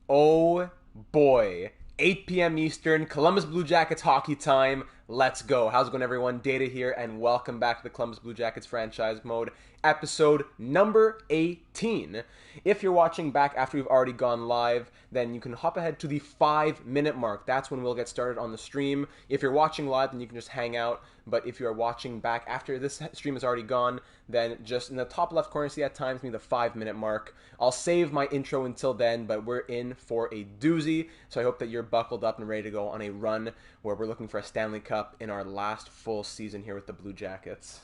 Oh boy. 8 p.m. Eastern, Columbus Blue Jackets hockey time. Let's go. How's it going, everyone? Data here, and welcome back to the Columbus Blue Jackets franchise mode, episode number 18. If you're watching back after we've already gone live, then you can hop ahead to the 5-minute mark. That's when we'll get started on the stream. If you're watching live, then you can just hang out. But if you are watching back after this stream is already gone, then just in the top left corner, see that times me the 5-minute mark. I'll save my intro until then, but we're in for a doozy. So I hope that you're buckled up and ready to go on a run where we're looking for a Stanley Cup in our last full season here with the Blue Jackets.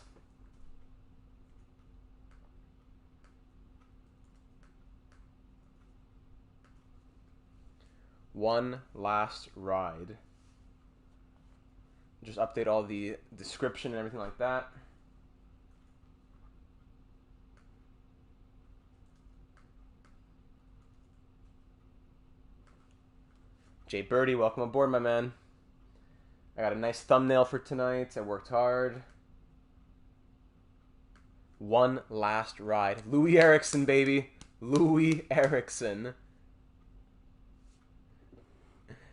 One last ride. Just update all the description and everything like that. Jay Birdie, welcome aboard, my man. I got a nice thumbnail for tonight. I worked hard. One last ride. Louis Eriksson, baby. Louis Eriksson.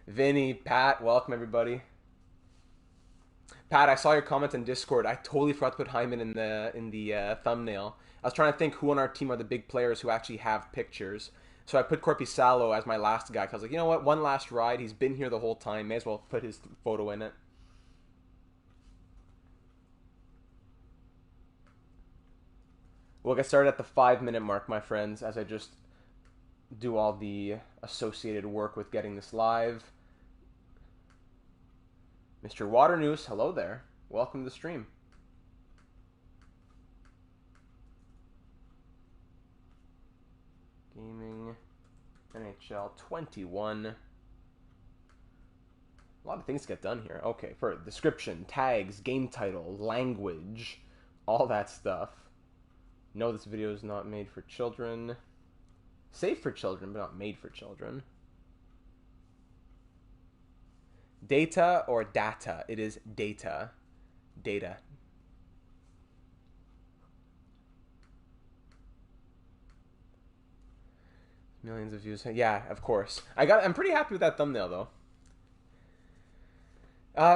Vinny, Pat, welcome everybody. Pat, I saw your comment in Discord. I totally forgot to put Hyman in the thumbnail. I was trying to think who on our team are the big players who actually have pictures. So I put Corpi Salo as my last guy. Cause I was like, you know what? One last ride. He's been here the whole time. May as well put his photo in it. We'll get started at the 5-minute mark, my friends, as I just do all the associated work with getting this live. Mr. Waternoose, hello there. Welcome to the stream. Gaming, NHL 21. A lot of things get done here. Okay, for description, tags, game title, language, all that stuff. No, this video is not made for children. Safe for children, but not made for children. Data or data? It is data. Data. Millions of views. Yeah, of course. I'm pretty happy with that thumbnail, though.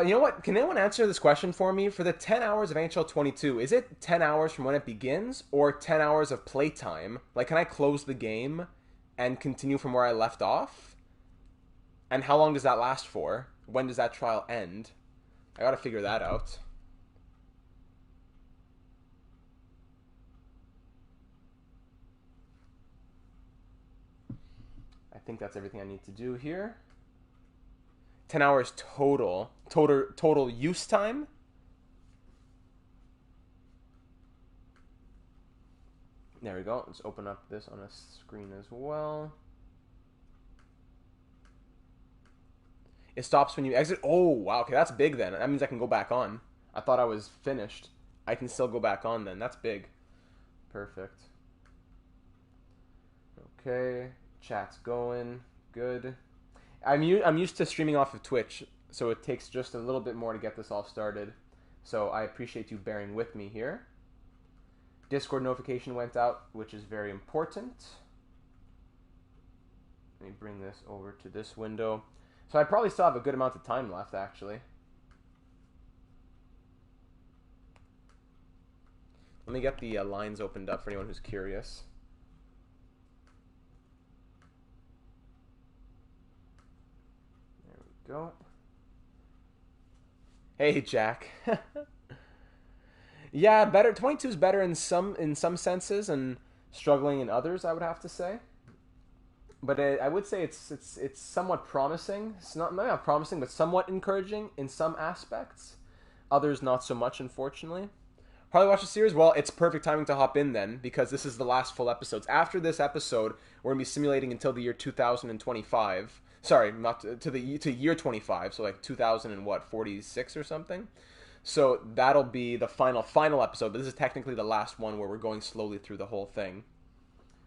You know what? Can anyone answer this question for me? For the 10 hours of NHL 22, is it 10 hours from when it begins or 10 hours of playtime? Like, can I close the game and continue from where I left off? And how long does that last for? When does that trial end? I gotta figure that out. I think that's everything I need to do here. 10 hours total. Total use time? There we go. Let's open up this on a screen as well. It stops when you exit. Oh, wow. Okay, that's big then. That means I can go back on. I thought I was finished. I can still go back on then. That's big. Perfect. Okay. Chat's going. Good. I'm used to streaming off of Twitch, so it takes just a little bit more to get this all started. So I appreciate you bearing with me here. Discord notification went out, which is very important. Let me bring this over to this window. So I probably still have a good amount of time left, actually. Let me get the lines opened up for anyone who's curious. There we go. Hey, Jack. Yeah, better. 22 is better in some senses and struggling in others, I would have to say. But I would say it's somewhat promising. It's not promising, but somewhat encouraging in some aspects. Others not so much, unfortunately. Probably watch the series. Well, it's perfect timing to hop in then, because this is the last full episodes. After this episode, we're gonna be simulating until the year 2025. Sorry, not to year 25. So like 2046 or something. So that'll be the final episode. But this is technically the last one where we're going slowly through the whole thing.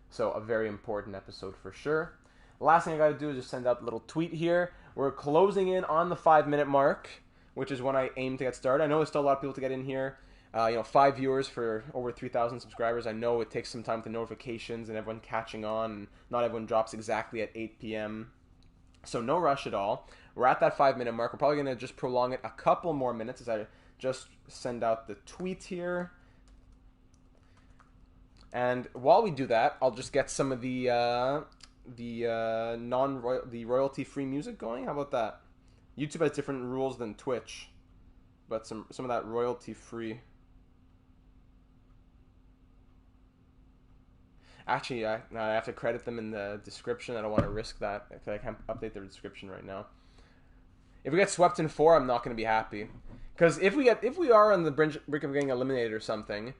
So a very important episode for sure. Last thing I got to do is just send out a little tweet here. We're closing in on the 5-minute mark, which is when I aim to get started. I know there's still a lot of people to get in here. 5 viewers for over 3,000 subscribers. I know it takes some time with the notifications and everyone catching on, and not everyone drops exactly at 8 p.m. So no rush at all. We're at that 5-minute mark. We're probably going to just prolong it a couple more minutes as I just send out the tweet here. And while we do that, Of just get some of the royalty-free music going. How about that? YouTube has different rules than Twitch, but some of that royalty-free. Actually, I have to credit them in the description. I don't want to risk that. I can't update their description right now. If we get swept in 4, I'm not going to be happy. Because if we are on the brink of getting eliminated or something,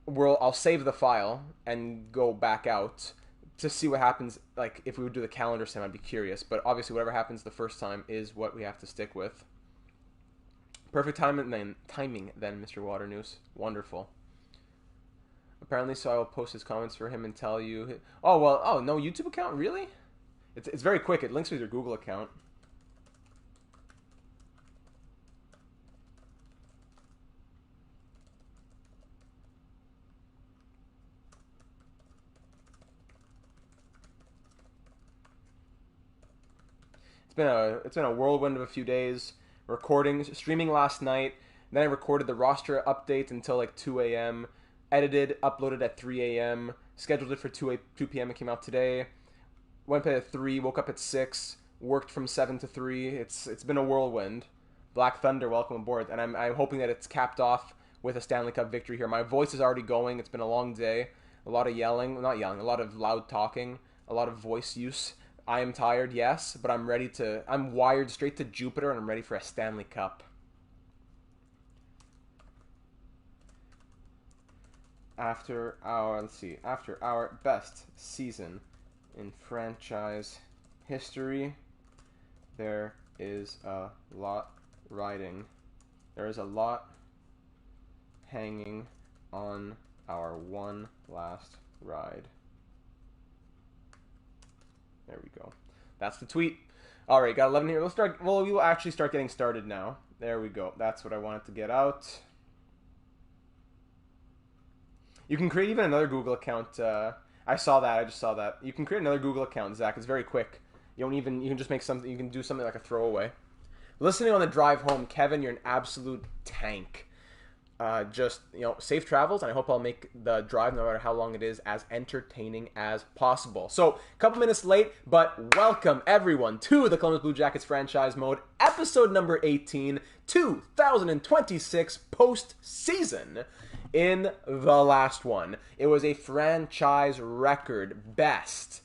I'll save the file and go back out to see what happens. Like if we would do the calendar sim, I'd be curious. But obviously, whatever happens the first time is what we have to stick with. Perfect timing then, Mr. Waternoose. Wonderful. Apparently, so I will post his comments for him and tell you. Oh, no YouTube account? Really? It's very quick. It links with your Google account. It's been a whirlwind of a few days. Streaming last night. Then I recorded the roster update until like 2 a.m. Edited, uploaded at 3 a.m. Scheduled it for 2 p.m. It came out today. Went to bed at 3, woke up at 6. Worked from 7 to 3. It's been a whirlwind. Black Thunder, welcome aboard. And I'm hoping that it's capped off with a Stanley Cup victory here. My voice is already going. It's been a long day. A lot of yelling. Not yelling. A lot of loud talking. A lot of voice use. I am tired, yes, but I'm wired straight to Jupiter and I'm ready for a Stanley Cup. After our best season in franchise history, there is a lot riding. There is a lot hanging on our one last ride. There we go. That's the tweet. All right, got 11 here. Let's start. Well, we will actually start getting started now. There we go. That's what I wanted to get out. You can create even another Google account. I saw that. I just saw that. You can create another Google account, Zach. It's very quick. You can just make something. You can do something like a throwaway. Listening on the drive home, Kevin, you're an absolute tank. Safe travels, and I hope I'll make the drive, no matter how long it is, as entertaining as possible. So, a couple minutes late, but welcome everyone to the Columbus Blue Jackets franchise mode, episode number 18, 2026 postseason. In the last one, it was a franchise best,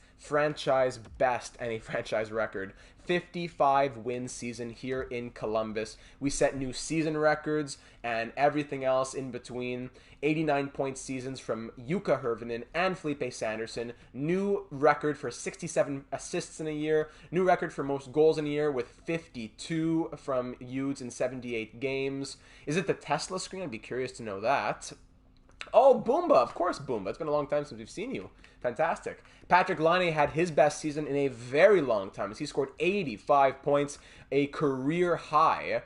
and a franchise record. 55-win season here in Columbus. We set new season records and everything else in between. 89-point seasons from Jukka Hirvonen and Felipe Sanderson. New record for 67 assists in a year. New record for most goals in a year with 52 from Hughes in 78 games. Is it the Tesla screen? I'd be curious to know that. Oh, Boomba. Of course, Boomba. It's been a long time since we've seen you. Fantastic. Patrick Laine had his best season in a very long time as he scored 85 points, a career high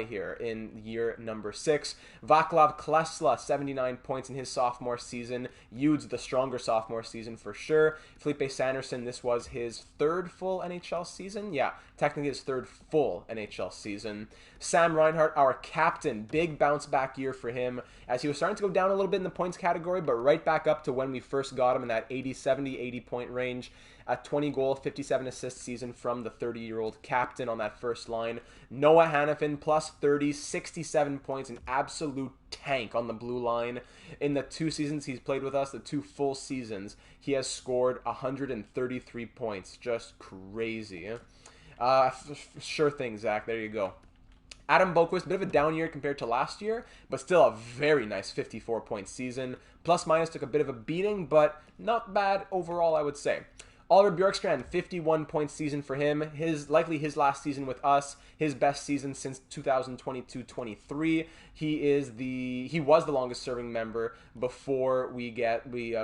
here in year number 6. Vaclav Klassel, 79 points in his sophomore season. Hughes, the stronger sophomore season for sure. Felipe Sanderson, this was his third full NHL season. Yeah, technically his third full NHL season. Sam Reinhart, our captain, big bounce back year for him as he was starting to go down a little bit in the points category, but right back up to when we first got him in that 80 point range. A 20-goal, 57-assist season from the 30-year-old captain on that first line. Noah Hannafin, plus 30, 67 points, an absolute tank on the blue line. In the 2 seasons he's played with us, the 2 full seasons, he has scored 133 points. Just crazy. Sure thing, Zach. There you go. Adam Boquist, bit of a down year compared to last year, but still a very nice 54-point season. Plus minus took a bit of a beating, but not bad overall, I would say. Oliver Bjorkstrand, 51-point season for him. Likely his last season with us, his best season since 2022-23. He was the longest serving member before we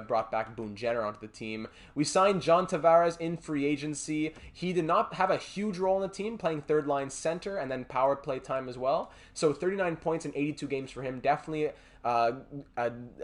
brought back Boone Jenner onto the team. We signed John Tavares in free agency. He did not have a huge role in the team, playing third line center and then power play time as well. So 39 points in 82 games for him. Definitely a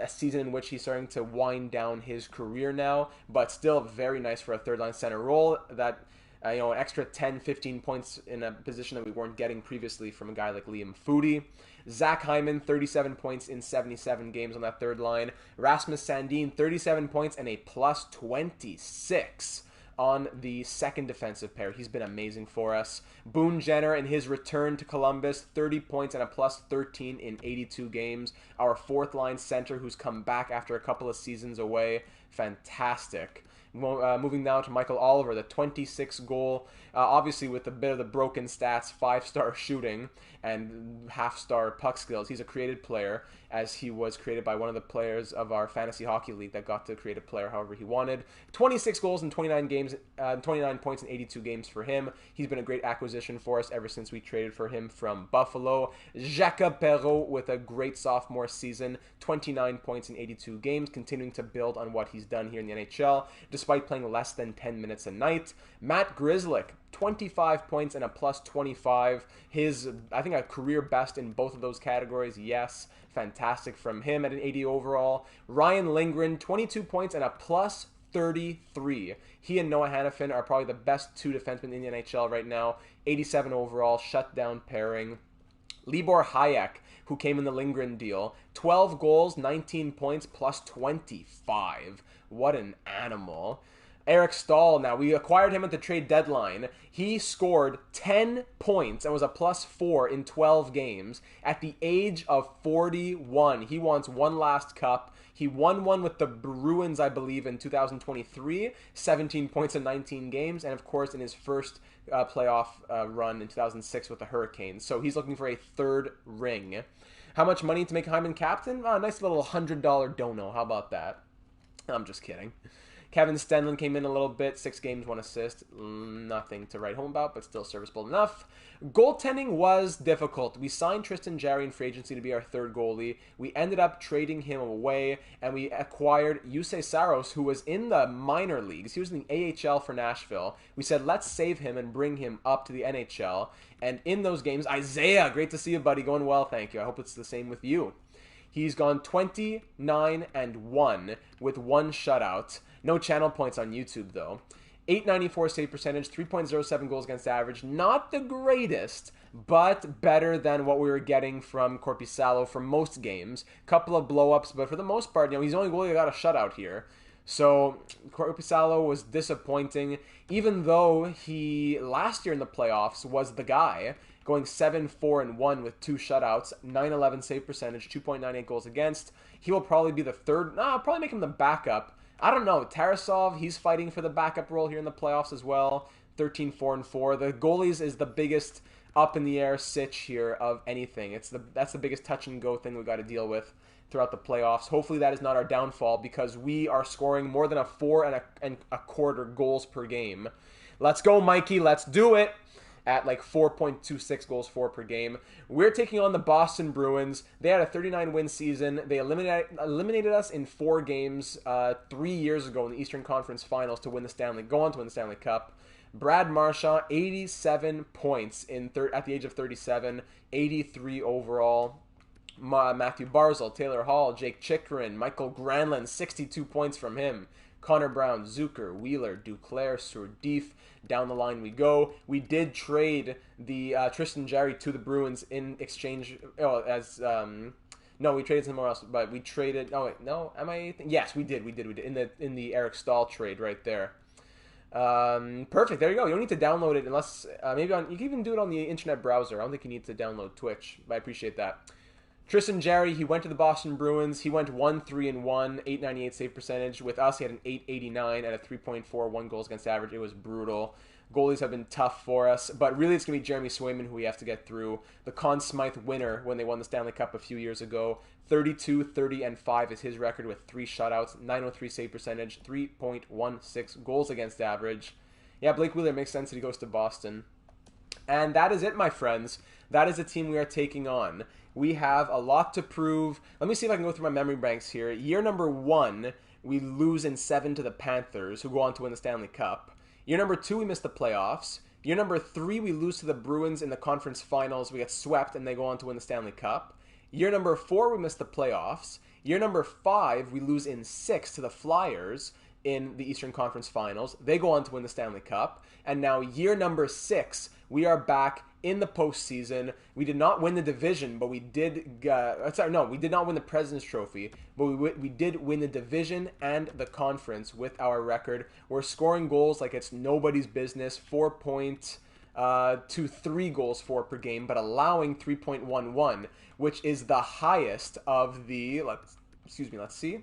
season in which he's starting to wind down his career now, but still very nice for a third line center role. That an extra 10-15 points in a position that we weren't getting previously from a guy like Liam Foudy. Zach Hyman, 37 points in 77 games on that third line. Rasmus Sandin, 37 points and a plus 26 on the second defensive pair. He's been amazing for us. Boone Jenner in his return to Columbus, 30 points and a plus 13 in 82 games. Our fourth line center who's come back after a couple of seasons away. Fantastic. Moving now to Michael Oliver, the 26 goal, obviously with a bit of the broken stats, 5-star shooting and half-star puck skills. He's a created player, as he was created by one of the players of our fantasy hockey league that got to create a player however he wanted. 26 goals in 29 games, 29 points in 82 games for him. He's been a great acquisition for us ever since we traded for him from Buffalo. Jacob Perreault with a great sophomore season, 29 points in 82 games, continuing to build on what he's done here in the NHL, despite playing less than 10 minutes a night. Matt Grzelcyk, 25 points and a plus 25. I think a career best in both of those categories. Yes, fantastic from him at an 80 overall. Ryan Lindgren, 22 points and a plus 33. He and Noah Hannafin are probably the best two defensemen in the NHL right now. 87 overall, shutdown pairing. Libor Hayek, who came in the Lindgren deal, 12 goals, 19 points, plus 25. What an animal. Eric Stahl, now we acquired him at the trade deadline. He scored 10 points and was a plus 4 in 12 games at the age of 41. He wants one last cup. He won one with the Bruins, I believe, in 2023, 17 points in 19 games, and of course in his first playoff run in 2006 with the Hurricanes. So he's looking for a third ring. How much money to make Hyman captain? A nice little $100 dono. How about that? I'm just kidding. Kevin Stenlund came in a little bit, 6 games, 1 assist. Nothing to write home about, but still serviceable enough. Goaltending was difficult. We signed Tristan Jarry in free agency to be our third goalie. We ended up trading him away, and we acquired Jussi Saros, who was in the minor leagues. He was in the AHL for Nashville. We said, let's save him and bring him up to the NHL. And in those games, Isaiah, great to see you, buddy. Going well, thank you. I hope it's the same with you. He's gone 29-1 with 1 shutout. No channel points on YouTube, though. 894 save percentage, 3.07 goals against average. Not the greatest, but better than what we were getting from Korpisalo for most games. Couple of blow-ups, but for the most part, he's the only goalie that got a shutout here. So Korpisalo was disappointing, even though he, last year in the playoffs, was the guy, going 7-4-1 with 2 shutouts, 911 save percentage, 2.98 goals against. He will probably be the third. I'll probably make him the backup. I don't know. Tarasov, he's fighting for the backup role here in the playoffs as well. 13-4-4. The goalies is the biggest up in the air sitch here of anything. That's the biggest touch and go thing we've got to deal with throughout the playoffs. Hopefully that is not our downfall, because we are scoring more than 4.25 goals per game. Let's go, Mikey. Let's do it. At like 4.26 goals for per game. We're taking on the Boston Bruins. They had a 39-win season. They eliminated us in 4 games 3 years ago in the Eastern Conference Finals to win the Stanley Cup. Brad Marchand, 87 points at the age of 37, 83 overall. Matthew Barzal, Taylor Hall, Jake Chychrun, Michael Granlund, 62 points from him. Connor Brown, Zucker, Wheeler, Duclair, Surdif. Down the line we go. We did trade the Tristan Jarry to the Bruins in exchange. No, we traded somewhere else, but we traded. Oh wait, no, am I? Yes, we did. In the Eric Stahl trade right there. Perfect. There you go. You don't need to download it unless maybe you can even do it on the internet browser. I don't think you need to download Twitch, but I appreciate that. Tristan Jarry, he went to the Boston Bruins. He went 1-3-1, 898 save percentage. With us, he had an 889 at a 3.41 goals against average. It was brutal. Goalies have been tough for us, but really it's going to be Jeremy Swayman who we have to get through. The Conn Smythe winner when they won the Stanley Cup a few years ago. 32, 30, and 5 is his record with 3 shutouts, 903 save percentage, 3.16 goals against average. Yeah, Blake Wheeler makes sense that he goes to Boston. And that is it, my friends. That is the team we are taking on. We have a lot to prove. Let me see if I can go through my memory banks here. Year number 1, we lose in 7 to the Panthers, who go on to win the Stanley Cup. Year number 2, we miss the playoffs. Year number 3, we lose to the Bruins in the conference finals. We get swept, and they go on to win the Stanley Cup. Year number 4, we miss the playoffs. Year number 5, we lose in 6 to the Flyers in the Eastern Conference Finals. They go on to win the Stanley Cup. And now year number 6, we are back in the postseason. We did not win the division, but we did... we did not win the President's Trophy, but we did win the division and the conference with our record. We're scoring goals like it's nobody's business, 4.23 goals for per game, but allowing 3.11, which is the highest of the... let's see.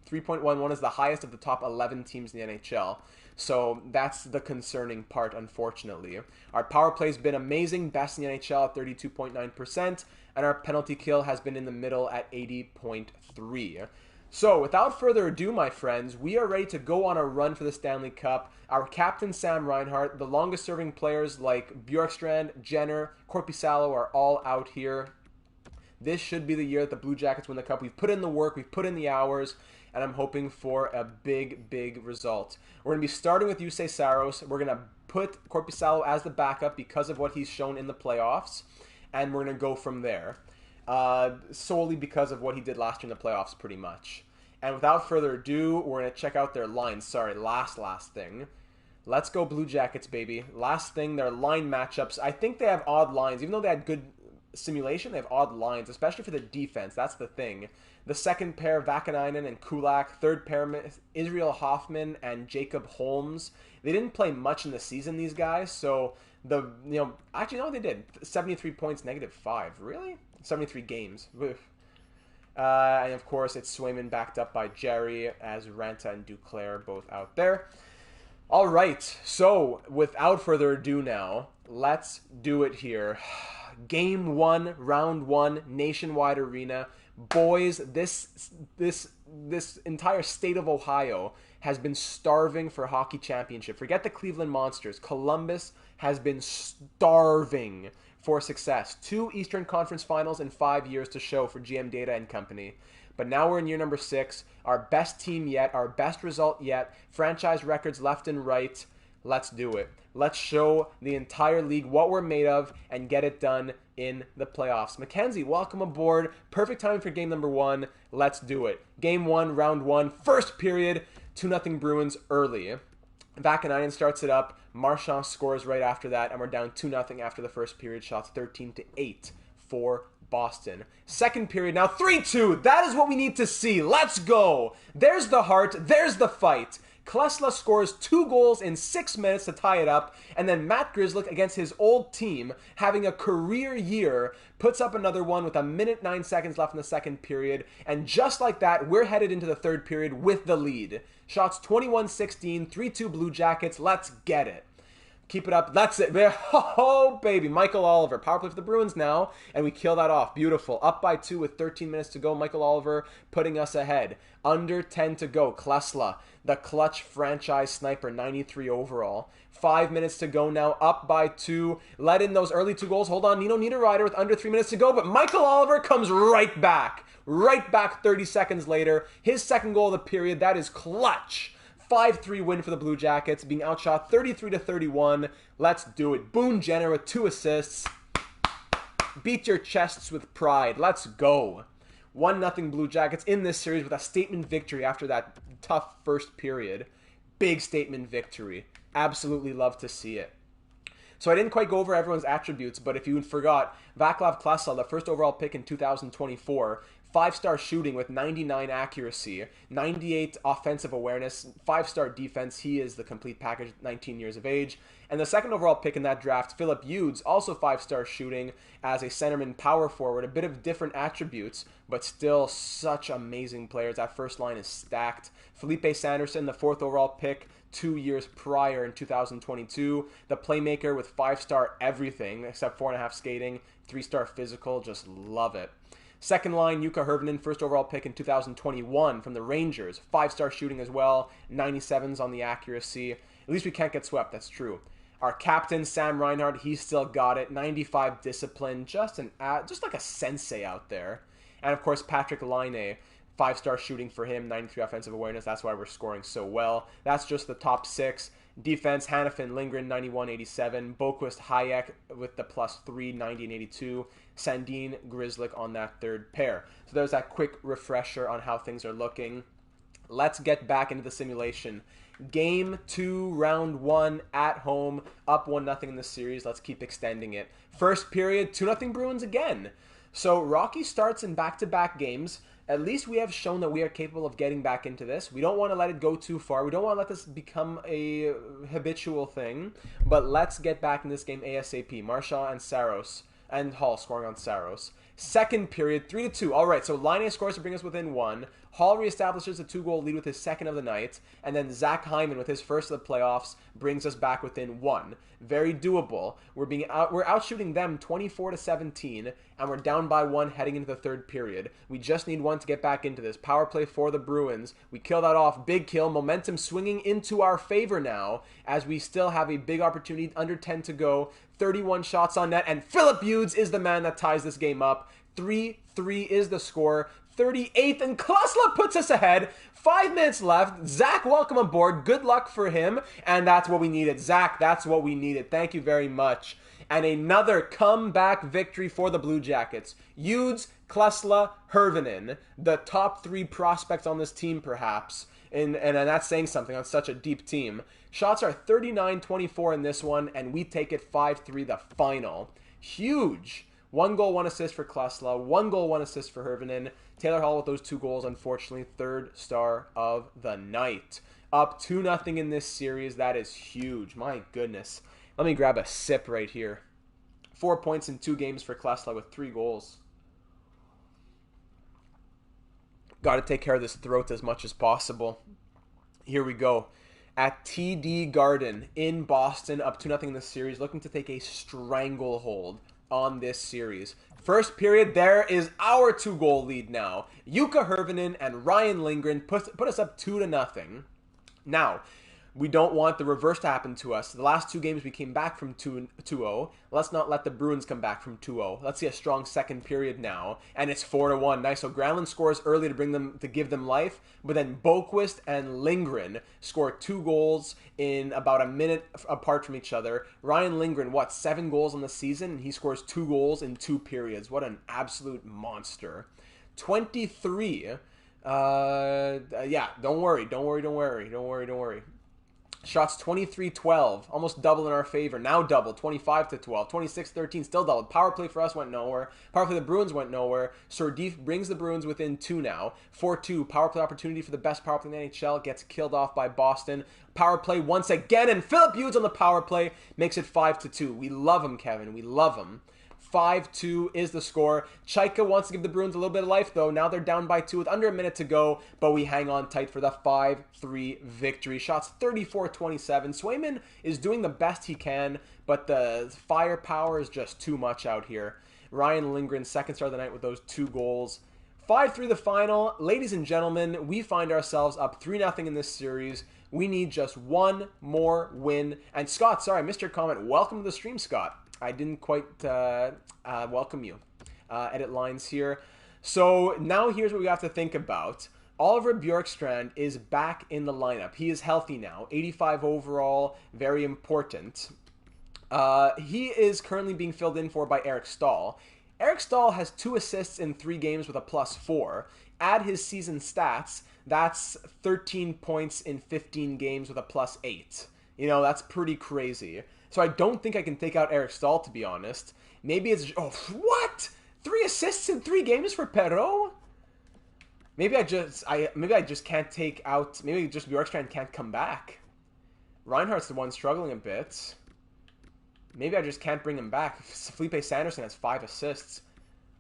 3.11 is the highest of the top 11 teams in the NHL. So that's the concerning part, unfortunately. Our power play has been amazing, best in the NHL at 32.9%, and our penalty kill has been in the middle at 80.3%. So without further ado, my friends, we are ready to go on a run for the Stanley Cup. Our captain, Sam Reinhart, the longest-serving players like Bjorkstrand, Jenner, Korpisalo are all out here. This should be the year that the Blue Jackets win the Cup. We've put in the work, we've put in the hours, and I'm hoping for a big, big result. We're going to be starting with Jussi Saros. We're going to put Korpisalo as the backup because of what he's shown in the playoffs, and we're going to go from there. Solely because of what he did last year in the playoffs, pretty much. And without further ado, we're going to check out their lines. Sorry, last thing. Let's go Blue Jackets, baby. Last thing, their line matchups. I think they have odd lines. Even though they had good simulation, they have odd lines, especially for the defense. That's the thing. The second pair, Vaclav and Kulak. Third pair, Israel Hoffman and Jacob Holmes. They didn't play much in the season, these guys. So actually no, they did. 73 points, -5. Really? 73 games. And of course, it's Swayman backed up by Jerry, as Ranta and Duclair both out there. All right. So without further ado, now let's do it here. Game 1, round 1, Nationwide Arena. Boys, this entire state of Ohio has been starving for a hockey championship. Forget the Cleveland Monsters. Columbus has been starving for success. 2 Eastern Conference Finals in 5 years to show for GM Data and company. But now we're in year number 6. Our best team yet, our best result yet. Franchise records left and right. Let's do it. Let's show the entire league what we're made of and get it done in the playoffs. Mackenzie, welcome aboard. Perfect time for game number 1. Let's do it. Game 1, round 1, first period, 2-0 Bruins early. Vaclav starts it up. Marchand scores right after that, and we're down 2-0 after the first period. Shots 13-8 for Boston. Second period, now 3-2. That is what we need to see. Let's go. There's the heart. There's the fight. Klassel scores 2 goals in 6 minutes to tie it up, and then Matt Grzelcyk, against his old team, having a career year, puts up another one with 1:09 left in the second period, and just like that, we're headed into the third period with the lead. Shots 21-16, 3-2 Blue Jackets. Let's get it. Keep it up. That's it. Oh, baby. Michael Oliver. Power play for the Bruins now, and we kill that off. Beautiful. Up by 2 with 13 minutes to go. Michael Oliver putting us ahead. Under 10 to go. Klassel, the clutch franchise sniper, 93 overall. 5 minutes to go now. Up by 2. Let in those early 2 goals. Hold on. Nino Niederreiter with under 3 minutes to go, but Michael Oliver comes right back. Right back 30 seconds later. His second goal of the period. That is clutch. 5-3 win for the Blue Jackets, being outshot 33-31. Let's do it. Boone Jenner with 2 assists. Beat your chests with pride. Let's go. 1-0 Blue Jackets in this series with a statement victory after that tough first period. Big statement victory. Absolutely love to see it. So I didn't quite go over everyone's attributes, but if you forgot, Vaclav Klassel, the first overall pick in 2024, 5-star shooting with 99 accuracy, 98 offensive awareness, 5-star defense. He is the complete package, 19 years of age. And the second overall pick in that draft, Filip Hughes, also 5-star shooting as a centerman power forward. A bit of different attributes, but still such amazing players. That first line is stacked. Felipe Sanderson, the 4th overall pick, 2 years prior in 2022. The playmaker with 5-star everything except 4.5 skating, 3-star physical. Just love it. Second line, Jukka Hirvonen, 1st overall pick in 2021 from the Rangers. 5-star shooting as well, 97s on the accuracy. At least we can't get swept, that's true. Our captain, Sam Reinhart, he's still got it. 95 discipline, just like a sensei out there. And of course, Patrick Laine, 5-star shooting for him, 93 offensive awareness. That's why we're scoring so well. That's just the top 6. Defense, Hanifin, Lindgren, 91, 87. Boquist, Hayek with the +3, 90 and 82. Sandin, Grzelcyk on that third pair. So there's that quick refresher on how things are looking. Let's get back into the simulation. Game 2, round 1 at home, up 1-0 in the series. Let's keep extending it. First period, 2-0 Bruins again. So rocky starts in back-to-back games. At least we have shown that we are capable of getting back into this. We don't want to let it go too far. We don't want to let this become a habitual thing. But let's get back in this game ASAP. Marchand and Saros, and Hall scoring on Saros. Second period, 3-2. All right, so Laine scores to bring us within 1. Hall reestablishes a 2-goal lead with his second of the night. And then Zach Hyman with his first of the playoffs brings us back within 1. Very doable. We're outshooting them 24-17, and we're down by 1 heading into the third period. We just need 1 to get back into this. Power play for the Bruins. We kill that off. Big kill. Momentum swinging into our favor now as we still have a big opportunity. Under 10 to go. 31 shots on net, and Filip Hughes is the man that ties this game up. 3-3 is the score. 38th, and Klassel puts us ahead. 5 minutes left. Zach, welcome aboard. Good luck for him. And that's what we needed. Zach, that's what we needed. Thank you very much. And another comeback victory for the Blue Jackets. Hughes, Klassel, Hirvonen, the top 3 prospects on this team, perhaps. And that's saying something on such a deep team. Shots are 39-24 in this one, and we take it 5-3 the final. Huge. 1 goal, 1 assist for Klassel. 1 goal, 1 assist for Hirvonen. Taylor Hall with those 2 goals, unfortunately, 3rd star of the night. Up 2-0 in this series. That is huge. My goodness. Let me grab a sip right here. 4 points in 2 games for Klassel with 3 goals. Got to take care of this throat as much as possible. Here we go. At TD Garden in Boston, up 2-0 in this series, looking to take a stranglehold on this series. First period, there is our 2-goal lead now. Jukka Hirvonen and Ryan Lindgren put us up 2-0. Now, we don't want the reverse to happen to us. The last 2 games we came back from 2-0. Let's not let the Bruins come back from 2-0. Let's see a strong second period now. And it's 4-1. Nice. So Granlund scores early to give them life. But then Boquist and Lindgren score 2 goals in about a minute apart from each other. Ryan Lindgren, 7 goals on the season? And he scores 2 goals in 2 periods. What an absolute monster. 23. Yeah, don't worry. Shots 23-12, almost double in our favor. Now double, 25-12, 26-13, still double. Power play for us went nowhere. Power play the Bruins went nowhere. Sardif brings the Bruins within 2 now. 4-2, power play opportunity for the best power play in the NHL. Gets killed off by Boston. Power play once again, and Filip Hughes on the power play makes it 5-2. We love him, Kevin. We love him. 5-2 is the score. Chaika wants to give the Bruins a little bit of life, though. Now they're down by 2 with under a minute to go, but we hang on tight for the 5-3 victory. Shots 34-27. Swayman is doing the best he can, but the firepower is just too much out here. Ryan Lindgren, second star of the night with those 2 goals. 5-3 the final. Ladies and gentlemen, we find ourselves up 3-0 in this series. We need just 1 more win. And Scott, sorry, I missed your comment. Welcome to the stream, Scott. I didn't quite welcome you. Edit lines here. So now here's what we have to think about. Oliver Bjorkstrand is back in the lineup. He is healthy now. 85 overall. Very important. He is currently being filled in for by Eric Stahl. Eric Stahl has 2 assists in 3 games with a +4. Add his season stats. That's 13 points in 15 games with a +8. You know, that's pretty crazy. So I don't think I can take out Eric Stahl, to be honest. Maybe it's... Oh, what? 3 assists in 3 games for Perreault? Maybe I just can't take out. Maybe just Bjorkstrand can't come back. Reinhardt's the one struggling a bit. Maybe I just can't bring him back. Felipe Sanderson has 5 assists.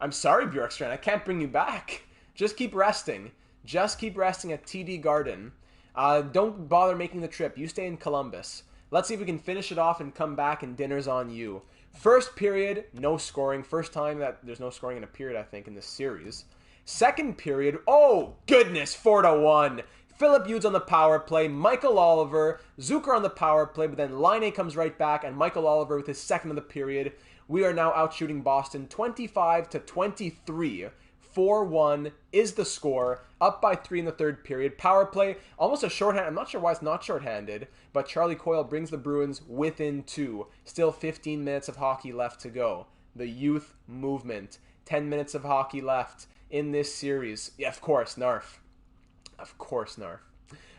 I'm sorry, Bjorkstrand. I can't bring you back. Just keep resting. Just keep resting at TD Garden. Don't bother making the trip. You stay in Columbus. Let's see if we can finish it off and come back, and dinner's on you. First period, no scoring. First time that there's no scoring in a period, I think, in this series. Second period, oh, goodness, 4-1. Philip Hughes on the power play, Michael Oliver, Zucker on the power play, but then Laine comes right back, and Michael Oliver with his second of the period. We are now outshooting Boston 25-23. 4-1 is the score, up by 3 in the third period. Power play, almost a shorthand. I'm not sure why it's not shorthanded, but Charlie Coyle brings the Bruins within 2. Still 15 minutes of hockey left to go. The youth movement. 10 minutes of hockey left in this series. Yeah, of course, Narf. Of course, Narf.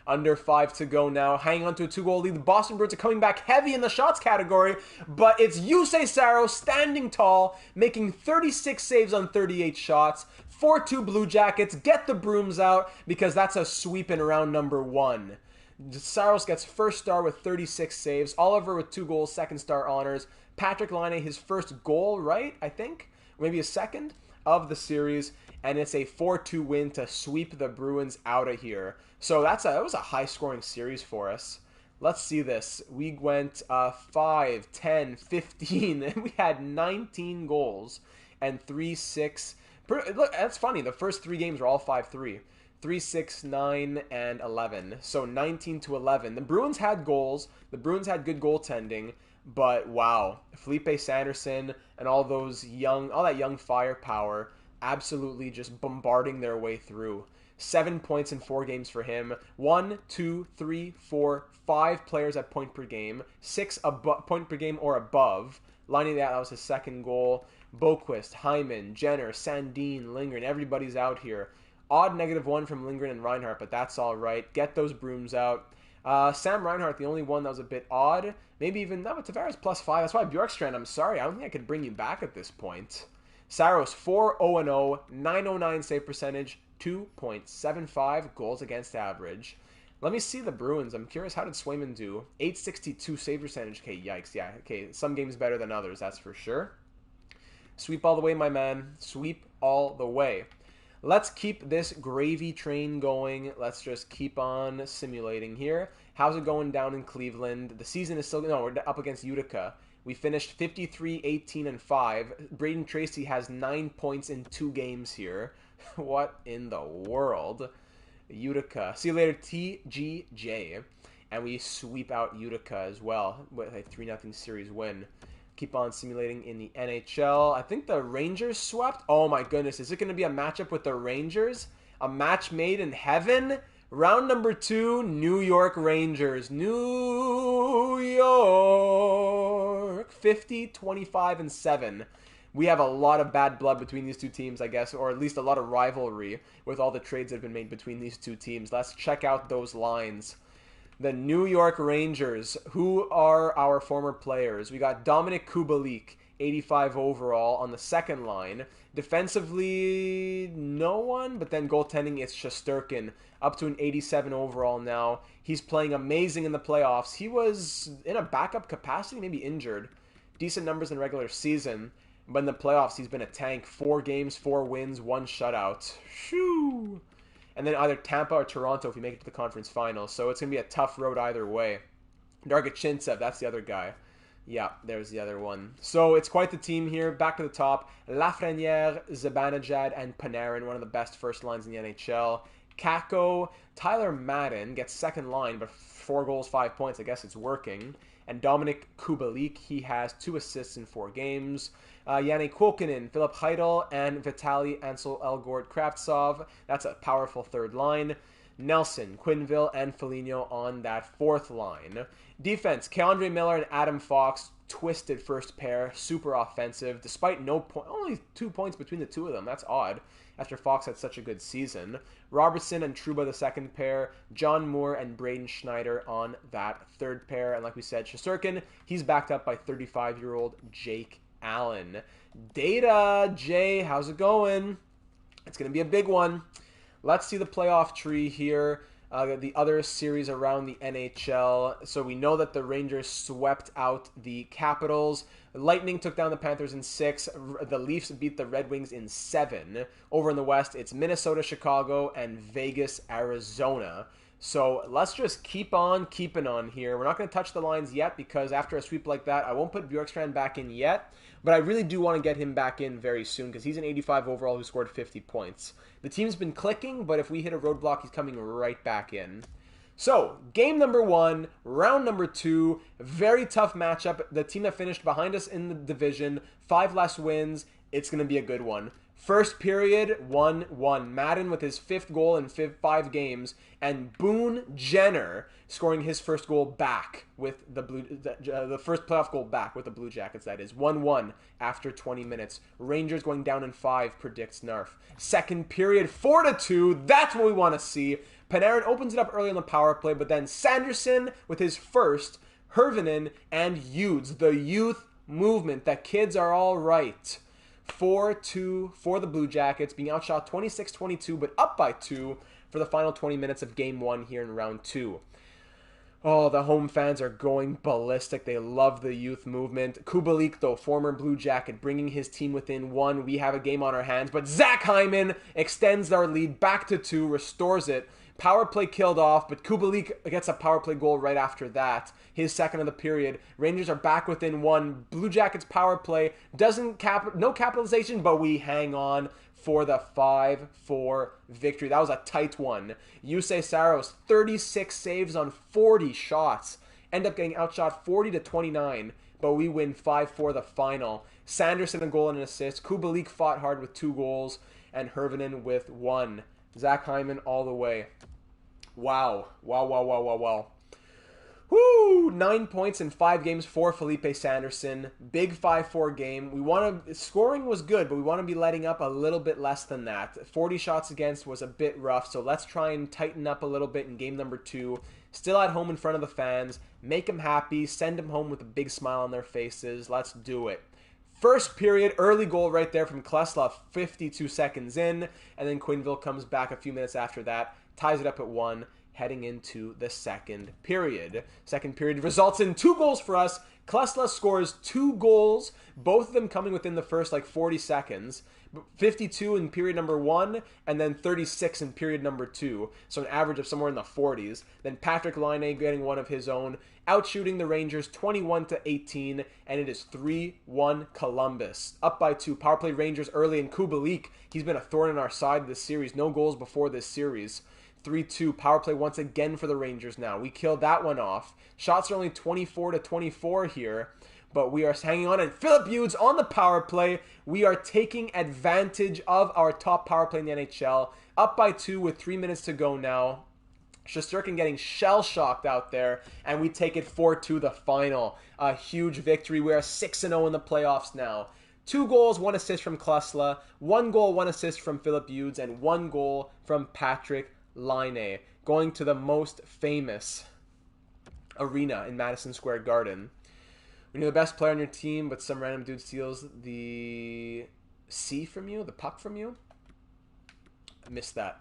Under 5 to go now. Hanging on to a 2-goal lead. The Boston Bruins are coming back heavy in the shots category, but it's Jussi Saros standing tall, making 36 saves on 38 shots. 4-2 Blue Jackets. Get the brooms out, because that's a sweep in round number 1. Saros gets first star with 36 saves. Oliver with 2 goals, second star honors. Patrick Laine, his first goal, right? I think? Maybe a second of the series. And it's a 4-2 win to sweep the Bruins out of here. So that was a high-scoring series for us. Let's see this. We went 5, 10, 15, and we had 19 goals and 3-6. Look, that's funny. The first 3 games were all 5-3. 3, 6, 9, and 11. So 19-11. The Bruins had goals. The Bruins had good goaltending. But wow, Felipe Sanderson and all that young firepower, absolutely just bombarding their way through. 7 points in 4 games for him. 1, 2, 3, 4, 5 players at point per game. 6 point per game or above. Lining that was his second goal. Boquist, Hyman, Jenner, Sandin, Lindgren, everybody's out here. Odd -1 from Lindgren and Reinhardt, but that's all right. Get those brooms out. Sam Reinhart, the only one that was a bit odd. Maybe even, no, but Tavares +5. That's why Bjorkstrand, I'm sorry. I don't think I could bring you back at this point. Saros, 4-0-0, 909 save percentage, 2.75 goals against average. Let me see the Bruins. I'm curious, how did Swayman do? 862 save percentage. Okay, yikes. Yeah, okay. Some games better than others, that's for sure. Sweep all the way, my man. Sweep all the way. Let's keep this gravy train going. Let's just keep on simulating here. How's it going down in Cleveland? The season is still... No, we're up against Utica. We finished 53, 18, and 5. Braden Tracy has 9 points in 2 games here. What in the world? Utica. See you later, TGJ. And we sweep out Utica as well with a 3-0 series win. Keep on simulating in the NHL. I think the Rangers swept. Oh my goodness. Is it going to be a matchup with the Rangers? A match made in heaven? Round number 2, New York Rangers. New York. 50, 25, and 7. We have a lot of bad blood between these two teams, I guess, or at least a lot of rivalry with all the trades that have been made between these two teams. Let's check out those lines. The New York Rangers, who are our former players? We got Dominik Kubalik, 85 overall on the second line. Defensively, no one, but then goaltending, it's Shesterkin, up to an 87 overall now. He's playing amazing in the playoffs. He was in a backup capacity, maybe injured. Decent numbers in regular season, but in the playoffs, he's been a tank. 4 games, 4 wins, 1 shutout. Shoo! And then either Tampa or Toronto if we make it to the conference finals. So it's going to be a tough road either way. Dargachintsev, that's the other guy. Yeah, there's the other one. So it's quite the team here. Back to the top. Lafreniere, Zibanejad, and Panarin, one of the best first lines in the NHL. Kako, Tyler Madden gets second line, but 4 goals, 5 points. I guess it's working. And Dominik Kubalik, he has 2 assists in 4 games. Yanni Kuokkanen, Philip Heidel, and Vitaly Ansel Elgort Kravtsov. That's a powerful third line. Nelson, Quinville, and Foligno on that fourth line. Defense, Keandre Miller and Adam Fox, twisted first pair, super offensive, despite only 2 points between the two of them. That's odd, after Fox had such a good season. Robertson and Trouba, the second pair. John Moore and Braden Schneider on that third pair. And like we said, Shesterkin, he's backed up by 35-year-old Jake Allen. Data, Jay, how's it going? It's going to be a big one. let's see the playoff tree here. The other series around the NHL. So we know that the Rangers swept out the Capitals. Lightning took down the Panthers in 6. The Leafs beat the Red Wings in 7. Over in the West, it's Minnesota, Chicago, and Vegas, Arizona. So let's just keep on keeping on here. We're not going to touch the lines yet because after a sweep like that, I won't put Bjorkstrand back in yet. But I really do want to get him back in very soon because he's an 85 overall who scored 50 points. The team's been clicking, but if we hit a roadblock, he's coming right back in. So, game number 1, round number 2, very tough matchup. The team that finished behind us in the division, 5 less wins. It's going to be a good one. First period, 1-1. Madden with his 5th goal in 5 games, and Boone Jenner scoring his first goal back with the first playoff goal back with the Blue Jackets, that is. 1-1 after 20 minutes. Rangers going down in 5, predicts Narf. Second period, 4-2. That's what we want to see. Panarin opens it up early on the power play, but then Sanderson with his first, Hervinen and Hughes, the youth movement. The kids are all right. 4-2 for the Blue Jackets, being outshot 26-22, but up by 2 for the final 20 minutes of Game 1 here in Round 2. Oh, the home fans are going ballistic. They love the youth movement. Kubalik, though, former Blue Jacket, bringing his team within 1. We have a game on our hands, but Zach Hyman extends our lead back to 2, restores it. Power play killed off, but Kubalik gets a power play goal right after that. His second of the period. Rangers are back within 1. Blue Jackets power play no capitalization, but we hang on for the 5-4 victory. That was a tight one. Yusei Saros, 36 saves on 40 shots. End up getting outshot 40-29, but we win 5-4 the final. Sanderson a goal and an assist. Kubalik fought hard with 2 goals, and Hervinen with 1. Zach Hyman all the way. Wow. Woo! 9 points in 5 games for Felipe Sanderson. Big 5-4 game. Scoring was good, but we want to be letting up a little bit less than that. 40 shots against was a bit rough, so let's try and tighten up a little bit in game number 2. Still at home in front of the fans. Make them happy. Send them home with a big smile on their faces. Let's do it. First period, early goal right there from Klassel, 52 seconds in, and then Quenneville comes back a few minutes after that, ties it up at 1, heading into the second period. Second period results in 2 goals for us. Klassel scores 2 goals, both of them coming within the first 40 seconds. 52 in period number 1, and then 36 in period number 2. So an average of somewhere in the 40s. Then Patrick Laine getting one of his own, outshooting the Rangers 21-18, and it is 3-1 Columbus. Up by 2. Power play Rangers early, and Kubalik, he's been a thorn in our side this series. No goals before this series. 3-2. Power play once again for the Rangers now. We killed that one off. Shots are only 24-24 here, but we are hanging on. And Philip Hughes on the power play. We are taking advantage of our top power play in the NHL. Up by 2 with 3 minutes to go now. Shesterkin getting shell-shocked out there, and we take it 4-2 the final. A huge victory. We are 6-0 in the playoffs now. 2 goals, 1 assist from Klassel, 1 goal, 1 assist from Philip Hughes, and 1 goal from Patrick Laine, going to the most famous arena in Madison Square Garden. When you're the best player on your team, but some random dude steals the puck from you. I missed that.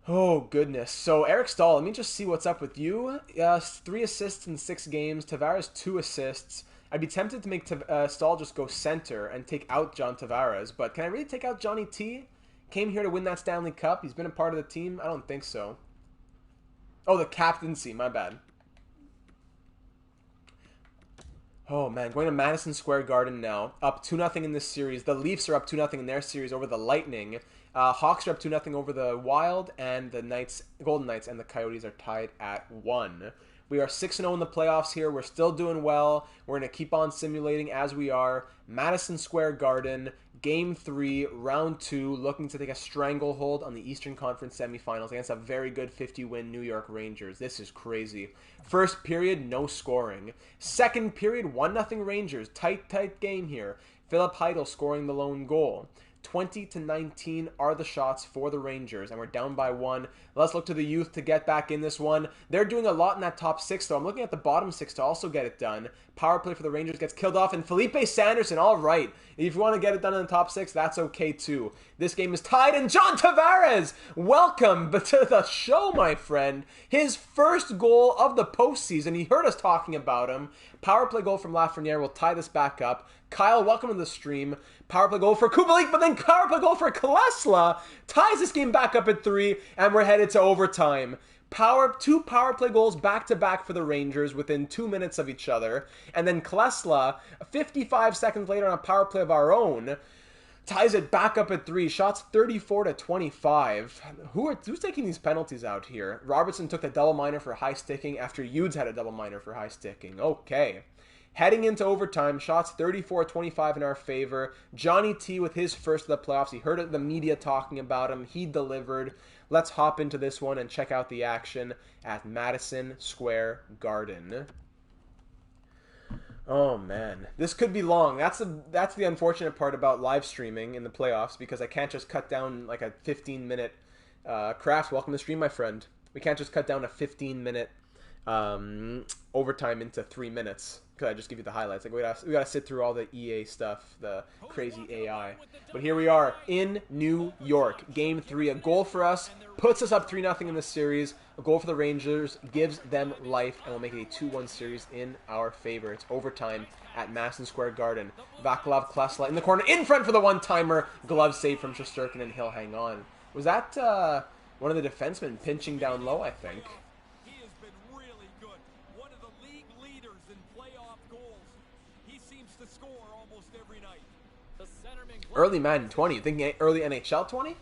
Oh, goodness. So, Eric Stahl, let me just see what's up with you. 3 assists in 6 games. Tavares, 2 assists. I'd be tempted to make Stahl just go center and take out John Tavares, but can I really take out Johnny T? Came here to win that Stanley Cup. He's been a part of the team. I don't think so. Oh, the captaincy. My bad. Oh, man. Going to Madison Square Garden now. Up 2-0 in this series. The Leafs are up 2-0 in their series over the Lightning. Hawks are up 2-0 over the Wild. And the Golden Knights and the Coyotes are tied at 1. We are 6-0 in the playoffs here. We're still doing well. We're going to keep on simulating as we are. Madison Square Garden, Game 3, Round 2, looking to take a stranglehold on the Eastern Conference semifinals against a very good 50-win New York Rangers. This is crazy. First period, no scoring. Second period, 1-0 Rangers. Tight game here. Philip Heidel scoring the lone goal. 20-19 are the shots for the Rangers, and we're down by 1. Let's look to the youth to get back in this one. They're doing a lot in that top 6, though. I'm looking at the bottom 6 to also get it done. Power play for the Rangers gets killed off, and Felipe Sanderson, all right. If you want to get it done in the top 6, that's okay, too. This game is tied, and John Tavares, welcome to the show, my friend. His first goal of the postseason. He heard us talking about him. Power play goal from Lafreniere will tie this back up. Kyle, welcome to the stream. Power play goal for Kubalik, but then power play goal for Klassel ties this game back up at 3, and we're headed to overtime. Two power play goals back-to-back for the Rangers within 2 minutes of each other, and then Klassel, 55 seconds later on a power play of our own, ties it back up at 3. Shots 34-25. Who's taking these penalties out here? Robertson took the double minor for high sticking after Hughes had a double minor for high sticking. Okay. Heading into overtime, shots 34-25 in our favor. Johnny T with his first of the playoffs. He heard the media talking about him. He delivered. Let's hop into this one and check out the action at Madison Square Garden. Oh man, this could be long. That's the unfortunate part about live streaming in the playoffs, because I can't just cut down like a 15-minute. Crafts, welcome to the stream, my friend. We can't just cut down a 15-minute overtime into 3 minutes. Could I just give you the highlights? Like we gotta sit through all the EA stuff, the crazy AI. But here we are in New York. Game 3, a goal for us puts us up 3-0 in the series. A goal for the Rangers gives them life, and will make it a 2-1 series in our favor. It's overtime at Madison Square Garden. Vaclav Klassel in the corner, in front for the one-timer. Glove save from Shesterkin, and he'll hang on. Was that one of the defensemen pinching down low, I think? Early Madden 20. You thinking early NHL 20?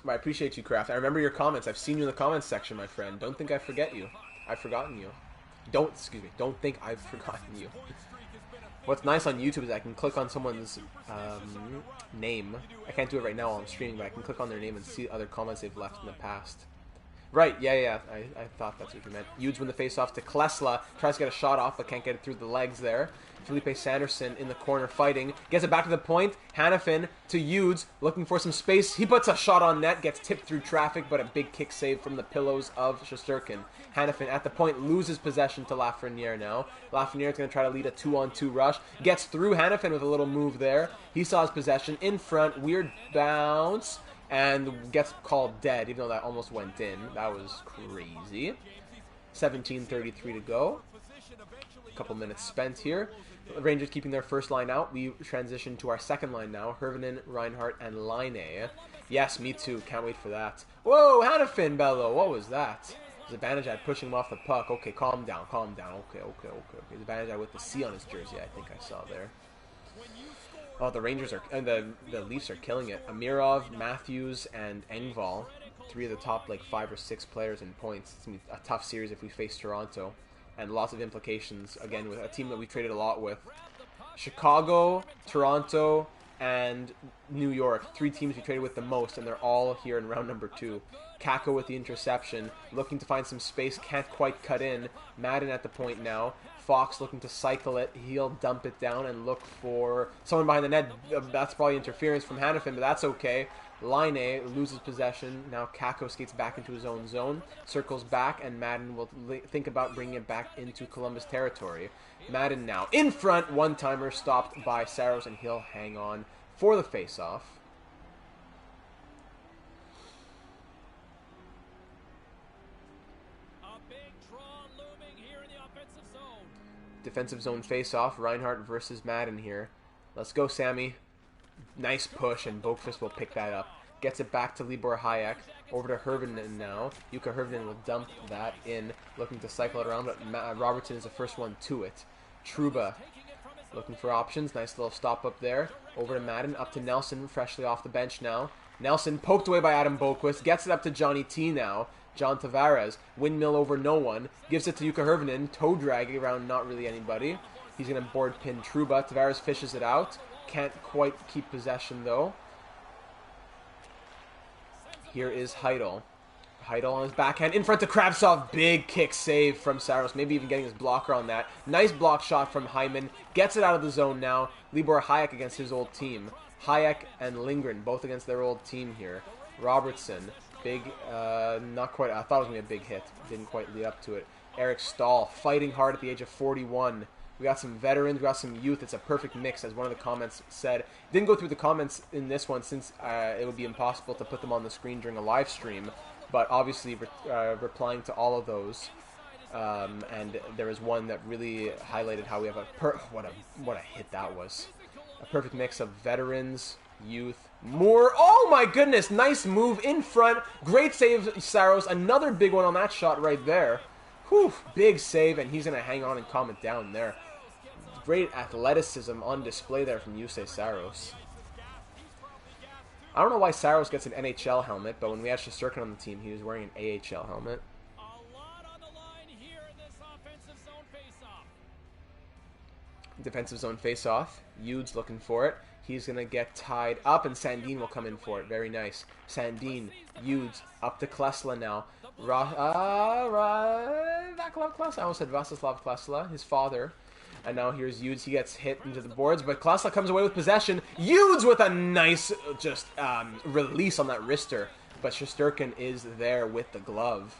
I appreciate you, Kraft. I remember your comments. I've seen you in the comments section, my friend. Don't think I forget you. I've forgotten you. Don't think I've forgotten you. What's nice on YouTube is I can click on someone's name. I can't do it right now while I'm streaming, but I can click on their name and see other comments they've left in the past. Right, yeah. I thought that's what you meant. Hughes win the face-off to Klassel. Tries to get a shot off, but can't get it through the legs there. Felipe Sanderson in the corner fighting. Gets it back to the point. Hanifin to Hughes, looking for some space. He puts a shot on net, gets tipped through traffic, but a big kick save from the pillows of Shesterkin. Hanifin at the point loses possession to Lafreniere now. Lafreniere is going to try to lead a 2-on-2 rush. Gets through Hanifin with a little move there. He saw his possession in front. Weird bounce. And gets called dead, even though that almost went in. That was crazy. 17:33 to go. A couple minutes spent here. The Rangers keeping their first line out. We transition to our second line now. Hirvonen, Reinhardt, and Laine. Yes, me too. Can't wait for that. Whoa, Hanifin, Bello. What was that? There's Zibanejad pushing him off the puck. Okay, calm down. Okay. Zibanejad with the C on his jersey, I think I saw there. Oh, the Rangers are, and the Leafs are killing it. Amirov, Matthews, and Engvall, 3 of the top 5 or 6 players in points. It's gonna be a tough series if we face Toronto, and lots of implications again with a team that we traded a lot with. Chicago, Toronto, and New York, 3 teams we traded with the most, and they're all here in round number 2. Kakko with the interception, looking to find some space, can't quite cut in. Madden at the point now. Fox looking to cycle it. He'll dump it down and look for someone behind the net. That's probably interference from Hanifin, but that's okay. Laine loses possession. Now Kakko skates back into his own zone, circles back, and Madden will think about bringing it back into Columbus territory. Madden now in front. One-timer stopped by Saros, and he'll hang on for the face-off. Defensive zone face-off. Reinhardt versus Madden here. Let's go, Sammy. Nice push, and Bjorkstrand will pick that up. Gets it back to Libor Hayek. Over to Hirvonen now. Jukka Hirvonen will dump that in, looking to cycle it around, but Robertson is the first one to it. Trouba looking for options. Nice little stop up there. Over to Madden. Up to Nelson, freshly off the bench now. Nelson poked away by Adam Boqvist. Gets it up to Johnny T now. John Tavares, windmill over no one, gives it to Jukka Hirvonen, toe dragging around not really anybody. He's going to board pin Trouba. Tavares fishes it out. Can't quite keep possession though. Here is Heidel. Heidel on his backhand. In front to Kravtsov. Big kick save from Saros. Maybe even getting his blocker on that. Nice block shot from Hyman. Gets it out of the zone now. Libor Hayek against his old team. Hayek and Lindgren both against their old team here. Robertson. Big, not quite. I thought it was going to be a big hit. Didn't quite lead up to it. Eric Stahl fighting hard at the age of 41. We got some veterans, we got some youth. It's a perfect mix, as one of the comments said. Didn't go through the comments in this one since it would be impossible to put them on the screen during a live stream. But obviously replying to all of those. And there was one that really highlighted how we have what a hit that was. A perfect mix of veterans, youth, more. Oh my goodness, nice move in front. Great save, Saros. Another big one on that shot right there. Whew, big save, and he's going to hang on and calm it down there. Great athleticism on display there from Yusei Saros. I don't know why Saros gets an NHL helmet, but when we had Shesterkin on the team, he was wearing an AHL helmet. Defensive zone face-off. Yude's looking for it. He's going to get tied up, and Sandin will come in for it. Very nice. Sandin, Yude's up to Klesla now. Vaclav Klassel. I almost said Vacislav Klassel, his father. And now here's Yudes. He gets hit into the boards, but Klassel comes away with possession. Yudes with a nice release on that wrister. But Shesterkin is there with the glove.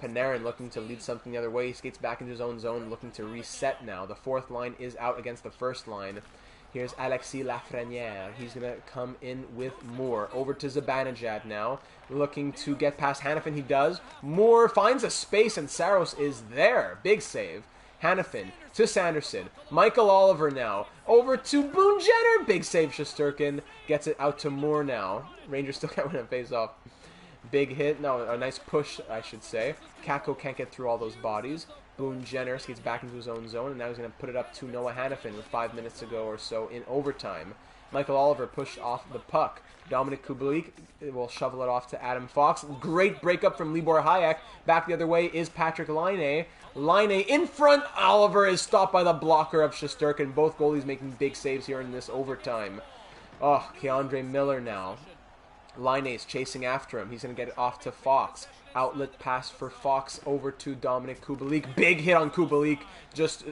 Panarin looking to lead something the other way. He skates back into his own zone, looking to reset now. The fourth line is out against the first line. Here's Alexis Lafreniere. He's going to come in with Moore. Over to Zibanejad now. Looking to get past Hanifin. He does. Moore finds a space, and Saros is there. Big save. Hanifin to Sanderson. Michael Oliver now. Over to Boone Jenner. Big save, Shesterkin. Gets it out to Moore now. Rangers still can't win a face-off. Big hit. No, a nice push, I should say. Kakko can't get through all those bodies. Boone Jenner skates back into his own zone, and now he's going to put it up to Noah Hanifin with 5 minutes to go or so in overtime. Michael Oliver pushed off the puck. Dominic Kubalik will shovel it off to Adam Fox. Great breakup from Libor Hayek. Back the other way is Patrick Laine. Laine in front. Oliver is stopped by the blocker of Shesterkin. Both goalies making big saves here in this overtime. Oh, Keandre Miller now. Laine is chasing after him. He's going to get it off to Fox. Outlet pass for Fox over to Dominic Kubalik. Big hit on Kubalik. Just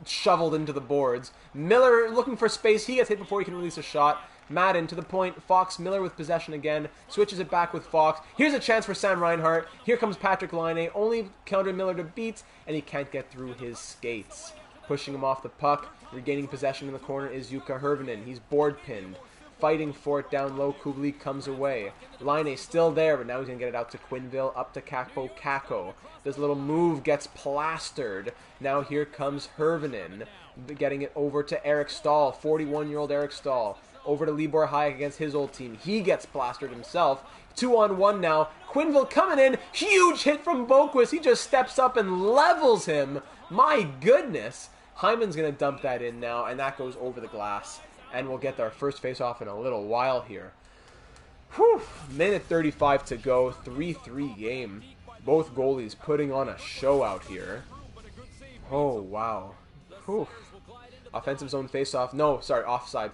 shoveled into the boards. Miller looking for space. He gets hit before he can release a shot. Madden to the point. Fox, Miller with possession again. Switches it back with Fox. Here's a chance for Sam Reinhart. Here comes Patrick Laine. Only Keandre Miller to beat, and he can't get through his skates. Pushing him off the puck. Regaining possession in the corner is Jukka Hirvonen. He's board pinned. Fighting for it down low. Kubalik comes away. Laine still there, but now he's going to get it out to Quinville. Up to Kakko. This little move gets plastered. Now here comes Hirvonen. Getting it over to Eric Stahl. 41-year-old Eric Stahl. Over to Libor Hayek against his old team. He gets plastered himself. 2-on-1 now. Quinville coming in. Huge hit from Boquist. He just steps up and levels him. My goodness. Hyman's going to dump that in now, and that goes over the glass. And we'll get our first face-off in a little while here. Whew. Minute 35 to go. 3-3 game. Both goalies putting on a show out here. Oh, wow. Whew. Offensive zone face-off. No, sorry, offside.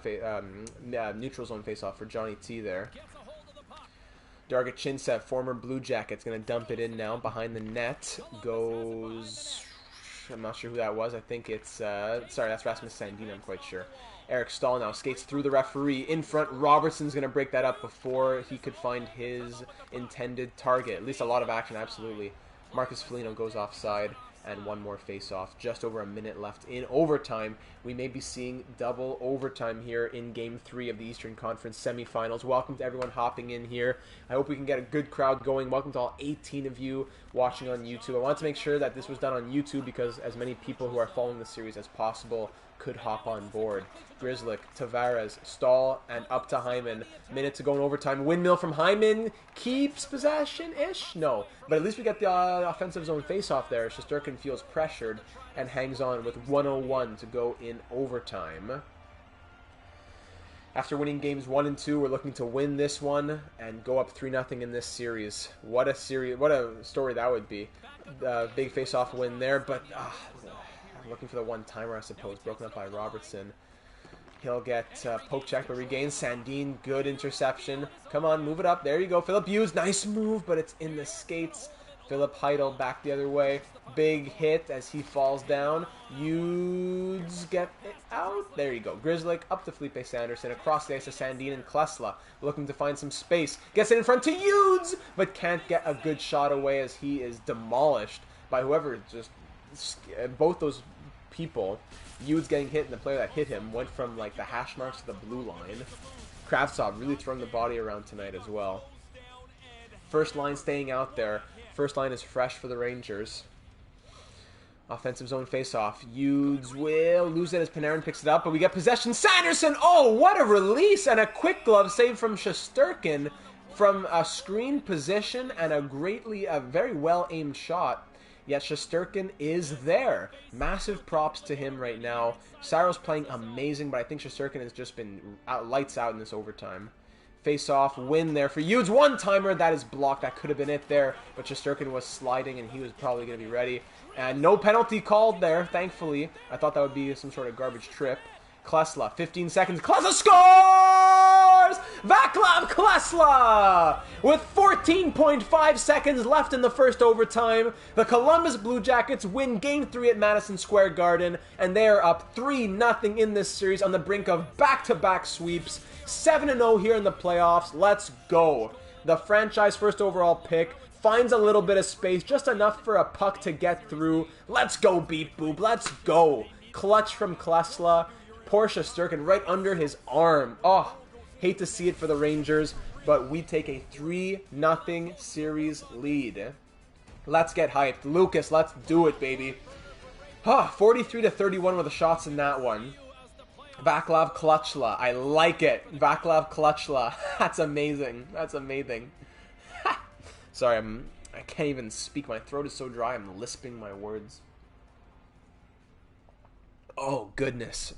Neutral zone face-off for Johnny T there. Darga Chinsev, former Blue Jackets, going to dump it in now. Behind the net goes... I'm not sure who that was. I think it's... sorry, that's Rasmus Sandin, I'm quite sure. Eric Stahl now skates through the referee. In front, Robertson's going to break that up before he could find his intended target. At least a lot of action, absolutely. Marcus Foligno goes offside, and one more face-off. Just over a minute left in overtime. We may be seeing double overtime here in Game 3 of the Eastern Conference semifinals. Welcome to everyone hopping in here. I hope we can get a good crowd going. Welcome to all 18 of you watching on YouTube. I want to make sure that this was done on YouTube because as many people who are following the series as possible could hop on board. Grzelcyk, Tavares, Stahl, and up to Hyman. Minute to go in overtime. Windmill from Hyman. Keeps possession-ish? No. But at least we get the offensive zone face-off there. Shesterkin feels pressured and hangs on with 1:01 to go in overtime. After winning games 1 and 2, we're looking to win this one and go up 3-0 in this series. What a series! What a story that would be. Big face-off win there, but I'm looking for the one-timer, I suppose, broken up by Robertson. He'll get poke check, but regains. Sandin, good interception. Come on, move it up. There you go. Philip Hughes, nice move, but it's in the skates. Philip Heidel back the other way. Big hit as he falls down. Hughes get it out. There you go. Grizzlick up to Felipe Sanderson. Across the ice to Sandin and Klassel. Looking to find some space. Gets it in front to Hughes, but can't get a good shot away as he is demolished by whoever just... Both those people. Hughes getting hit, and the player that hit him went from like the hash marks to the blue line. Kravtsov really throwing the body around tonight as well. First line staying out there. First line is fresh for the Rangers. Offensive zone face-off. Hughes will lose it as Panarin picks it up, but we get possession. Sanderson! Oh, what a release! And a quick glove save from Shesterkin from a screen position and a very well-aimed shot. Yet Shesterkin is there. Massive props to him right now. Saro's playing amazing, but I think Shesterkin has just been lights out in this overtime. Face-off, win there for Hughes. One-timer, that is blocked. That could have been it there, but Shesterkin was sliding, and he was probably going to be ready. And no penalty called there, thankfully. I thought that would be some sort of garbage trip. Klassel, 15 seconds. Klassel scores! Vaclav Klassel! With 14.5 seconds left in the first overtime, the Columbus Blue Jackets win Game 3 at Madison Square Garden, and they are up 3-0 in this series on the brink of back-to-back sweeps. 7-0 here in the playoffs. Let's go. The franchise first overall pick finds a little bit of space, just enough for a puck to get through. Let's go, Beep Boop. Let's go. Clutch from Klassel. Poor Shesterkin right under his arm. Oh, hate to see it for the Rangers, but we take a 3-0 series lead. Let's get hyped. Lucas, let's do it, baby. 43-31 were the shots in that one. Vaclav Klassel. I like it. Vaclav Klassel. That's amazing. That's amazing. Sorry, I can't even speak. My throat is so dry. I'm lisping my words. Oh, goodness.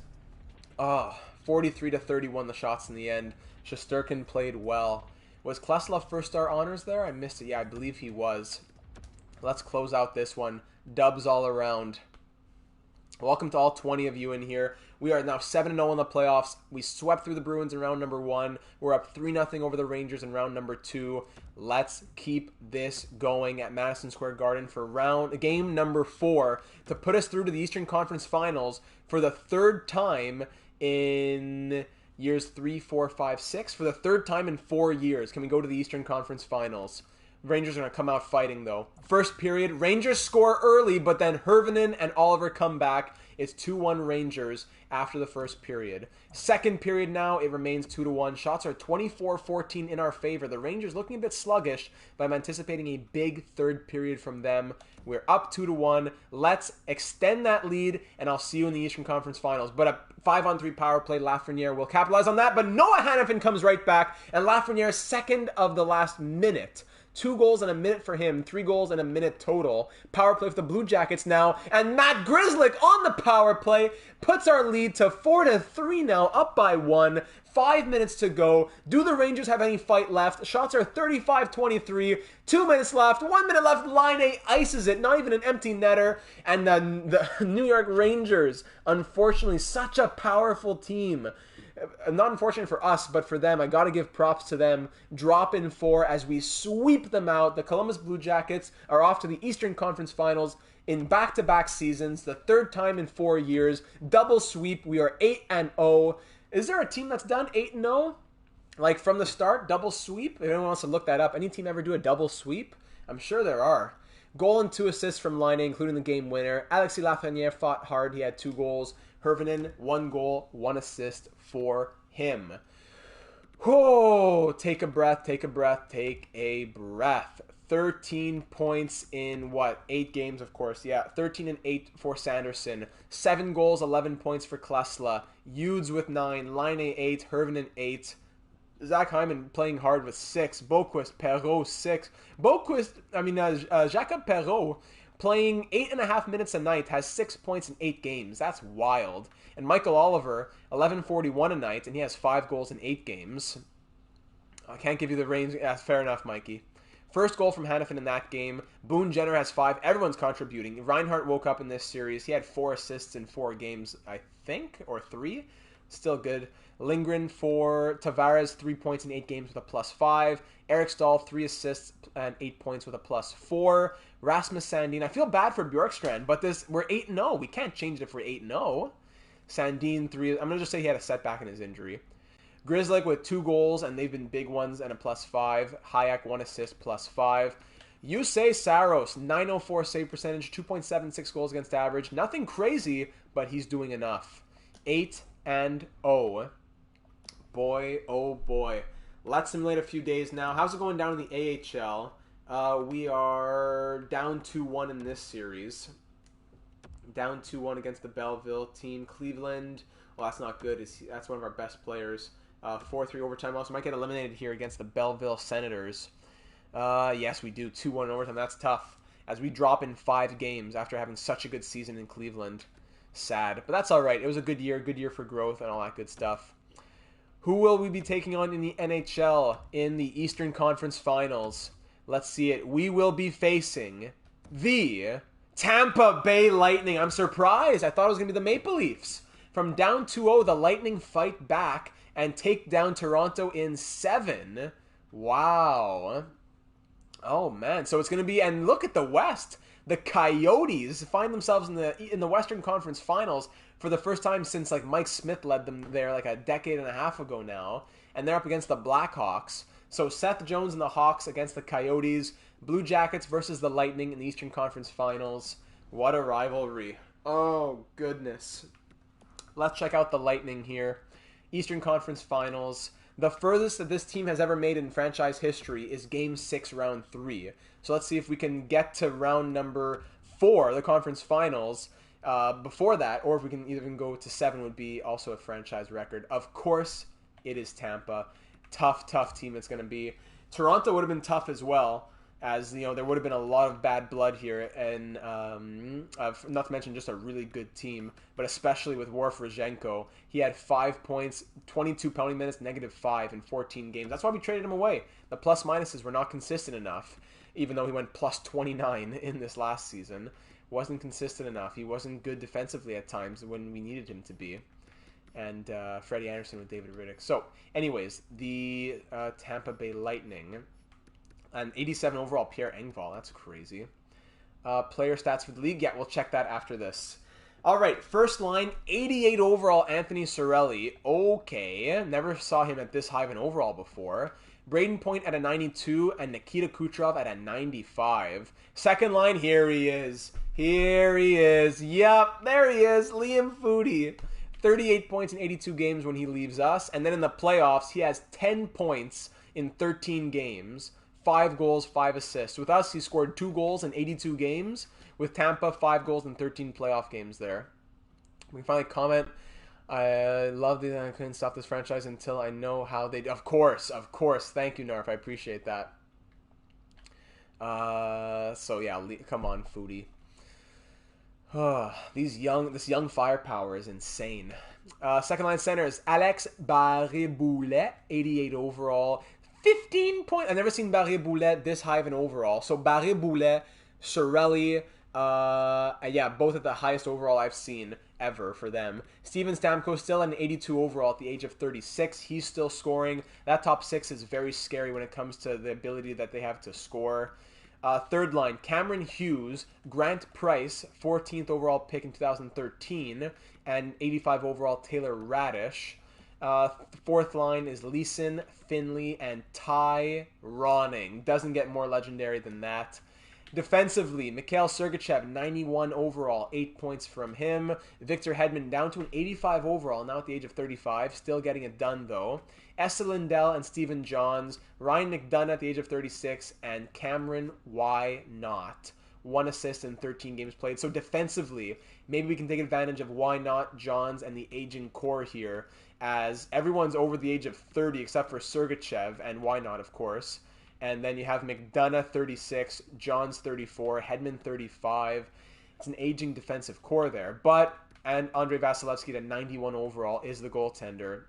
43-31 the shots in the end. Shesterkin played well. Was Klassel first star honors there? I missed it. Yeah, I believe he was. Let's close out this one. Dubs all around. Welcome to all 20 of you in here. We are now 7-0 in the playoffs. We swept through the Bruins in round number 1. We're up 3-0 over the Rangers in round number 2. Let's keep this going at Madison Square Garden for game number 4 to put us through to the Eastern Conference Finals for the third time in years 3, 4, 5, 6. For the third time in 4 years, can we go to the Eastern Conference Finals? Rangers are going to come out fighting, though. First period, Rangers score early, but then Hervinen and Oliver come back. It's 2-1 Rangers after the first period. Second period now, it remains 2-1. Shots are 24-14 in our favor. The Rangers looking a bit sluggish, but I'm anticipating a big third period from them. We're up 2-1. Let's extend that lead, and I'll see you in the Eastern Conference Finals. But a 5-on-3 power play, Lafreniere will capitalize on that, but Noah Hannafin comes right back, and Lafreniere second of the last minute. 2 goals in a minute for him, 3 goals in a minute total. Power play for the Blue Jackets now, and Matt Grizzlick on the power play puts our lead to 4-3 now, up by 1. 5 minutes to go. Do the Rangers have any fight left? Shots are 35-23. 2 minutes left. 1 minute left. Line A ices it. Not even an empty netter. And the New York Rangers, unfortunately, such a powerful team. Not unfortunate for us, but for them, I got to give props to them. Drop in 4 as we sweep them out. The Columbus Blue Jackets are off to the Eastern Conference Finals in back-to-back seasons, the third time in 4 years. Double sweep. We are 8-0. Is there a team that's done 8-0? Like from the start, double sweep? If anyone wants to look that up, any team ever do a double sweep? I'm sure there are. Goal and 2 assists from Line A, including the game winner. Alexis Lafreniere fought hard. He had 2 goals. Hervinen, 1 goal, 1 assist for him. Oh, take a breath, take a breath, take a breath. 13 points in, 8 games, of course. Yeah, 13 and 8 for Sanderson. 7 goals, 11 points for Klassel. Hughes with 9, Line A 8, Hervinen 8. Zach Hyman playing hard with 6. Boquist, Perreault 6. Jacob Perreault playing 8.5 minutes a night, has 6 points in 8 games. That's wild. And Michael Oliver, 11.41 a night, and he has 5 goals in 8 games. I can't give you the range. That's fair enough, Mikey. First goal from Hannafin in that game. Boone Jenner has 5. Everyone's contributing. Reinhart woke up in this series. He had 4 assists in 4 games, I think, or 3. Still good. Lindgren for Tavares, 3 points in 8 games with a +5. Eric Stahl, 3 assists and 8 points with a +4. Rasmus Sandin. I feel bad for Bjorkstrand, but we're 8-0. We can't change it if we're 8-0. Sandin, 3. I'm going to just say he had a setback in his injury. Grizzly with 2 goals, and they've been big ones, and a +5. Hayek, 1 assist, +5. Yusei Saros, 904 save percentage, 2.76 goals against average. Nothing crazy, but he's doing enough. 8-0. Boy, oh boy. Let's simulate a few days now. How's it going down in the AHL? We are down 2-1 in this series. Down 2-1 against the Belleville team. Cleveland, well, that's not good. That's one of our best players. 4-3 overtime. Also might get eliminated here against the Belleville Senators. Yes, we do. 2-1 overtime. That's tough. As we drop in 5 games after having such a good season in Cleveland. Sad. But that's all right. It was a good year for growth and all that good stuff. Who will we be taking on in the NHL in the Eastern Conference Finals? Let's see it. We will be facing the Tampa Bay Lightning. I'm surprised. I thought it was going to be the Maple Leafs. From down 2-0, the Lightning fight back and take down Toronto in 7. Wow. Oh, man. So it's going to be... And look at the West. The Coyotes find themselves in the Western Conference Finals for the first time since like Mike Smith led them there like a decade and a half ago now. And they're up against the Blackhawks. So Seth Jones and the Hawks against the Coyotes. Blue Jackets versus the Lightning in the Eastern Conference Finals. What a rivalry. Oh, goodness. Let's check out the Lightning here. Eastern Conference Finals. The furthest that this team has ever made in franchise history is Game 6, Round 3. So let's see if we can get to round number 4, the conference finals, before that, or if we can even go to 7 would be also a franchise record. Of course, it is Tampa. Tough team it's going to be. Toronto would have been tough as well, as you know there would have been a lot of bad blood here, and not to mention just a really good team, but especially with Worf Rozhenko. He had 5 points, 22 penalty minutes, -5 in 14 games. That's why we traded him away. The plus minuses were not consistent enough, even though he went plus 29 in this last season. Wasn't consistent enough. He wasn't good defensively at times when we needed him to be. And Freddie Anderson with David Riddick. So, anyways, the Tampa Bay Lightning. An 87 overall Pierre Engvall. That's crazy. Player stats for the league. Yeah, we'll check that after this. All right, first line, 88 overall Anthony Cirelli. Okay, never saw him at this high of an overall before. Braden Point at a 92 and Nikita Kucherov at a 95. Second line, here he is. Here he is. Yep, there he is. Liam Foudy. 38 points in 82 games when he leaves us. And then in the playoffs, he has 10 points in 13 games. 5 goals, 5 assists. With us, he scored 2 goals in 82 games. With Tampa, 5 goals in 13 playoff games there. We can finally comment. I love that I couldn't stop this franchise until I know how they... Of course. Thank you, Narf. I appreciate that. So, yeah, come on, Foodie. This young firepower is insane. Second line center is Alex Barré-Boulet, 88 overall. 15 points. I've never seen Barré-Boulet this high of an overall. So, Barré-Boulet, Cirelli... yeah, both at the highest overall I've seen ever for them. Steven Stamkos still an 82 overall at the age of 36. He's still scoring. That top 6 is very scary when it comes to the ability that they have to score. Third line, Cameron Hughes, Grant Price, 14th overall pick in 2013, and 85 overall Taylor Radish. Fourth line is Leeson, Finley, and Ty Ronning. Doesn't get more legendary than that. Defensively, Mikhail Sergachev, 91 overall, 8 points from him. Victor Hedman down to an 85 overall, now at the age of 35, still getting it done though. Esa Lindell and Stephen Johns, Ryan McDonough at the age of 36, and Cameron Why Not. 1 assist in 13 games played. So defensively, maybe we can take advantage of Why Not, Johns, and the aging core here, as everyone's over the age of 30 except for Sergachev, and Why Not, of course. And then you have McDonough, 36, Johns, 34, Hedman, 35. It's an aging defensive core there. And Andrei Vasilevsky at 91 overall is the goaltender.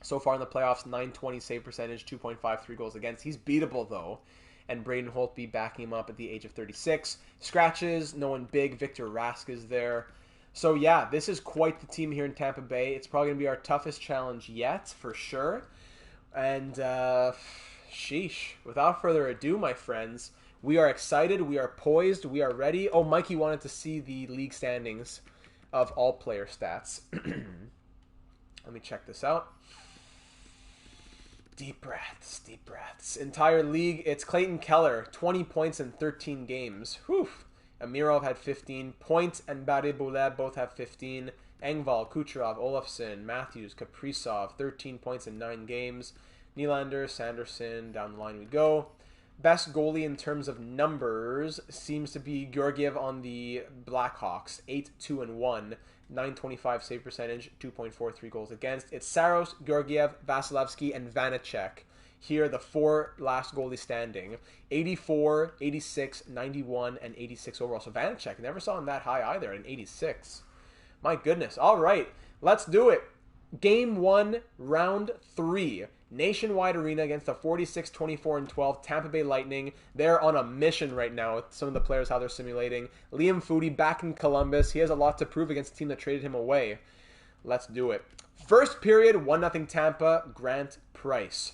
So far in the playoffs, 920 save percentage, 2.53 goals against. He's beatable, though. And Braden Holtby backing him up at the age of 36. Scratches, no one big. Victor Rask is there. So yeah, this is quite the team here in Tampa Bay. It's probably going to be our toughest challenge yet, for sure. And, sheesh. Without further ado, my friends, we are excited, we are poised, we are ready. Oh, Mikey wanted to see the league standings of all player stats. Let me check this out. Deep breaths, deep breaths. Entire league, it's Clayton Keller, 20 points in 13 games. Whew. Amirov had 15 points, and Boulet both have 15. Engvall, Kucherov, Olofsson, Matthews, Kaprizov, 13 points in 9 games. Nylander, Sanderson, down the line we go. Best goalie in terms of numbers seems to be Georgiev on the Blackhawks, 8-2-1, 925 save percentage, 2.43 goals against. It's Saros, Georgiev, Vasilevsky, and Vanacek. Here, the 4 last goalies standing. 84, 86, 91, and 86 overall. So Vanacek, never saw him that high either, in 86. My goodness. All right, let's do it. Game 1, round 3. Nationwide Arena against the 46, 24, and 12 Tampa Bay Lightning. They're on a mission right now with some of the players, how they're simulating. Liam Foudy back in Columbus. He has a lot to prove against the team that traded him away. Let's do it. First period, 1-0 Tampa, Grant Price.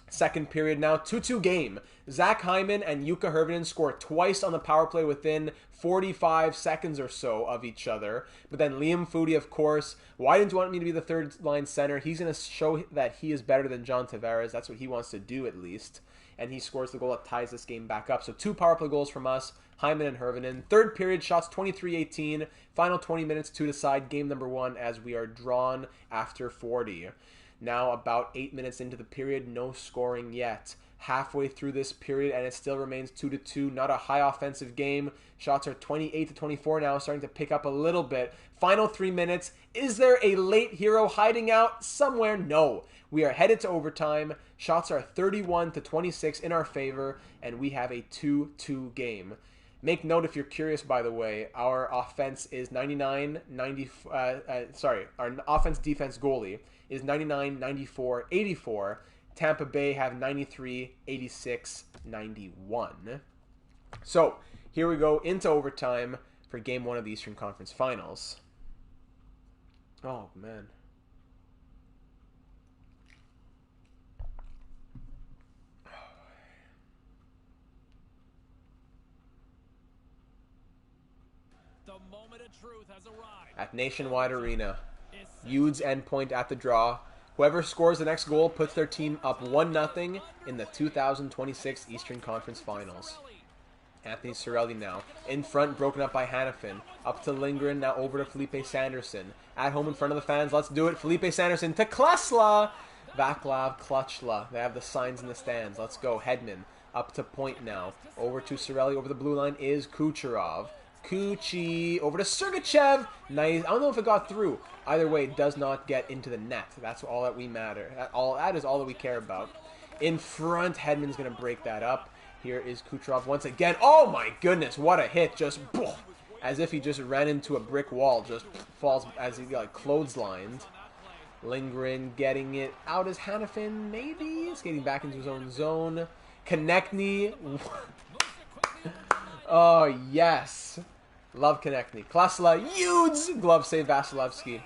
Second period now, 2-2 game. Zach Hyman and Jukka Hirvonen score twice on the power play within 45 seconds or so of each other. But then Liam Foudy, of course, why didn't you want me to be the third line center? He's going to show that he is better than John Tavares. That's what he wants to do, at least. And he scores the goal that ties this game back up. So 2 power play goals from us, Hyman and Hirvonen. Third period, shots 23-18. Final 20 minutes to decide game number 1 as we are drawn after 40. Now about 8 minutes into the period, no scoring yet. Halfway through this period, and it still remains 2-2. Not a high offensive game. Shots are 28-24 now, starting to pick up a little bit. Final 3 minutes. Is there a late hero hiding out somewhere? No. We are headed to overtime. Shots are 31-26 in our favor, and we have a 2-2 game. Make note, if you're curious, by the way, our offense is our offense-defense goalie is 99, 94, 84. Tampa Bay have 93, 86, 91. So, here we go into overtime for Game 1 of the Eastern Conference Finals. Oh, man. The moment of truth has arrived. At Nationwide Arena, Ude's endpoint at the draw. Whoever scores the next goal puts their team up 1-0 in the 2026 Eastern Conference Finals. Anthony Cirelli now. In front, broken up by Hanifin. Up to Lindgren, now over to Felipe Sanderson. At home in front of the fans, let's do it. Felipe Sanderson to Klassel. Vaclav Klassel. They have the signs in the stands. Let's go. Hedman up to point now. Over to Cirelli. Over the blue line is Kucherov. Kuchi over to Sergachev. Nice. I don't know if it got through. Either way, it does not get into the net. That's all that we matter. That is all that we care about. In front, Hedman's going to break that up. Here is Kucherov once again. Oh my goodness, what a hit. Just as if he just ran into a brick wall. Just falls as he got clotheslined. Lindgren getting it out as Hanifin, maybe? He's getting back into his own zone. Konechny. Oh, yes. Love Konechny. Klassel, huge glove save Vasilevsky.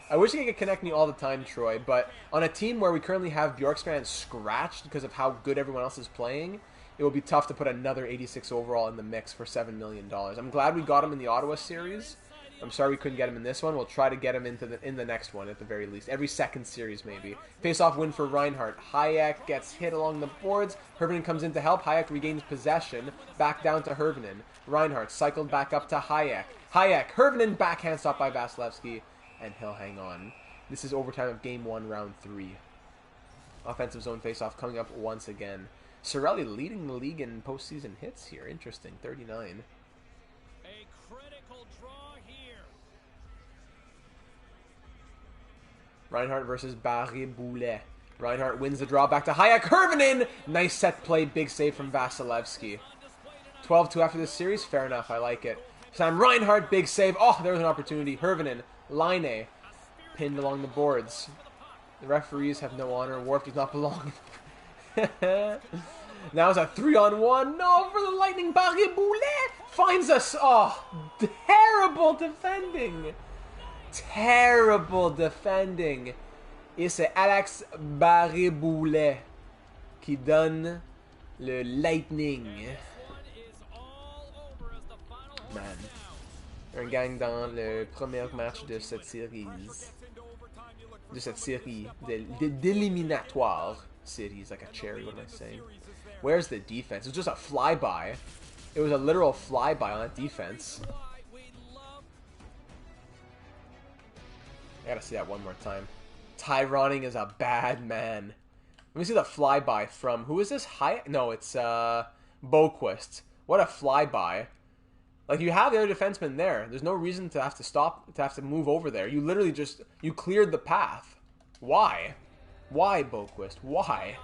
I wish I could get Konechny all the time, Troy, but on a team where we currently have Bjorkstrand scratched because of how good everyone else is playing, it will be tough to put another 86 overall in the mix for $7 million. I'm glad we got him in the Ottawa series. I'm sorry we couldn't get him in this one. We'll try to get him in the next one at the very least. Every second series, maybe. Face-off win for Reinhart. Hayek gets hit along the boards. Hirvonen comes in to help. Hayek regains possession. Back down to Hirvonen. Reinhart cycled back up to Hayek. Hayek. Hirvonen backhand stop by Vasilevsky. And he'll hang on. This is overtime of Game 1, Round 3. Offensive zone face-off coming up once again. Cirelli leading the league in postseason hits here. Interesting. 39. A critical draw here. Reinhart versus Barry Boulet. Reinhart wins the draw back to Hayek. Hirvonen! Nice set play. Big save from Vasilevsky. 12-2 after this series. Fair enough. I like it. Sam Reinhart. Big save. Oh, there was an opportunity. Hirvonen. Line pinned along the boards. The referees have no honor. Warp does not belong. Now it's a 3-on-1. No, for the Lightning. Boulet finds us. Oh, terrible defending. Terrible defending. Et c'est Alex Barré-Boulet qui donne le Lightning. Man. Un gang dans le premier match de cette série. De cette série. D'éliminatoire. Series, like a cherry, what am I saying? Where's the defense? It was just a flyby. It was a literal flyby on that defense. I gotta see that one more time. Tyroning is a bad man. Let me see the flyby from... Who is this? No, it's Boquist. What a flyby. Like, you have the other defenseman there. There's no reason to have to stop, to have to move over there. You literally just... You cleared the path. Why? Why, Boquist? Why?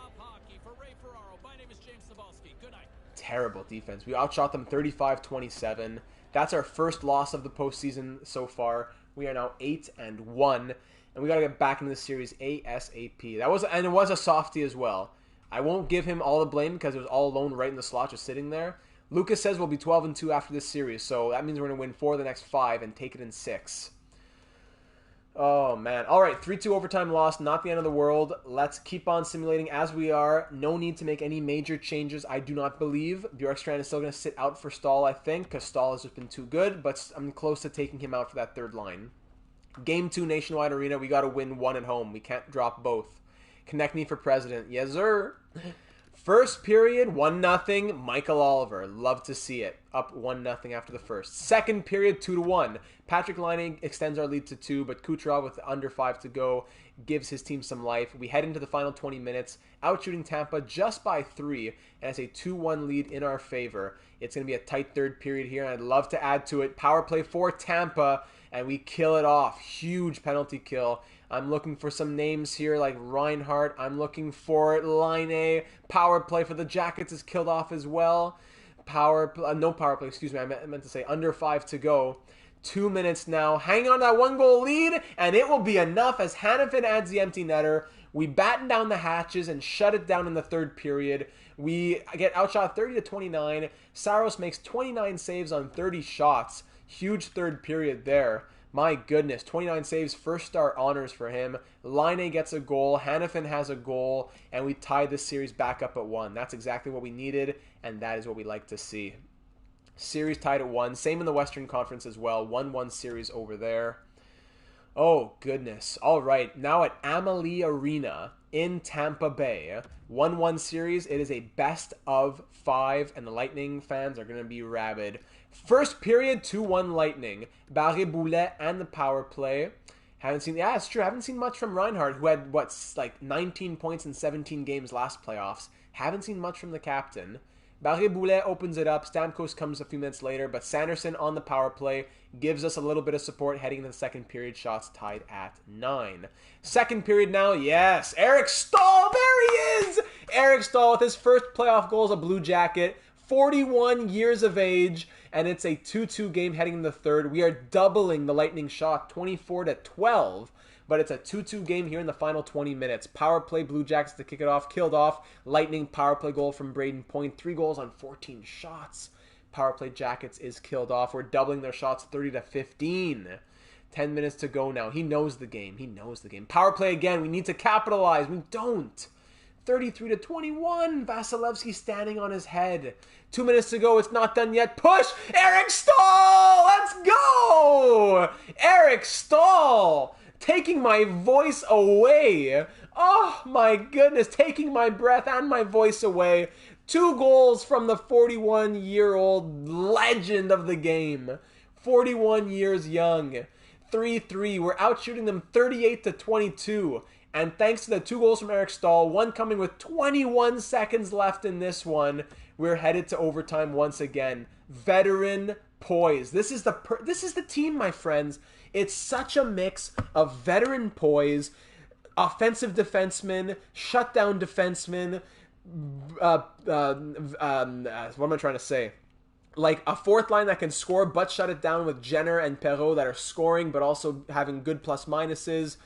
Terrible defense. We outshot them 35-27. That's our first loss of the postseason so far. We are now 8-1, and we got to get back into the series ASAP. That was, and it was a softie as well. I won't give him all the blame because it was all alone right in the slot, just sitting there. Lucas says we'll be 12-2 after this series, so that means we're going to win 4 of the next 5 and take it in 6. Oh, man. All right, 3-2 overtime loss. Not the end of the world. Let's keep on simulating as we are. No need to make any major changes, I do not believe. Bjorkstrand is still going to sit out for Stahl, I think, because Stahl has just been too good, but I'm close to taking him out for that third line. Game 2, Nationwide Arena. We got to win 1 at home. We can't drop both. Connect me for president. Yes, sir. First period, 1-0, Michael Oliver. Love to see it. Up 1-0 after the first. Second period, 2-1. Patrick Laine extends our lead to 2, but Kucherov with under 5 to go gives his team some life. We head into the final 20 minutes, outshooting Tampa just by 3, and it's a 2-1 lead in our favor. It's going to be a tight third period here, and I'd love to add to it. Power play for Tampa, and we kill it off. Huge penalty kill. I'm looking for some names here like Reinhardt. I'm looking for Laine. Power play for the Jackets is killed off as well. No power play, excuse me. I meant to say under 5 to go. 2 minutes now. Hang on to that 1-goal lead, and it will be enough as Hanifin adds the empty netter. We batten down the hatches and shut it down in the third period. We get outshot 30-29. Saros makes 29 saves on 30 shots. Huge third period there. My goodness, 29 saves, first star honors for him. Laine gets a goal, Hanifin has a goal, and we tied this series back up at 1. That's exactly what we needed, and that is what we like to see. Series tied at 1. Same in the Western Conference as well. 1-1 series over there. Oh, goodness. All right, now at Amalie Arena in Tampa Bay. 1-1 series. It is a best of 5, and the Lightning fans are going to be rabid. First period, 2-1 Lightning. Barré-Boulet and the power play. It's true. Haven't seen much from Reinhardt, who had, 19 points in 17 games last playoffs. Haven't seen much from the captain. Barré-Boulet opens it up. Stamkos comes a few minutes later, but Sanderson on the power play gives us a little bit of support heading into the second period. Shots tied at 9. Second period now, yes. Eric Stahl, there he is! Eric Stahl with his first playoff goal as a Blue Jacket. 41 years of age, and it's a 2-2 game heading into the third. We are doubling the Lightning shot, 24-12, but it's a 2-2 game here in the final 20 minutes. Power play, Blue Jackets to kick it off, killed off. Lightning power play goal from Braden Point, 3 goals on 14 shots. Power play Jackets is killed off. We're doubling their shots, 30-15. 10 minutes to go now. He knows the game. He knows the game. Power play again. We need to capitalize. We don't. 33-21. Vasilevsky standing on his head. 2 minutes to go. It's not done yet. Push! Eric Stahl! Let's go! Eric Stahl! Taking my voice away. Oh my goodness. Taking my breath and my voice away. 2 goals from the 41-year-old legend of the game. 41 years young. 3-3. We're outshooting them 38-22. And thanks to the 2 goals from Eric Stahl, one coming with 21 seconds left in this one, we're headed to overtime once again. Veteran poise. This is the team, my friends. It's such a mix of veteran poise, offensive defensemen, shutdown defensemen, what am I trying to say? Like a fourth line that can score but shut it down with Jenner and Perreault that are scoring but also having good plus minuses.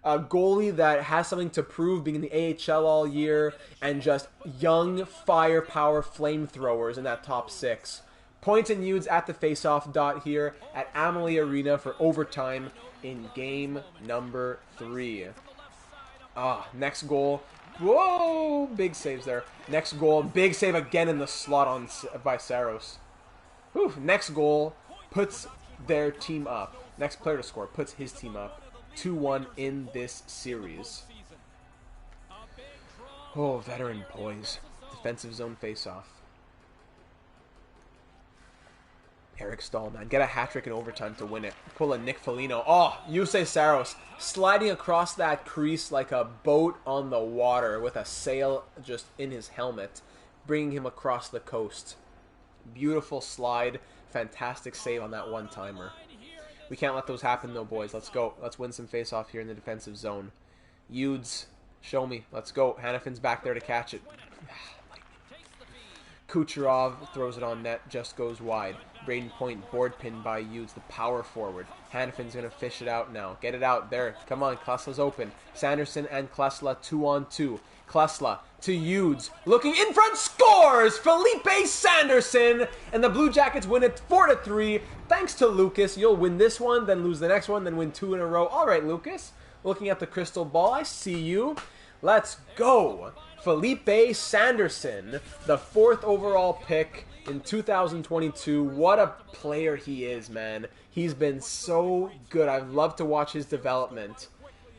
a goalie that has something to prove, being in the AHL all year, and just young firepower flamethrowers in that top six. Points and Udes at the faceoff dot here at Amalie Arena for overtime in game number 3. Next goal. Whoa! Big saves there. Next goal. Big save again in the slot by Saros. Whew. Next goal puts their team up. Next player to score puts his team up 2-1 in this series. Oh, veteran poise. Defensive zone faceoff. Eric Stahl, man. Get a hat-trick in overtime to win it. Pull a Nick Foligno. Oh, Jussi Saros sliding across that crease like a boat on the water with a sail just in his helmet, bringing him across the coast. Beautiful slide. Fantastic save on that one-timer. We can't let those happen, though, boys. Let's go. Let's win some face-off here in the defensive zone. Udes, show me. Let's go. Hanifin's back there to catch it. Kucherov throws it on net, just goes wide. Braden Point board pinned by Udes, the power forward. Hanifin's going to fish it out now. Get it out there. Come on, Klassla's open. Sanderson and Klassla 2-on-2. Klassla to Udes. Looking in front, scores! Felipe Sanderson! And the Blue Jackets win it 4-3. Thanks to Lucas. You'll win this one, then lose the next one, then win 2 in a row. All right, Lucas. Looking at the crystal ball, I see you. Let's go. Felipe Sanderson, the 4th overall pick in 2022. What a player he is, man. He's been so good. I've loved to watch his development.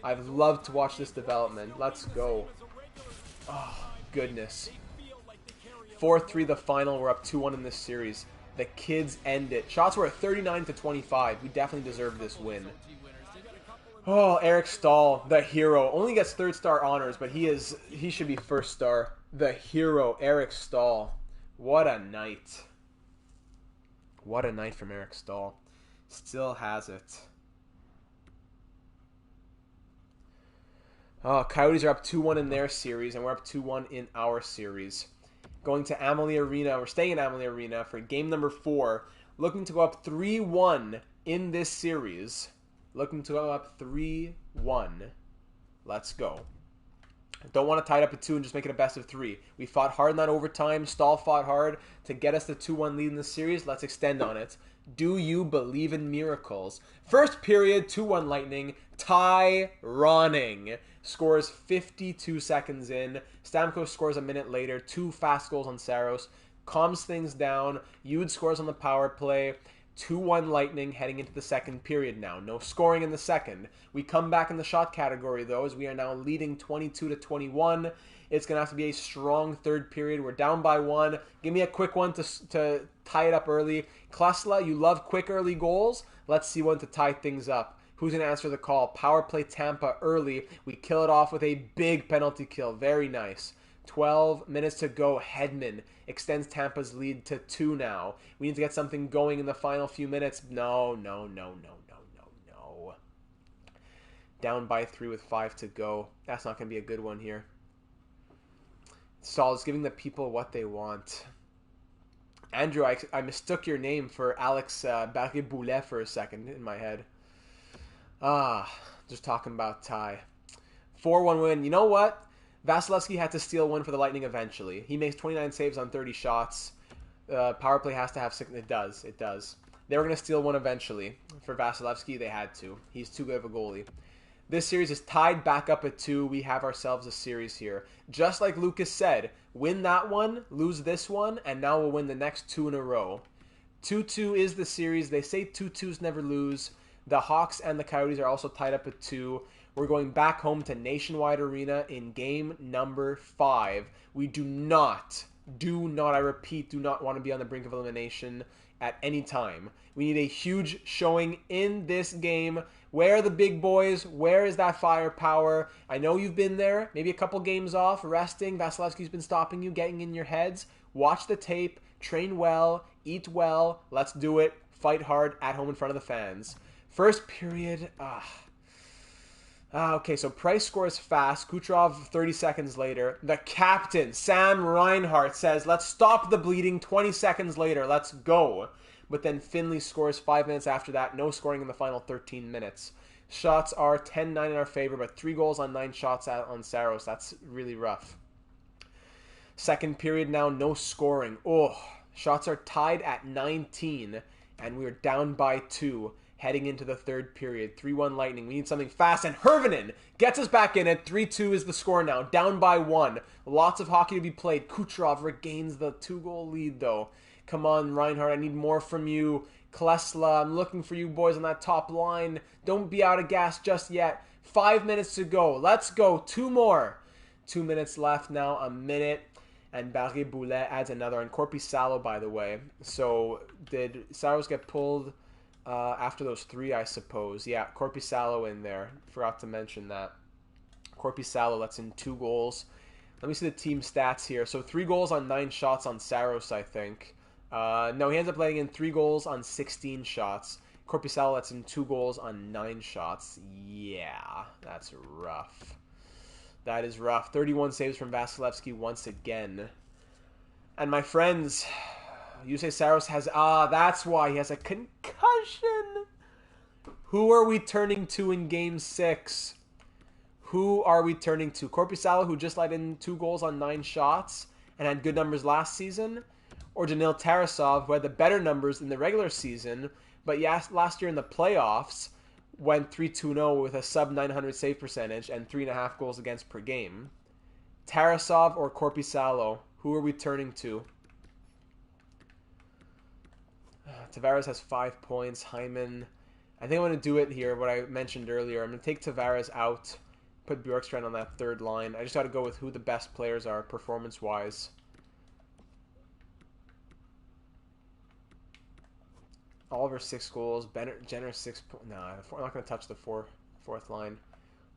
I've loved to watch this development. Let's go. Oh, goodness. 4-3 the final. We're up 2-1 in this series. The kids end it. Shots were at 39-25. We definitely deserve this win. Oh, Eric Stahl, the hero. Only gets 3rd star honors, but he should be 1st star. The hero, Eric Stahl. What a night. What a night from Eric Stahl. Still has it. Oh, Coyotes are up 2-1 in their series, and we're up 2-1 in our series. Going to Amalie Arena. We're staying in Amalie Arena for game number 4. Looking to go up 3-1 in this series. Looking to go up 3-1. Let's go. Don't want to tie it up at 2 and just make it a best of 3. We fought hard in that overtime. Stahl fought hard to get us the 2-1 lead in the series. Let's extend on it. Do you believe in miracles? First period, 2-1 Lightning. Ty Ronning scores 52 seconds in. Stamkos scores a minute later. 2 fast goals on Saros. Calms things down. Ude scores on the power play. 2-1 Lightning heading into the second period now. No scoring in the second. We come back in the shot category, though, as we are now leading 22-21. It's going to have to be a strong third period. We're down by 1. Give me a quick one to tie it up early. Klassla, you love quick early goals. Let's see one to tie things up. Who's going to answer the call? Power play Tampa early. We kill it off with a big penalty kill. Very nice. 12 minutes to go. Hedman extends Tampa's lead to 2 now. We need to get something going in the final few minutes. No. Down by 3 with 5 to go. That's not going to be a good one here. Stahl is giving the people what they want. Andrew, I mistook your name for Alex Boulet for a second in my head. Just talking about Ty. 4-1 win. You know what? Vasilevsky had to steal one for the Lightning eventually. He makes 29 saves on 30 shots. Power play has to have 6. It does. They were going to steal one eventually. For Vasilevsky, they had to. He's too good of a goalie. This series is tied back up at 2. We have ourselves a series here. Just like Lucas said, win that one, lose this one, and now we'll win the next 2 in a row. 2-2 is the series. They say 2-2s never lose. The Hawks and the Coyotes are also tied up at 2. We're going back home to Nationwide Arena in game number 5. We do not, I repeat, do not want to be on the brink of elimination at any time. We need a huge showing in this game. Where are the big boys? Where is that firepower? I know you've been there, maybe a couple games off, resting. Vasilevsky's been stopping you, getting in your heads. Watch the tape, train well, eat well. Let's do it. Fight hard at home in front of the fans. First period, okay, so Price scores fast. Kucherov 30 seconds later. The captain, Sam Reinhart, says, let's stop the bleeding. 20 seconds later, let's go. But then Finley scores 5 minutes after that. No scoring in the final 13 minutes. Shots are 10-9 in our favor, but 3 goals on 9 shots on Saros. That's really rough. Second period now, no scoring. Oh, shots are tied at 19, and we're down by 2 heading into the third period. 3-1 Lightning. We need something fast, and Hervinen gets us back in it. 3-2 is the score now, down by 1. Lots of hockey to be played. Kucherov regains the 2-goal lead, though. Come on, Reinhart, I need more from you. Klesla, I'm looking for you boys on that top line. Don't be out of gas just yet. 5 minutes to go. Let's go. 2 more. 2 minutes left now. A minute. And Barry Boulet adds another. And Korpisalo, by the way. So, did Saros get pulled after those 3, I suppose? Yeah, Korpisalo in there. Forgot to mention that. Korpisalo lets in 2 goals. Let me see the team stats here. So, 3 goals on 9 shots on Saros, I think. No, he ends up letting in 3 goals on 16 shots. Korpisalo lets in 2 goals on 9 shots. Yeah, that's rough. That is rough. 31 saves from Vasilevsky once again. And my friends, you say Saros has... that's why he has a concussion. Who are we turning to in Game 6? Who are we turning to? Korpisalo, who just let in 2 goals on 9 shots and had good numbers last season? Or Danil Tarasov, who had the better numbers in the regular season, but last year in the playoffs went 3-2-0 with a sub-900 save percentage and 3.5 goals against per game. Tarasov or Korpisalo, who are we turning to? Tavares has 5 points. Hyman, I think I'm going to do it here, what I mentioned earlier. I'm going to take Tavares out, put Bjorkstrand on that third line. I just got to go with who the best players are performance-wise. Oliver 6 goals. Jenner 6 points. No, I'm not going to touch the fourth line.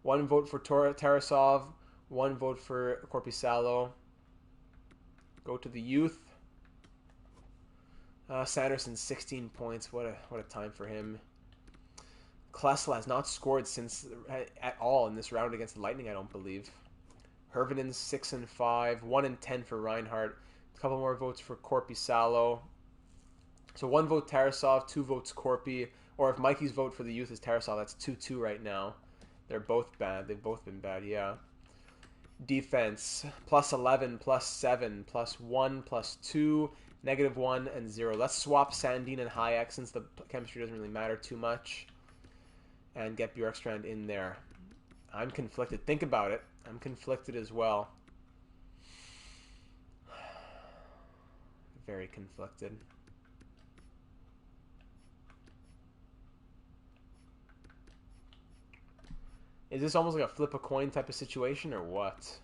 1 vote for Tarasov. 1 vote for Korpisalo. Go to the youth. Sanderson 16 points. What a time for him. Klassel has not scored since at all in this round against the Lightning, I don't believe. Hervinen 6-5. 1-10 for Reinhart. A couple more votes for Korpisalo. So 1 vote Tarasov, 2 votes Korpi, or if Mikey's vote for the youth is Tarasov, that's 2-2 right now. They're both bad. They've both been bad, yeah. Defense, +11, +7, +1, +2, -1, and 0. Let's swap Sandin and Hayek since the chemistry doesn't really matter too much. And get Bjorkstrand in there. I'm conflicted. Think about it. I'm conflicted as well. Very conflicted. Is this almost like a flip a coin type of situation or what?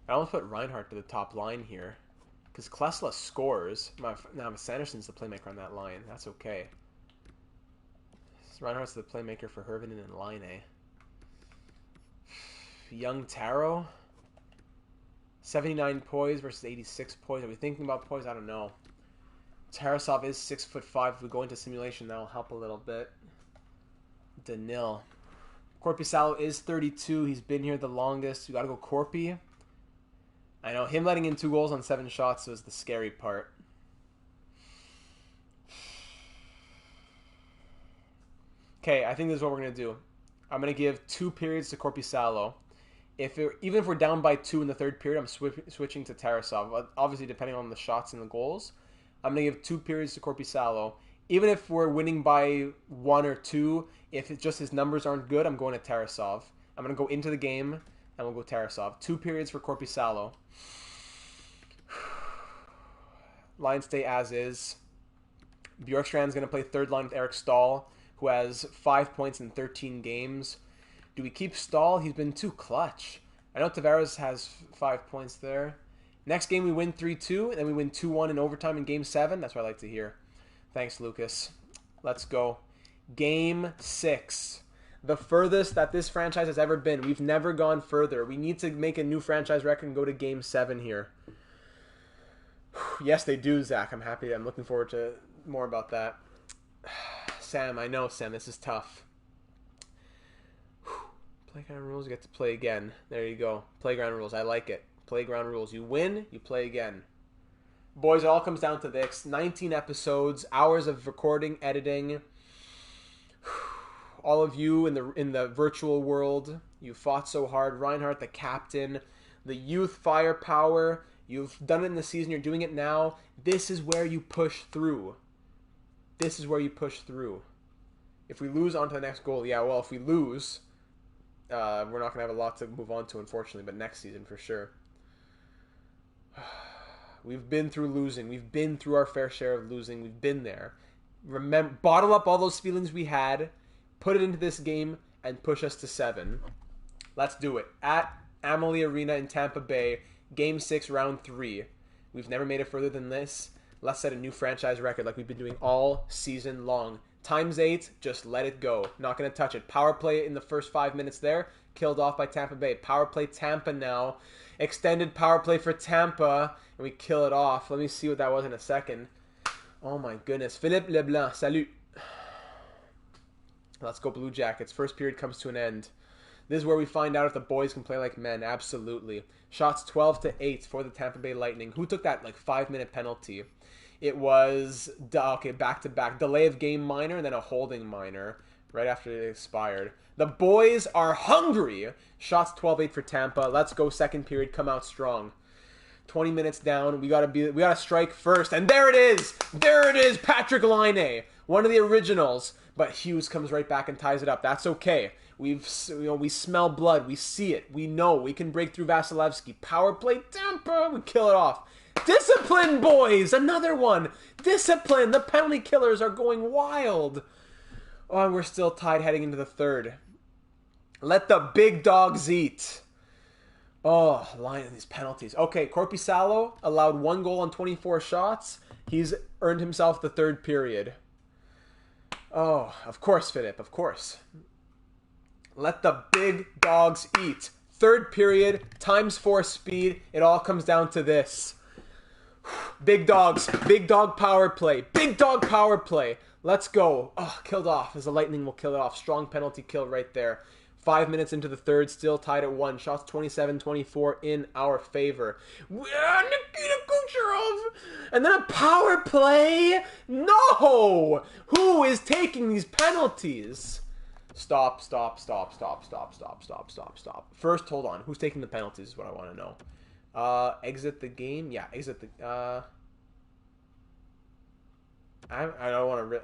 I almost put Reinhart to the top line here. Because Klesla scores. Now Sanderson's the playmaker on that line. That's okay. Reinhardt's the playmaker for Hervinen and Line A. Young Taro. 79 poise versus 86 poise. Are we thinking about poise? I don't know. Tarasov is 6'5". If we go into simulation, that'll help a little bit. Danil. Korpisalo is 32. He's been here the longest. You got to go Korpi. I know him letting in 2 goals on 7 shots was the scary part. Okay, I think this is what we're going to do. I'm going to give 2 periods to Korpisalo. Even if we're down by 2 in the third period, I'm switching to Tarasov. Obviously, depending on the shots and the goals. I'm going to give 2 periods to Korpisalo. Even if we're winning by 1 or 2, if it's just his numbers aren't good, I'm going to Tarasov. I'm going to go into the game, and we'll go Tarasov. 2 periods for Korpisalo. Line stay as is. Bjorkstrand's going to play third line with Eric Stahl, who has 5 points in 13 games. Do we keep Stahl? He's been too clutch. I know Tavares has 5 points there. Next game we win 3-2, and then we win 2-1 in overtime in Game 7. That's what I like to hear. Thanks, Lucas. Let's go. Game 6. The furthest that this franchise has ever been. We've never gone further. We need to make a new franchise record and go to Game 7 here. Yes, they do, Zach. I'm happy. I'm looking forward to more about that. Sam, I know, Sam. This is tough. Playground rules. You get to play again. There you go. Playground rules. I like it. Playground rules. You win, you play again. Boys, it all comes down to this. 19 episodes, hours of recording, editing. All of you in the virtual world, you fought so hard. Reinhardt, the captain, the youth firepower. You've done it in the season. You're doing it now. This is where you push through. This is where you push through. If we lose, on to the next goal. Yeah, well, if we lose, we're not going to have a lot to move on to, unfortunately, but next season for sure. We've been through losing. We've been through our fair share of losing. We've been there. Remember, bottle up all those feelings we had, put it into this game, and push us to 7. Let's do it. At Amalie Arena in Tampa Bay, Game 6, Round 3. We've never made it further than this. Let's set a new franchise record like we've been doing all season long. ×8, just let it go. Not going to touch it. Power play in the first 5 minutes there. Killed off by Tampa Bay. Power play Tampa now. Extended power play for Tampa. And we kill it off. Let me see what that was in a second. Oh my goodness. Philippe Leblanc, salut. Let's go Blue Jackets. First period comes to an end. This is where we find out if the boys can play like men. Absolutely. Shots 12-8 for the Tampa Bay Lightning. Who took that 5-minute penalty? It was, back-to-back. Delay of game minor and then a holding minor right after it expired. The boys are hungry. Shots 12-8 for Tampa. Let's go second period. Come out strong. 20 minutes down. We gotta strike first. And there it is. There it is. Patrick Laine. One of the originals. But Hughes comes right back and ties it up. That's okay. We smell blood. We see it. We know. We can break through Vasilevsky. Power play Tampa. We kill it off. Discipline, boys! Another one! Discipline! The penalty killers are going wild! Oh, and we're still tied heading into the third. Let the big dogs eat. Oh, line of these penalties. Okay, Korpisalo allowed 1 goal on 24 shots. He's earned himself the third period. Oh, of course, Philip, of course. Let the big dogs eat. Third period, ×4 speed. It all comes down to this. Big dogs. Big dog power play. Big dog power play. Let's go. Oh, killed off as the Lightning will kill it off. Strong penalty kill right there. 5 minutes into the third, still tied at 1. Shots 27-24 in our favor. Nikita Kucherov! And then a power play? No! Who is taking these penalties? Stop. First, hold on. Who's taking the penalties is what I want to know. Exit the game? Yeah, exit the... I don't want to...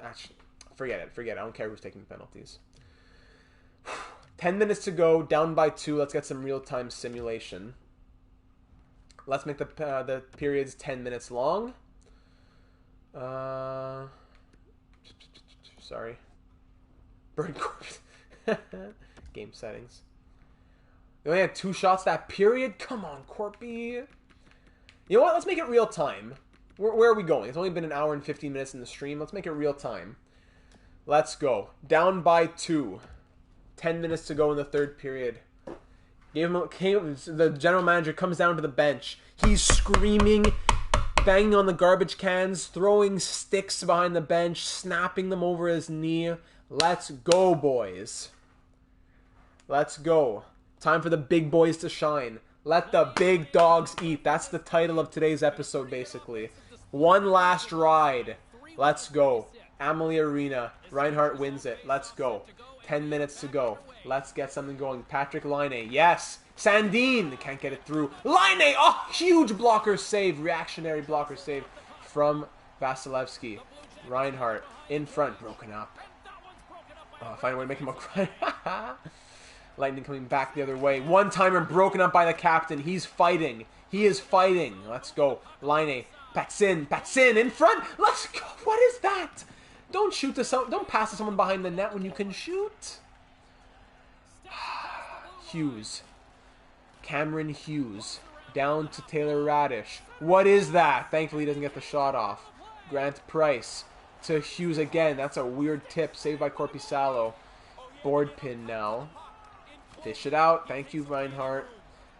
Forget it. I don't care who's taking the penalties. 10 minutes to go, down by 2. Let's get some real-time simulation. Let's make the periods 10 minutes long. Sorry. Burn corpse. Game settings. We only had 2 shots that period? Come on, Corpy. You know what? Let's make it real time. Where are we going? It's only been an hour and 15 minutes in the stream. Let's make it real time. Let's go. Down by 2. 10 minutes to go in the third period. The general manager comes down to the bench. He's screaming, banging on the garbage cans, throwing sticks behind the bench, snapping them over his knee. Let's go, boys. Let's go. Time for the big boys to shine. Let the big dogs eat. That's the title of today's episode, basically. One last ride. Let's go. Amalie Arena. Reinhardt wins it. Let's go. 10 minutes to go. Let's get something going. Patrick Laine. Yes. Sandin. Can't get it through. Laine. Oh, huge blocker save. Reactionary blocker save from Vasilevsky. Reinhardt in front. Broken up. Find a way to make him a cry. Lightning coming back the other way. One-timer broken up by the captain. He's fighting. He is fighting. Let's go. Laine. Patsin in front. Let's go. What is that? Don't shoot to someone. Don't pass to someone behind the net when you can shoot. Hughes. Cameron Hughes. Down to Taylor Radish. What is that? Thankfully, he doesn't get the shot off. Grant Price to Hughes again. That's a weird tip. Saved by Korpisalo. Board pin now. Fish it out. Thank you, Reinhardt.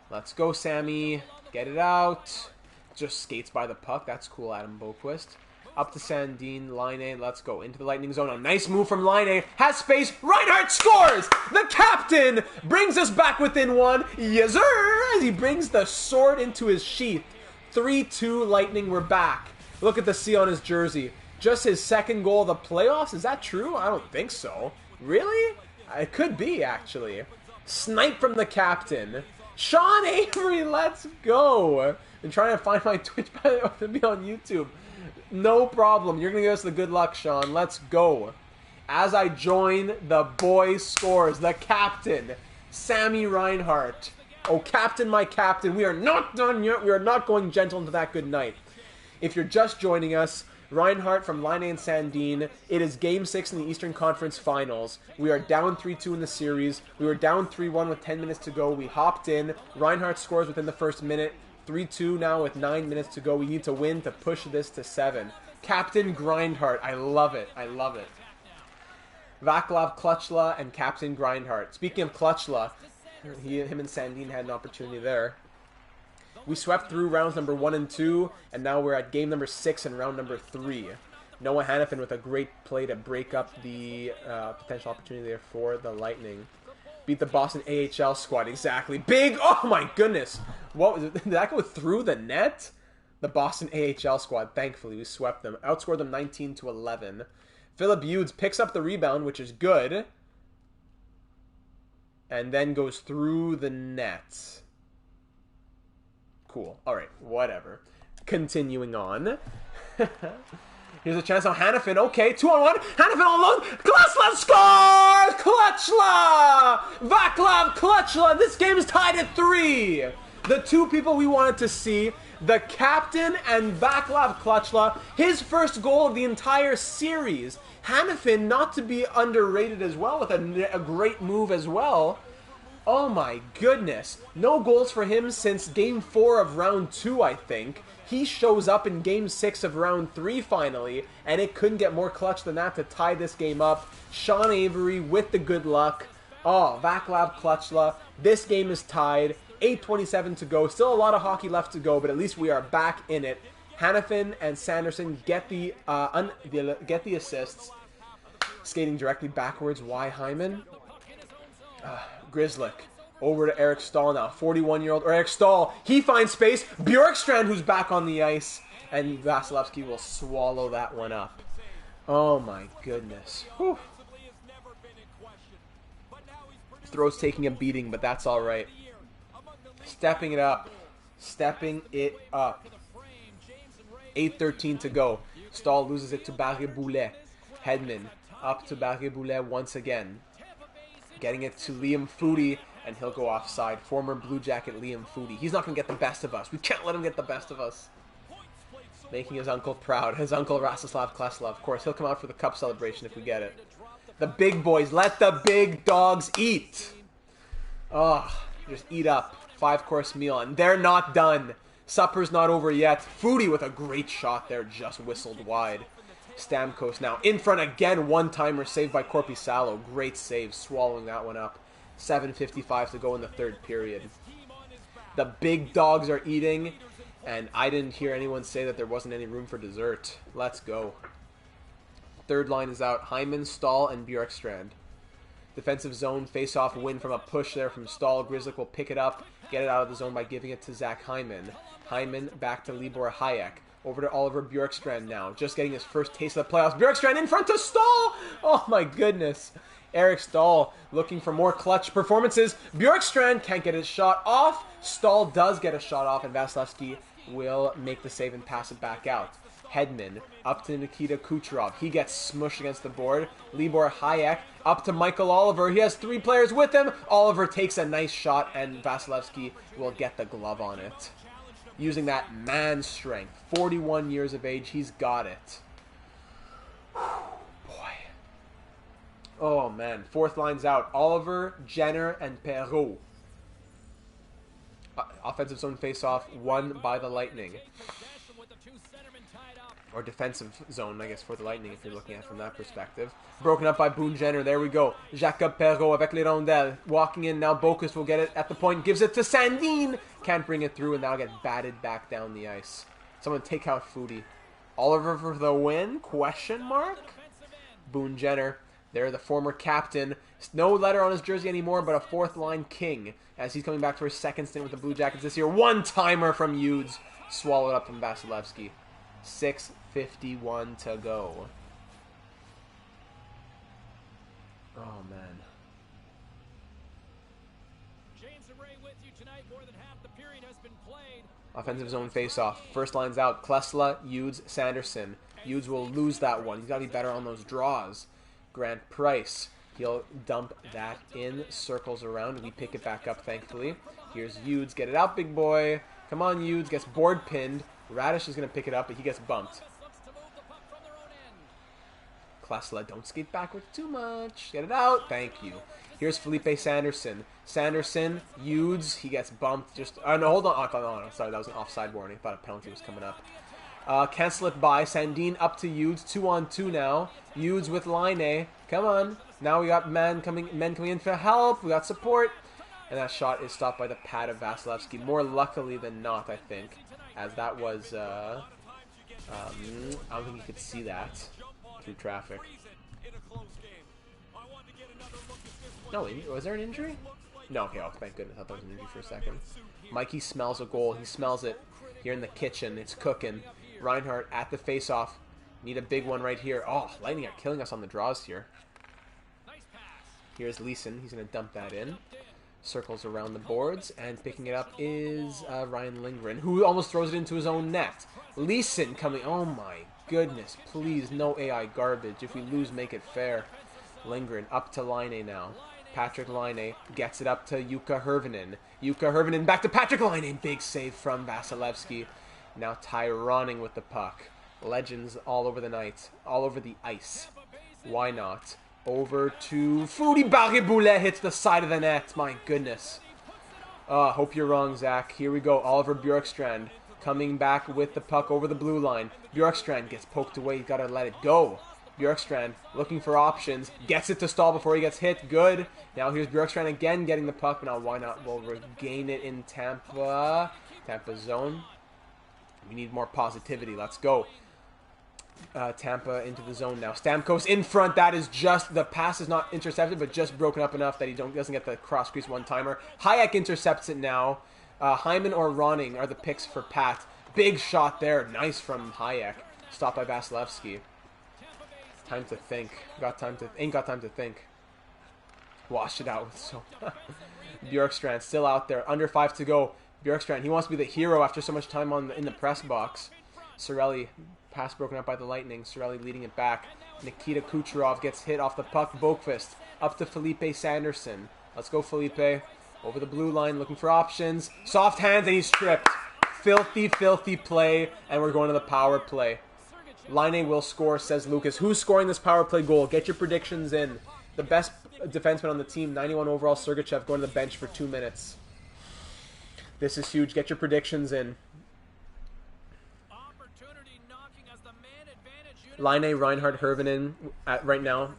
Let's go, Sammy. Get it out. Just skates by the puck. That's cool, Adam Boquist. Up to Sandin. Laine. Let's go. Into the Lightning zone. A nice move from Laine. Has space. Reinhardt scores! The captain brings us back within 1. Yes, sir! As he brings the sword into his sheath. 3-2 Lightning, we're back. Look at the C on his jersey. Just his second goal of the playoffs? Is that true? I don't think so. Really? It could be, actually. Snipe from the captain. Sean Avery, let's go. I'm trying to find my Twitch to be on YouTube. No problem. You're going to give us the good luck, Sean. Let's go. As I join the boys' scores, the captain, Sammy Reinhart. Oh, captain, my captain. We are not done yet. We are not going gentle into that good night. If you're just joining us, Reinhardt from Laine and Sandin. It is Game 6 in the Eastern Conference Finals. We are down 3-2 in the series. We were down 3-1 with 10 minutes to go. We hopped in. Reinhardt scores within the first minute. 3-2 now with 9 minutes to go. We need to win to push this to 7. Captain Grindheart. I love it. I love it. Vaclav Klassel and Captain Grindheart. Speaking of Klassel, him and Sandin had an opportunity there. We swept through rounds number 1 and 2, and now we're at game number 6 and round number 3. Noah Hannafin with a great play to break up the potential opportunity there for the Lightning. Beat the Boston AHL squad, exactly. Big, oh my goodness. What was it? Did that go through the net? The Boston AHL squad, thankfully, we swept them. Outscored them 19-11. Philip Hughes picks up the rebound, which is good. And then goes through the net. Cool. Alright, whatever. Continuing on. Here's a chance on Hannafin. Okay, 2-on-1. Hannafin all alone. Klassel scores! Klassel! Vaclav Klassel. This game is tied at 3. The two people we wanted to see, the captain and Vaclav Klassel. His first goal of the entire series. Hannafin not to be underrated as well with a great move as well. Oh my goodness. No goals for him since game 4 of round 2, I think. He shows up in game 6 of round 3 finally, and it couldn't get more clutch than that to tie this game up. Sean Avery with the good luck. Oh, Vaclav Klassel. This game is tied. 8:27 to go. Still a lot of hockey left to go, but at least we are back in it. Hannafin and Sanderson get the assists. Skating directly backwards. Why Hyman? Grizzlick. Over to Eric Stahl now. 41-year-old Eric Stahl. He finds space. Bjorkstrand, who's back on the ice. And Vasilevsky will swallow that one up. Oh my goodness. Whew. Throw's taking a beating, but that's alright. Stepping it up. Stepping it up. 8:13 to go. Stahl loses it to Boulet. Hedman up to Boulet once again. Getting it to Liam Foudy, and he'll go offside. Former Blue Jacket Liam Foudy. He's not going to get the best of us. We can't let him get the best of us. Making his uncle proud. His uncle Rastislav Klassel. Of course, he'll come out for the cup celebration if we get it. The big boys. Let the big dogs eat. Oh, just eat up. 5-course meal. And they're not done. Supper's not over yet. Foudy with a great shot there. Just whistled wide. Stamkos now in front again. One-timer saved by Korpisalo. Great save. Swallowing that one up. 7:55 to go in the third period. The big dogs are eating. And I didn't hear anyone say that there wasn't any room for dessert. Let's go. Third line is out. Hyman, Stahl, and Bjorkstrand. Defensive zone face-off win from a push there from Stahl. Grizzlick will pick it up. Get it out of the zone by giving it to Zach Hyman. Hyman back to Libor Hayek. Over to Oliver Bjorkstrand now. Just getting his first taste of the playoffs. Bjorkstrand in front to Stahl! Oh my goodness. Eric Stahl looking for more clutch performances. Bjorkstrand can't get his shot off. Stahl does get a shot off, and Vasilevsky will make the save and pass it back out. Hedman up to Nikita Kucherov. He gets smushed against the board. Libor Hayek up to Michael Oliver. He has 3 players with him. Oliver takes a nice shot, and Vasilevsky will get the glove on it. Using that man strength. 41 years of age. He's got it. Boy. Oh, man. Fourth line's out. Oliver, Jenner, and Perrault. Offensive zone face-off won by the Lightning. Or defensive zone, I guess, for the Lightning, if you're looking at it from that perspective. Broken up by Boone Jenner. There we go. Jacob Perrault avec les rondelles. Walking in now. Bokus will get it at the point. Gives it to Sandin. Can't bring it through, and now get batted back down the ice. Someone take out Foudy. Oliver for the win? Question mark? Boone Jenner. They're the former captain. No letter on his jersey anymore, but a fourth-line king as he's coming back for his second stint with the Blue Jackets this year. One-timer from Hughes. swallowed up from Vasilevsky. 6:51 to go. Oh, man. James and Ray with you tonight. More than half the period has been played. Offensive zone face-off. First line's out. Klesla, Hughes, Sanderson. Hughes will lose that one. He's got to be better on those draws. Grant Price. He'll dump that in. Circles around. We pick it back up, thankfully. Here's Hughes. Get it out, big boy. Come on, Hughes. Gets board pinned. Radish is going to pick it up, but he gets bumped. Klassel, don't skate backwards too much. Get it out. Thank you. Here's Felipe Sanderson. Sanderson, Hughes, he gets bumped. Just no, hold on. Oh, sorry, that was an offside warning. I thought a penalty was coming up. Cancel it by Sandin up to Hughes. 2-on-2 now. Hughes with Line. Come on. Now we got men coming in for help. We got support. And that shot is stopped by the pad of Vasilevsky. More luckily than not, I think. As that was, I don't think you could see that through traffic. No, was there an injury? No, okay, oh, thank goodness. I thought it was an injury for a second. Mikey smells a goal. He smells it here in the kitchen. It's cooking. Reinhardt at the face-off. Need a big one right here. Oh, Lightning are killing us on the draws here. Here's Leeson. He's going to dump that in. Circles around the boards, and picking it up is Ryan Lindgren, who almost throws it into his own net. Leeson coming. Oh my goodness. Please, no AI garbage. If we lose, make it fair. Lindgren up to Laine now. Patrick Laine gets it up to Jukka Hirvonen. Jukka Hirvonen back to Patrick Laine. Big save from Vasilevsky. Now Tyroning with the puck. Legends all over the night. All over the ice. Why not? Over to Foodie Barre Boulet hits the side of the net. My goodness. Hope you're wrong, Zach. Here we go. Oliver Bjorkstrand coming back with the puck over the blue line. Bjorkstrand gets poked away. He's got to let it go. Bjorkstrand looking for options. Gets it to stall before he gets hit. Good. Now here's Bjorkstrand again getting the puck. But now why not? We'll regain it in Tampa. Tampa zone. We need more positivity. Let's go. Tampa into the zone now. Stamkos in front. That is just, the pass is not intercepted, but just broken up enough that he doesn't get the cross crease one-timer. Hayek intercepts it now. Hyman or Ronning are the picks for Pat. Big shot there. Nice from Hayek. Stopped by Vasilevsky. Time to think. Ain't got time to think. Wash it out. So Bjorkstrand still out there. Under 5 to go. Bjorkstrand, he wants to be the hero after so much time in the press box. Sorelli, pass broken up by the Lightning. Sorelli leading it back. Nikita Kucherov gets hit off the puck. Boqvist up to Felipe Sanderson. Let's go, Felipe. Over the blue line, looking for options. Soft hands, and he's tripped. Filthy, filthy play, and we're going to the power play. Laine will score, says Lucas. Who's scoring this power play goal? Get your predictions in. The best defenseman on the team, 91 overall, Sergachev, going to the bench for 2 minutes. This is huge. Get your predictions in. Laine, Reinhardt, Hirvonen right now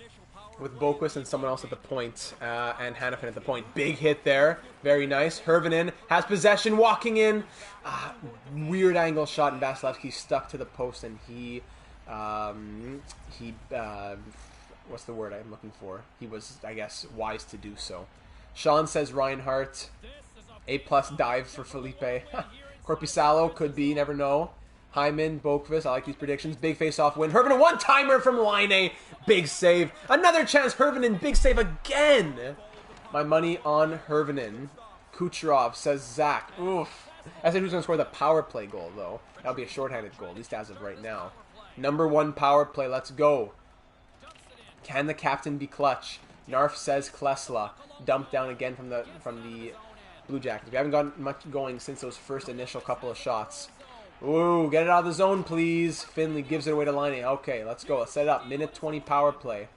with Boqvist and someone else at the point, and Hannafin at the point. Big hit there. Very nice. Hirvonen has possession, walking in. Weird angle shot, and Vasilevsky stuck to the post, and he what's the word I'm looking for? He was, I guess, wise to do so. Sean says Reinhardt. A+ dive for Felipe. Korpisalo could be, never know. Hyman, Boqvist, I like these predictions. Big face-off win. Hirvonen, one-timer from Laine. Big save. Another chance. Hirvonen, big save again. My money on Hirvonen. Kucherov, says Zach. Oof. I said who's going to score the power play goal, though. That'll be a shorthanded goal, at least as of right now. Number 1 power play. Let's go. Can the captain be clutch? Narf says Klesla. Dumped down again from the Blue Jackets. We haven't gotten much going since those first initial couple of shots. Ooh, get it out of the zone, please. Finley gives it away to Laine. Okay, let's go. Let's set it up. Minute 20 power play.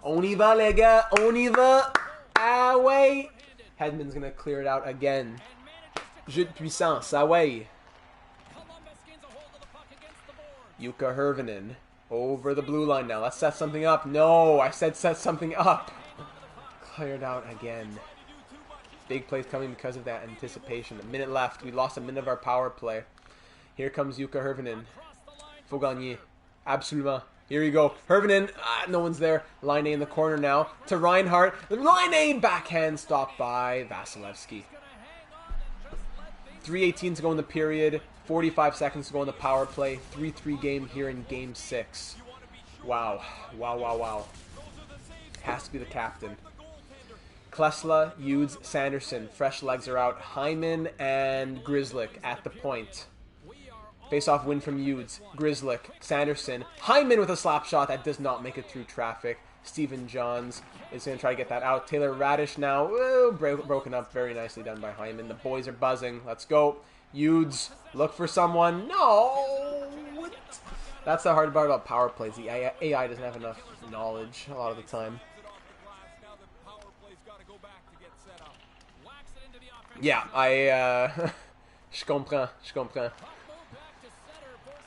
On y va, les gars. On y va. Away. Hedman's going to clear it out again. Jeu de puissance. Away. Jukka Hirvonen. Over the blue line now. Let's set something up. No, I said set something up. Cleared out again. Big plays coming because of that anticipation. A minute left. We lost a minute of our power play. Here comes Jukka Hirvonen. Faut gagner. Absolument. Here we go. Hirvonen. No one's there. Laine in the corner now. To Reinhardt. Laine backhand stopped by Vasilevsky. 3:18 to go in the period. 45 seconds to go on the power play. 3-3 game here in Game 6. Wow. Wow, wow, wow. Has to be the captain. Klesla, Hughes, Sanderson. Fresh legs are out. Hyman and Grzelcyk at the point. Face-off win from Hughes. Grzelcyk, Sanderson. Hyman with a slap shot that does not make it through traffic. Stephen Johns is going to try to get that out. Taylor Radish now. Broken up. Very nicely done by Hyman. The boys are buzzing. Let's go. Hughes, look for someone. No! That's the hard part about power plays. The AI doesn't have enough knowledge a lot of the time. Yeah, je comprends.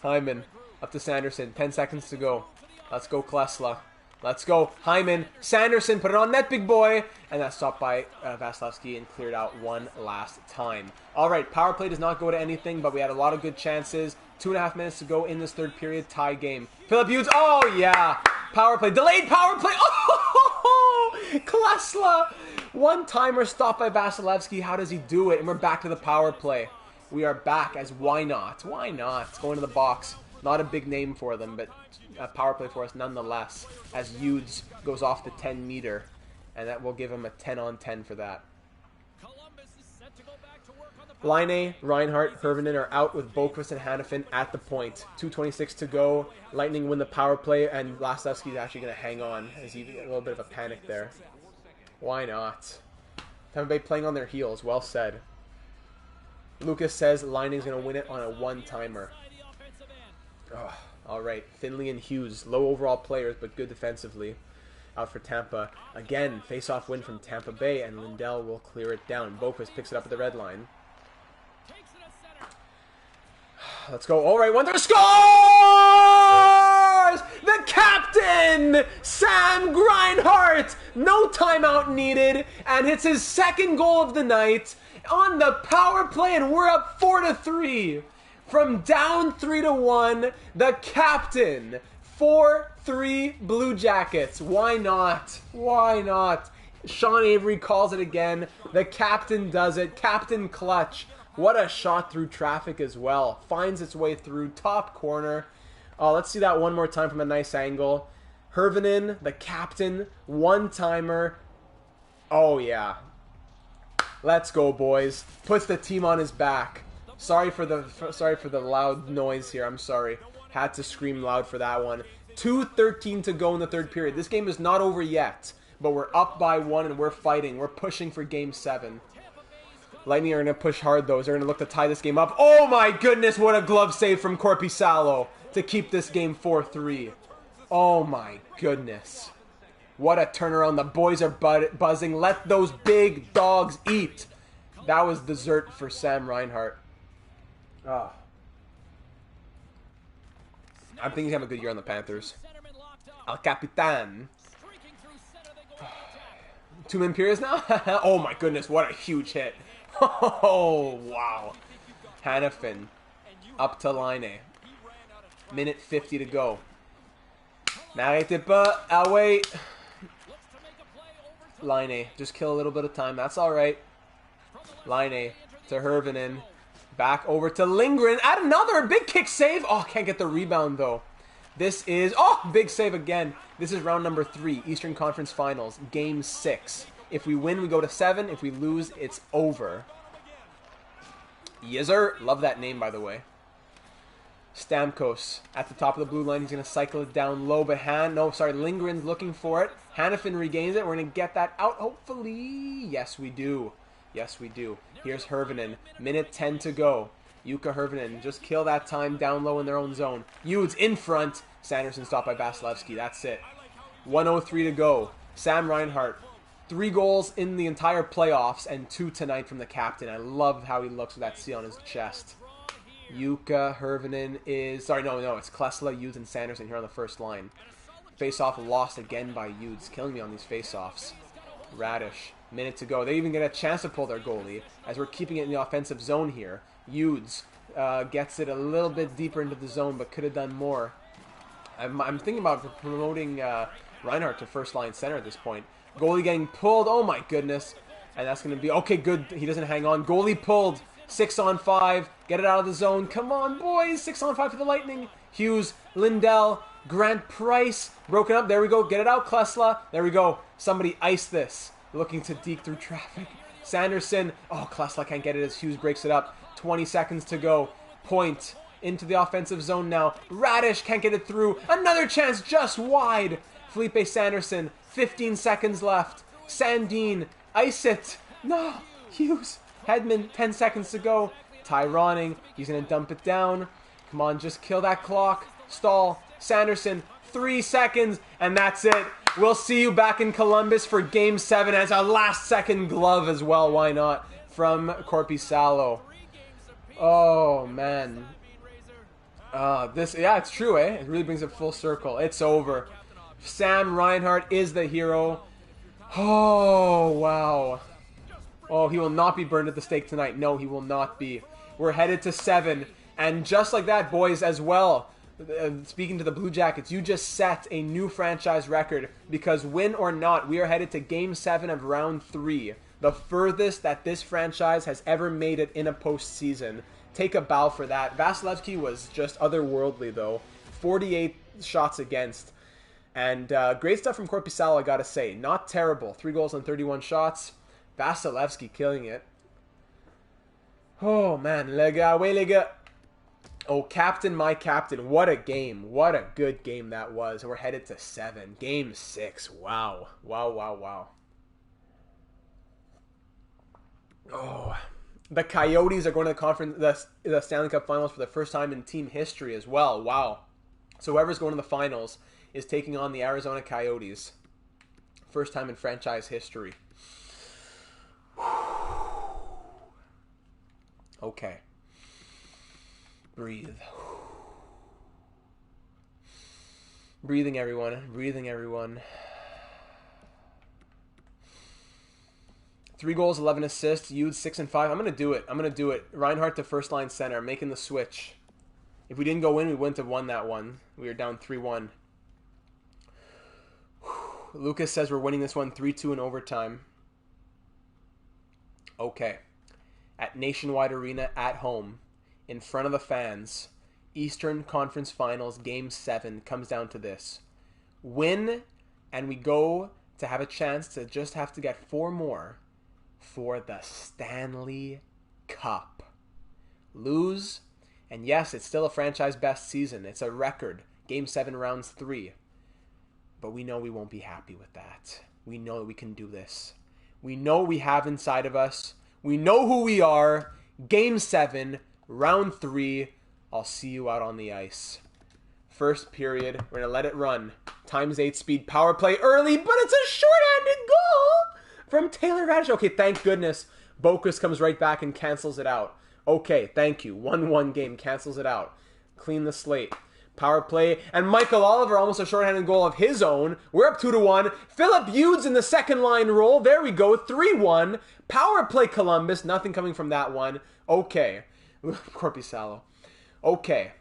Hyman, up to Sanderson. 10 seconds to go. Let's go, Klesla. Let's go. Hyman, Sanderson, put it on net, big boy. And that's stopped by Vasilevsky and cleared out one last time. All right, power play does not go to anything, but we had a lot of good chances. 2.5 minutes to go in this third period. Tie game. Philip Hughes. Oh, yeah. Power play. Delayed power play. Oh, Klesla. One-timer stopped by Vasilevsky. How does he do it? And we're back to the power play. We are back as why not? Why not? Going to the box. Not a big name for them, but a power play for us nonetheless. As Hughes goes off the 10-meter. And that will give him a 10-on-10 for that. Laine, Reinhart, Hervinen are out with Boqvist and Hanifin at the point. 2:26 to go. Lightning win the power play, and Vasilevsky is actually going to hang on. As he a little bit of a panic there. Why not? Tampa Bay playing on their heels. Well said. Lucas says Lining's going to win it on a one-timer. Oh, all right. Finley and Hughes, low overall players, but good defensively. Out for Tampa. Again, face-off win from Tampa Bay, and Lindell will clear it down. Boqvist picks it up at the red line. Let's go. All right, 1-3 scores! The captain, Sam Reinhart. No timeout needed, and hits his second goal of the night on the power play, and we're up 4-3. From down 3-1, the captain. 4-3 Blue Jackets. Why not? Why not? Sean Avery calls it again. The captain does it. Captain clutch. What a shot through traffic as well. Finds its way through top corner. Oh, let's see that one more time from a nice angle. Hervinen, the captain, one-timer. Oh, yeah. Let's go, boys. Puts the team on his back. Sorry for the loud noise here. I'm sorry. Had to scream loud for that one. 2:13 to go in the third period. This game is not over yet, but we're up by 1 and we're fighting. We're pushing for Game 7. Lightning are going to push hard, though. They're going to look to tie this game up. Oh, my goodness. What a glove save from Korpisalo to keep this game 4-3. Oh, my goodness. What a turnaround. The boys are buzzing. Let those big dogs eat. That was dessert for Sam Reinhart. Oh. I'm thinking he's having a good year on the Panthers. El Capitan. 2-man periods now? Oh, my goodness. What a huge hit. Oh, wow. Hanifin up to Laine. Minute 50 to go. N'arrêtez pas. I'll wait. Laine. Just kill a little bit of time. That's all right. Laine to Hervinen. Back over to Lindgren. Add another big kick save. Oh, can't get the rebound, though. This is... Oh, big save again. This is round number 3. Eastern Conference Finals. Game 6. If we win, we go to 7. If we lose, it's over. Yes, sir. Love that name, by the way. Stamkos at the top of the blue line. He's going to cycle it down low. But Lindgren's looking for it. Hanifin regains it. We're going to get that out, hopefully. Yes, we do. Yes, we do. Here's Hervinen. Minute 10 to go. Jukka Hervinen. Just kill that time down low in their own zone. Hughes in front. Sanderson stopped by Vasilevsky. That's it. 1:03 to go. Sam Reinhart. 3 goals in the entire playoffs and 2 tonight from the captain. I love how he looks with that C on his chest. Jukka Hervinen is... Sorry, no, it's Klesla, Hughes, and Sanderson here on the first line. Face-off lost again by Hughes. Killing me on these face-offs. Radish. Minute to go. They even get a chance to pull their goalie as we're keeping it in the offensive zone here. Hughes gets it a little bit deeper into the zone but could have done more. I'm thinking about promoting Reinhart to first-line center at this point. Goalie getting pulled. Oh, my goodness. And that's going to be... Okay, good. He doesn't hang on. Goalie pulled. 6-on-5. Get it out of the zone. Come on, boys. 6-on-5 for the Lightning. Hughes, Lindell, Grant Price. Broken up. There we go. Get it out, Klesla. There we go. Somebody ice this. Looking to deke through traffic. Sanderson. Oh, Klesla can't get it as Hughes breaks it up. 20 seconds to go. Point into the offensive zone now. Radish can't get it through. Another chance just wide. Felipe Sanderson. 15 seconds left. Sandin. Ice it. No. Hughes. Hedman. 10 seconds to go. Tyroning. He's going to dump it down. Come on, just kill that clock. Stall. Sanderson. 3 seconds. And that's it. We'll see you back in Columbus for Game 7 as a last-second glove as well. Why not? From Korpisalo. Oh, man. It's true, eh? It really brings it full circle. It's over. Sam Reinhart is the hero. Oh, wow. Oh, he will not be burned at the stake tonight. No, he will not be. We're headed to 7. And just like that, boys, as well, speaking to the Blue Jackets, you just set a new franchise record because win or not, we are headed to Game 7 of Round 3. The furthest that this franchise has ever made it in a postseason. Take a bow for that. Vasilevsky was just otherworldly, though. 48 shots against. And great stuff from Korpisalo, I gotta say. Not terrible. 3 goals on 31 shots. Vasilevsky killing it. Oh, man. Les gars. Oh, captain, my captain. What a game. What a good game that was. We're headed to 7. Game 6. Wow. Wow. Oh, the Coyotes are going to the conference, the Stanley Cup Finals for the first time in team history as well. Wow. So whoever's going to the finals is taking on the Arizona Coyotes. First time in franchise history. Okay. Breathe. Breathing, everyone. 3 goals, 11 assists. Hughes 6 and 5. I'm gonna do it. Reinhart to first line center, making the switch. If we didn't go in, we wouldn't have won that one. We were down 3-1. Lucas says we're winning this one 3-2 in overtime. Okay. At Nationwide Arena at home, in front of the fans, Eastern Conference Finals Game 7 comes down to this. Win, and we go to have a chance to just have to get 4 more for the Stanley Cup. Lose, and yes, it's still a franchise best season. It's a record. Game 7, rounds 3. But we know we won't be happy with that. We know that we can do this. We know what we have inside of us. We know who we are. Game 7, round 3. I'll see you out on the ice. First period. We're going to let it run. ×8 speed power play early, but it's a shorthanded goal from Taylor Radish. Okay, thank goodness. Bokus comes right back and cancels it out. Okay, thank you. 1-1 game. Cancels it out. Clean the slate. Power play. And Michael Oliver, almost a shorthanded goal of his own. We're up 2-1. Philip Hughes in the second line role. There we go. 3-1. Power play Columbus. Nothing coming from that one. Okay. Korpisalo. Okay.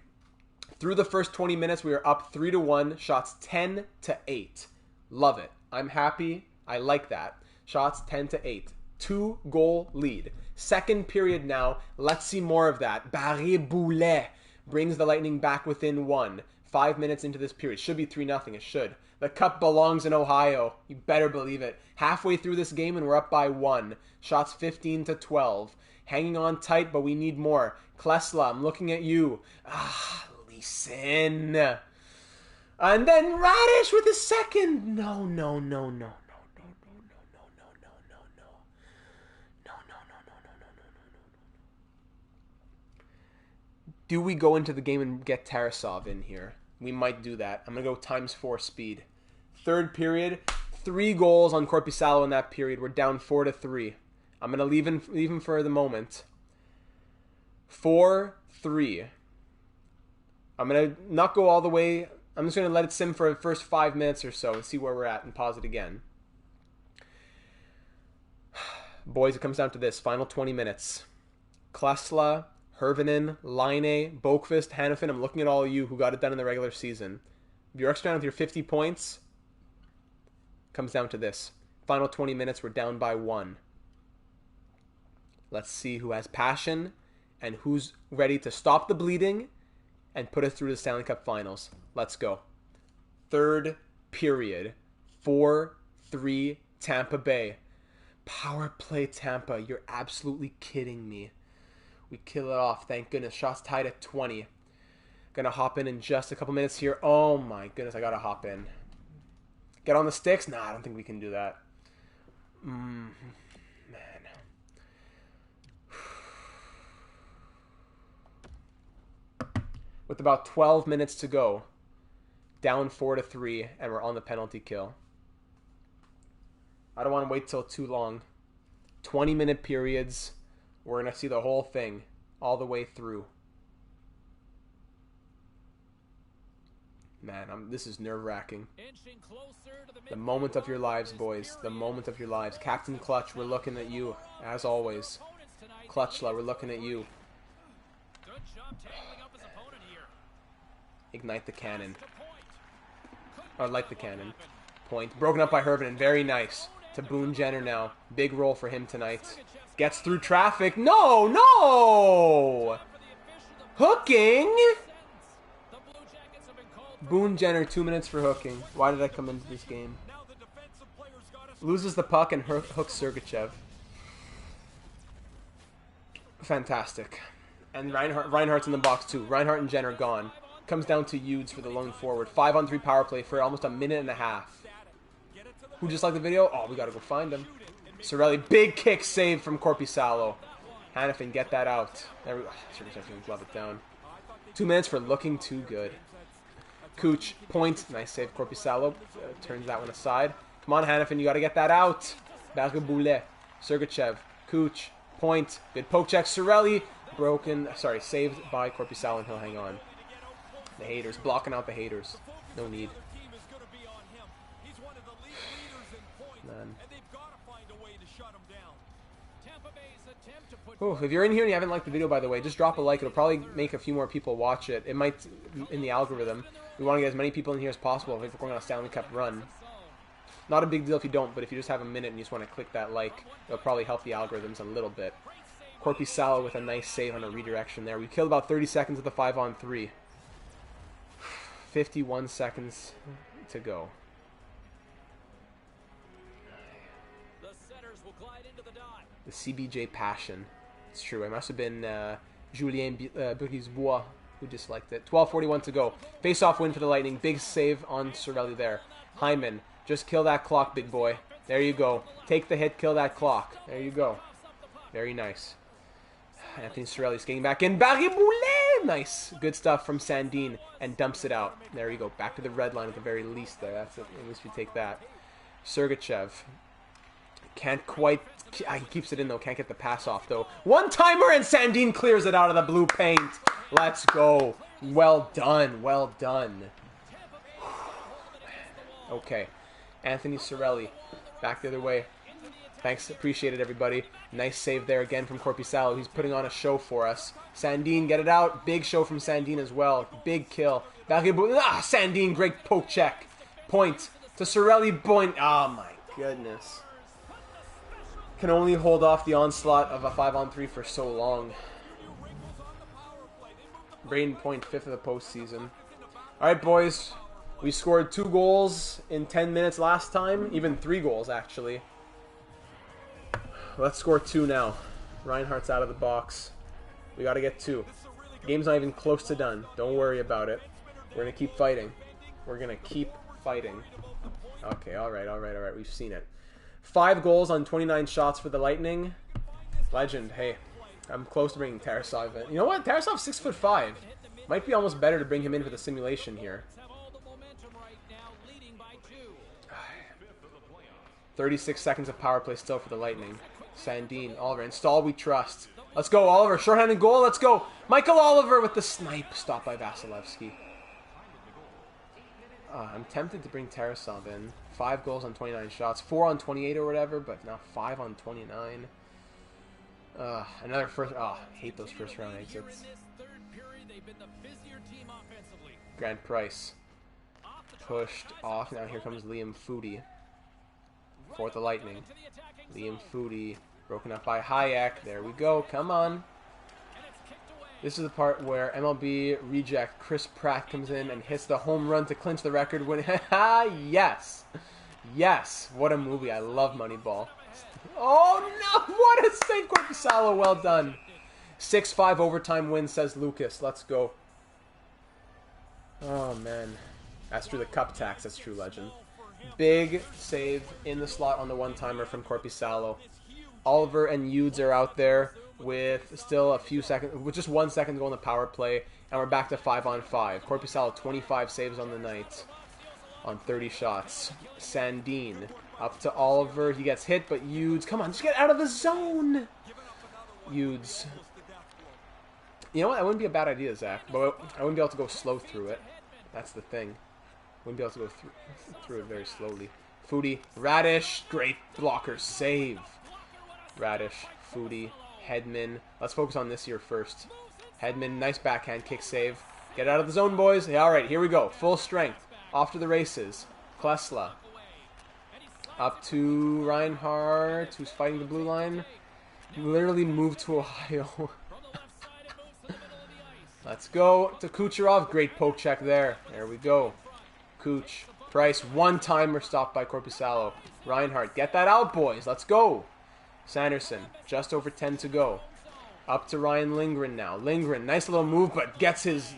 Through the first 20 minutes, we are up 3-1. Shots 10-8. Love it. I'm happy. I like that. Shots 10-8. 2-goal lead. Second period now. Let's see more of that. Barry Boulet brings the Lightning back within 1. 5 minutes into this period. Should be 3-0. It should. The cup belongs in Ohio. You better believe it. Halfway through this game and we're up by 1. Shots 15-12. Hanging on tight, but we need more. Klesla, I'm looking at you. Leeson. And then Radish with his second. No. Do we go into the game and get Tarasov in here? We might do that. I'm going to go ×4 speed. Third period, 3 goals on Korpisalo in that period. We're down 4-3. I'm going to leave him for the moment. 4-3. I'm going to not go all the way. I'm just going to let it sim for the first 5 minutes or so and see where we're at and pause it again. Boys, it comes down to this. Final 20 minutes. Klesla, Hervinen, Laine, Boqvist, Hanifin. I'm looking at all of you who got it done in the regular season. Bjorkstrand with your 50 points. Comes down to this. Final 20 minutes, we're down by 1. Let's see who has passion and who's ready to stop the bleeding and put us through the Stanley Cup Finals. Let's go. Third period. 4-3 Tampa Bay. Power play Tampa. You're absolutely kidding me. We kill it off. Thank goodness. Shots tied at 20. Gonna hop in just a couple minutes here. Oh my goodness, I gotta hop in. Get on the sticks? Nah, I don't think we can do that. Man. With about 12 minutes to go, down 4-3, and we're on the penalty kill. I don't want to wait till too long. 20-minute periods. We're going to see the whole thing all the way through. Man, this is nerve-wracking. The moment of your lives, boys. The moment of your lives. Captain Clutch, we're looking at you, as always. Clutchla, we're looking at you. Ignite the cannon. Or light the cannon. Point. Broken up by Hervin. Very nice. To Boone Jenner now. Big roll for him tonight. Gets through traffic. No! No! Hooking! Boone Jenner, 2 minutes for hooking. Why did I come into this game? Loses the puck and hooks Sergachev. Fantastic. And Reinhardt's in the box too. Reinhardt and Jenner gone. Comes down to Udes for the lone forward. 5-on-3 power play for almost a minute and a half. Who just liked the video? Oh, we gotta go find him. Cirelli, big kick save from Korpisalo. Hanifin, get that out. There we go. Sergachev can glove it down. 2 minutes for looking too good. Cooch, point. Nice save, Korpisalo. Turns that one aside. Come on, Hanifin, you gotta get that out. Boulet. Sergachev. Cooch, point. Good poke check. Cirelli, broken. Sorry, saved by Korpisalo, and he'll hang on. The haters, blocking out the haters. No need. Man. Oh, if you're in here and you haven't liked the video, by the way, just drop a like. It'll probably make a few more people watch it. It might, in the algorithm. We want to get as many people in here as possible if we're going on a Stanley Cup run. Not a big deal if you don't, but if you just have a minute and you just want to click that like, it'll probably help the algorithms a little bit. Korpisalo with a nice save on a redirection there. We killed about 30 seconds of the 5-on-3. 51 seconds to go. The CBJ passion. It's true. It must have been Julien Brisebois who disliked it. 12:41 to go. Face-off win for the Lightning. Big save on Cirelli there. Hyman, just kill that clock, big boy. There you go. Take the hit, kill that clock. There you go. Very nice. Anthony Cirelli's getting back in. Barry Boulet! Nice. Good stuff from Sandin. And dumps it out. There you go. Back to the red line at the very least there. That's it. At least you take that. Sergachev. Can't quite... He keeps it in, though. Can't get the pass off, though. One-timer, and Sandin clears it out of the blue paint. Let's go. Well done. Well done. Okay. Anthony Cirelli. Back the other way. Thanks. Appreciate it, everybody. Nice save there again from Korpisalo. He's putting on a show for us. Sandin, get it out. Big show from Sandin as well. Big kill. Sandin, great poke check. Point to Cirelli. Point. Oh, my goodness. Can only hold off the onslaught of a 5-on-3 for so long. Braden Point, 5th of the postseason. Alright, boys. We scored 2 goals in 10 minutes last time. Even 3 goals, actually. Let's score 2 now. Reinhardt's out of the box. We got to get 2. Game's not even close to done. Don't worry about it. We're going to keep fighting. We're going to keep fighting. Okay, alright. We've seen it. 5 goals on 29 shots for the Lightning. Legend. Hey, I'm close to bringing Tarasov in. You know what? Tarasov's 6'5". Might be almost better to bring him in for the simulation here. 36 seconds of power play still for the Lightning. Sandin, Oliver, install, we trust. Let's go, Oliver. Shorthanded goal, let's go. Michael Oliver with the snipe. Stopped by Vasilevsky. I'm tempted to bring Tarasov in. 5 goals on 29 shots. 4 on 28 or whatever, but now 5 on 29. Another first... Oh, I hate those first round exits. Grant Price. Pushed off. Now here comes Liam Foudy. For the Lightning. Liam Foudy Broken up by Hayek. There we go. Come on. This is the part where MLB reject Chris Pratt comes in and hits the home run to clinch the record win. Yes. Yes. What a movie. I love Moneyball. Oh, no. What a save, Korpisalo. Well done. 6-5 overtime win, says Lucas. Let's go. Oh, man. That's true. The cup tax. That's true legend. Big save in the slot on the one-timer from Korpisalo. Oliver and Hughes are out there with still a few seconds, with just 1 second to go on the power play, and we're back to 5-on-5. Korpisalo 25 saves on the night on 30 shots. Sandin up to Oliver. He gets hit, but Hughes, come on, just get out of the zone. Hughes. You know what? That wouldn't be a bad idea, Zach, but I wouldn't be able to go slow through it. That's the thing. Wouldn't be able to go through it very slowly. Foodie, Radish, great blocker save. Radish, Foodie, Hedman. Let's focus on this here first. Hedman, nice backhand kick save. Get out of the zone, boys. Yeah, all right, here we go. Full strength. Off to the races. Klesla. Up to Reinhardt, who's fighting the blue line. Literally moved to Ohio. Let's go to Kucherov. Great poke check there. There we go. Kuch. Price. One-timer stopped by Korpisalo. Reinhardt. Get that out, boys. Let's go. Sanderson, just over 10 to go. Up to Ryan Lindgren now. Lindgren, nice little move, but gets his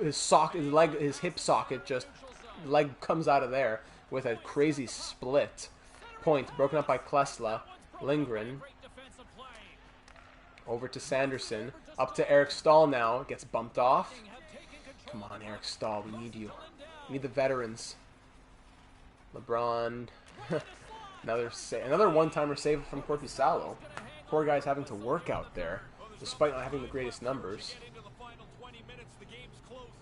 his hip socket, just leg comes out of there with a crazy split. Point broken up by Klesla. Lindgren over to Sanderson. Up to Eric Stahl now. Gets bumped off. Come on, Eric Stahl, we need you. We need the veterans. LeBron. Another one-timer save from Korpisalo. Poor guy's having to work out there, despite not having the greatest numbers.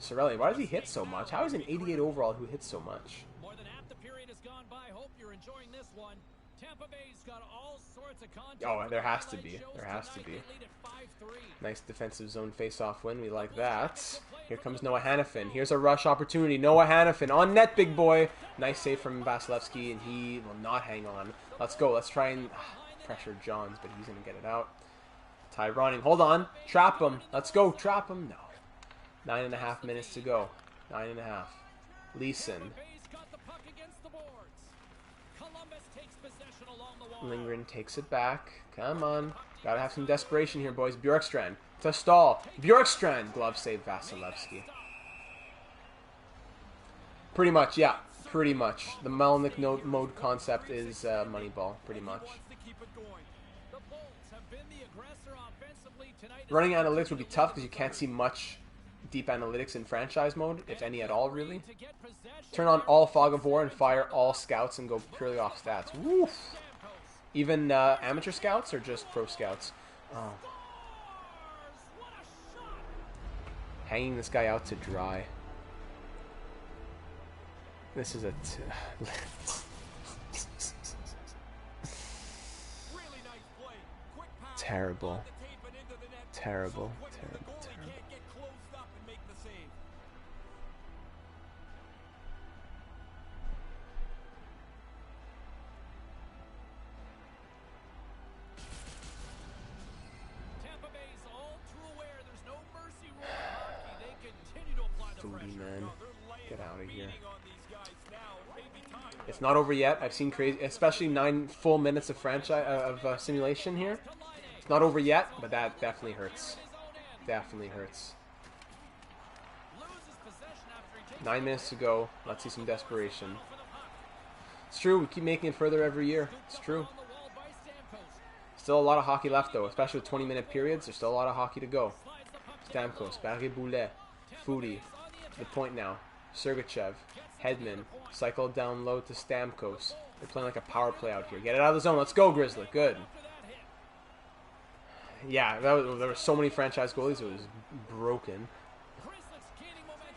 Sorelli, why does he hit so much? How is an 88 overall who hits so much? More than half the period has gone by. Hope you're enjoying this one. Tampa Bay's got all sorts of content. Oh, there has to be. There has to be. Nice defensive zone face-off win. We like that. Here comes Noah Hannafin. Here's a rush opportunity. Noah Hannafin on net, big boy. Nice save from Vasilevsky, and he will not hang on. Let's go. Let's try and pressure Johns, but he's going to get it out. Ty running. Hold on. Trap him. Let's go. Trap him. No. 9.5 minutes to go. 9.5. Leeson. Lindgren takes it back. Come on. Gotta have some desperation here, boys. Bjorkstrand to Stahl. Bjorkstrand. Glove save Vasilevsky. Pretty much, yeah. Pretty much. The Melnick mode concept is Moneyball. Pretty much. Running analytics would be tough because you can't see much deep analytics in franchise mode, if any at all, really. Turn on all Fog of War and fire all scouts and go purely off stats. Woof. Even amateur scouts or just pro scouts? Oh. Hanging this guy out to dry. This is a... Terrible. Terrible. Terrible. Terrible. Man, get out of here. It's not over yet. I've seen crazy, especially 9 full minutes of simulation here. It's not over yet, but that definitely hurts. Definitely hurts. 9 minutes to go. Let's see some desperation. It's true. We keep making it further every year. It's true. Still a lot of hockey left, though, especially with 20-minute periods. There's still a lot of hockey to go. Stamkos, Barry Boulet, Foodie. The point now. Sergachev, Hedman, cycle down low to Stamkos. They're playing like a power play out here. Get it out of the zone. Let's go, Grizzly. Good. Yeah, there were so many franchise goalies. It was broken.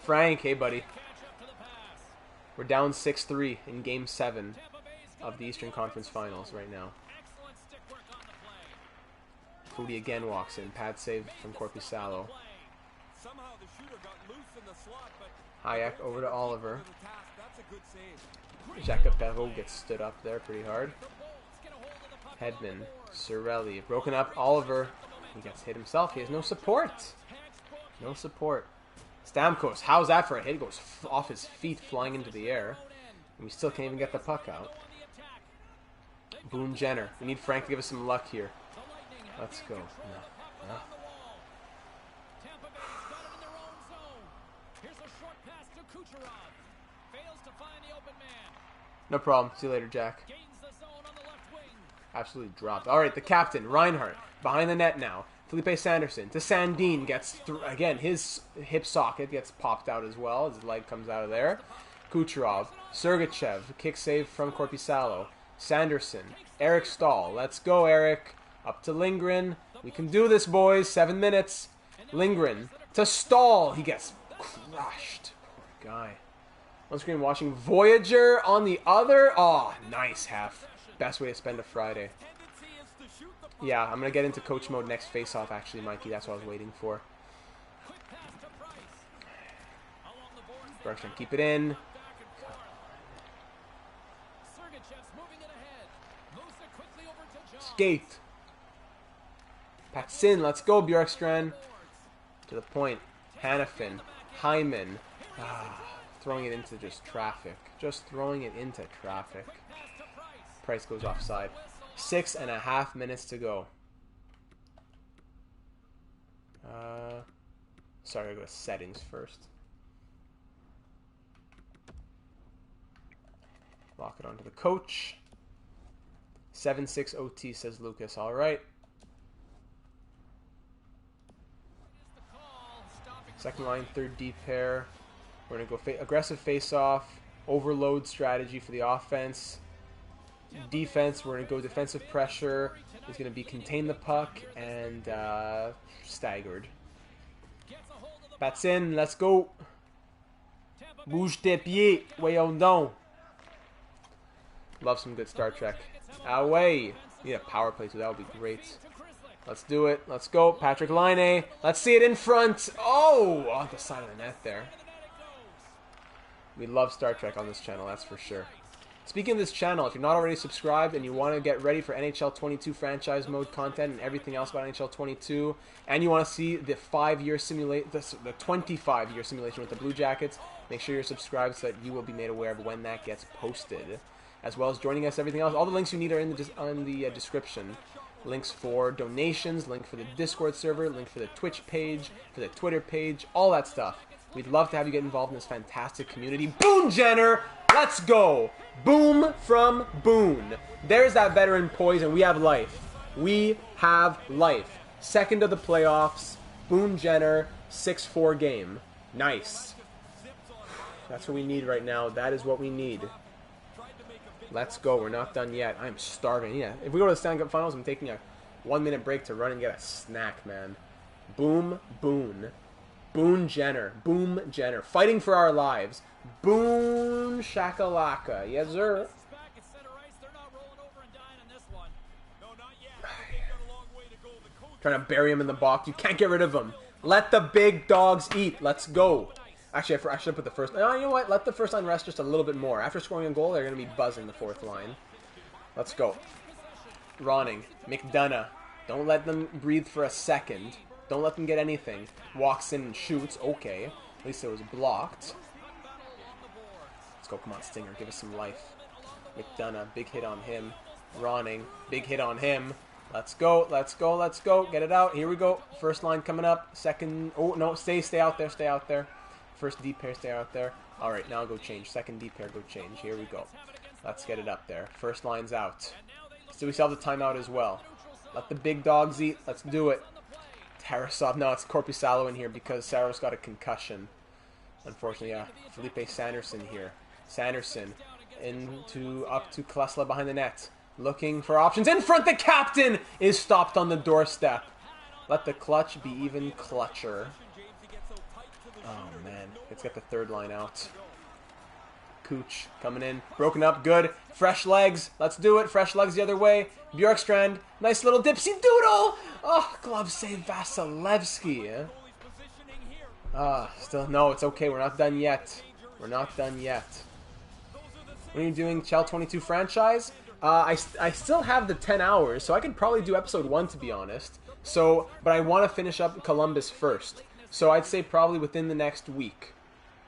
Frank, hey, buddy. We're down 6-3 in Game 7 of the Eastern Conference Finals right now. Foodie again walks in. Pad save from Korpisalo. Hayek over to Oliver. Jacques Perreault gets stood up there pretty hard. Hedman, Cirelli, broken up. Oliver, he gets hit himself. He has no support. No support. Stamkos, how's that for a hit? Goes off his feet, flying into the air. And we still can't even get the puck out. Boone Jenner. We need Frank to give us some luck here. Let's go. No. No problem. See you later, Jack. Absolutely dropped. All right, the captain, Reinhardt, behind the net now. Felipe Sanderson to Sandin. Gets again, his hip socket gets popped out as well. His leg comes out of there. Kucherov, Sergachev, kick save from Korpisalo. Sanderson, Eric Stahl. Let's go, Eric. Up to Lindgren. We can do this, boys. 7 minutes. Lindgren to Stahl. He gets crushed. Poor guy. On screen watching Voyager on the other. Oh, nice half. Best way to spend a Friday. Yeah, I'm going to get into coach mode next face-off, actually, Mikey. That's what I was waiting for. Bjorkstrand, keep it in. Skate. Patsin, let's go, Bjorkstrand. To the point. Hannafin. Hyman. Throwing it into just traffic. Just throwing it into traffic. Price goes offside. 6.5 minutes to go. Sorry, I'll go to settings first. Lock it onto the coach. 7-6 OT, says Lucas. All right. Second line, third D pair. We're going to go aggressive face-off. Overload strategy for the offense. Defense, we're going to go defensive pressure. It's going to be contain the puck and staggered. Bats in, let's go. Bouge tes pieds, voyons donc. Love some good Star Trek. Away. Need a power play too, that would be great. Let's do it, let's go. Patrick Laine, let's see it in front. Oh, on the side of the net there. We love Star Trek on this channel, that's for sure. Speaking of this channel, if you're not already subscribed and you want to get ready for NHL 22 franchise mode content and everything else about NHL 22, and you want to see the 5-year simulate, the 25-year simulation with the Blue Jackets, make sure you're subscribed so that you will be made aware of when that gets posted, as well as joining us. Everything else, all the links you need are in the description. Links for donations, link for the Discord server, link for the Twitch page, for the Twitter page, all that stuff. We'd love to have you get involved in this fantastic community. Boone Jenner, let's go. Boom from Boone. There's that veteran poise, and we have life. We have life. Second of the playoffs. Boone Jenner, 6-4 game. Nice. That's what we need right now. That is what we need. Let's go. We're not done yet. I'm starving. Yeah. If we go to the Stanley Cup Finals, I'm taking a 1-minute break to run and get a snack, man. Boom, Boone. Boone Jenner. Boom Jenner. Fighting for our lives. Boom shakalaka. Yes, sir. Trying to bury him in the box. You can't get rid of him. Let the big dogs eat. Let's go. Actually, I should have put the first... No, you know what? Let the first line rest just a little bit more. After scoring a goal, they're going to be buzzing the fourth line. Let's go. Ronning. McDonough. Don't let them breathe for a second. Don't let them get anything. Walks in and shoots. Okay. At least it was blocked. Let's go. Come on, Stinger. Give us some life. McDonough. Big hit on him. Ronning. Big hit on him. Let's go. Let's go. Let's go. Get it out. Here we go. First line coming up. Second. Oh, no. Stay out there. Stay out there. First D pair, stay out there. Alright, now go change. Second D pair, go change. Here we go. Let's get it up there. First line's out. So we still have the timeout as well. Let the big dogs eat. Let's do it. Tarasov. No, it's Korpisalo in here because Saros got a concussion. Unfortunately, yeah. Felipe Sanderson here. Sanderson up to Klassel behind the net. Looking for options. In front, the captain is stopped on the doorstep. Let the clutch be even clutcher. Oh, man. Let's get the third line out. Cooch coming in. Broken up. Good. Fresh legs. Let's do it. Fresh legs the other way. Bjorkstrand. Nice little dipsy doodle. Oh, glove save Vasilevsky. Still, no, it's okay. We're not done yet. We're not done yet. When are you doing Chell 22 franchise? I still have the 10 hours, so I could probably do episode 1, to be honest. So, but I want to finish up Columbus first. So I'd say probably within the next week.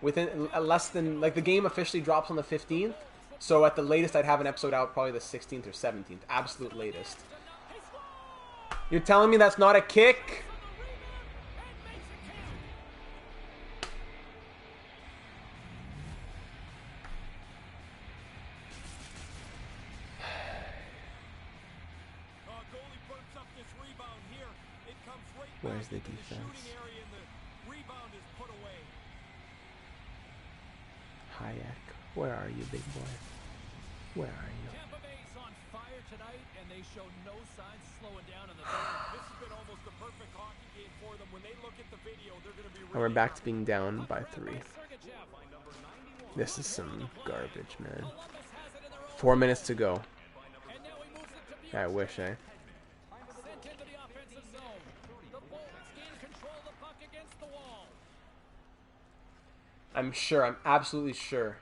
Within less than, like, the game officially drops on the 15th. So at the latest, I'd have an episode out probably the 16th or 17th. Absolute latest. You're telling me that's not a kick? Where's the defense? Hayek, where are you, big boy? Where are you? Tampa Bay's on fire tonight, and they show no signs of slowing down in the third. This has been almost the perfect hockey game for them. When they look at the video, they're going to be And we're back to being down by 3. This is some garbage, man. 4 minutes to go. I wish, eh? Sent into the offensive zone. The Bullets gain control of the puck against the wall. I'm absolutely sure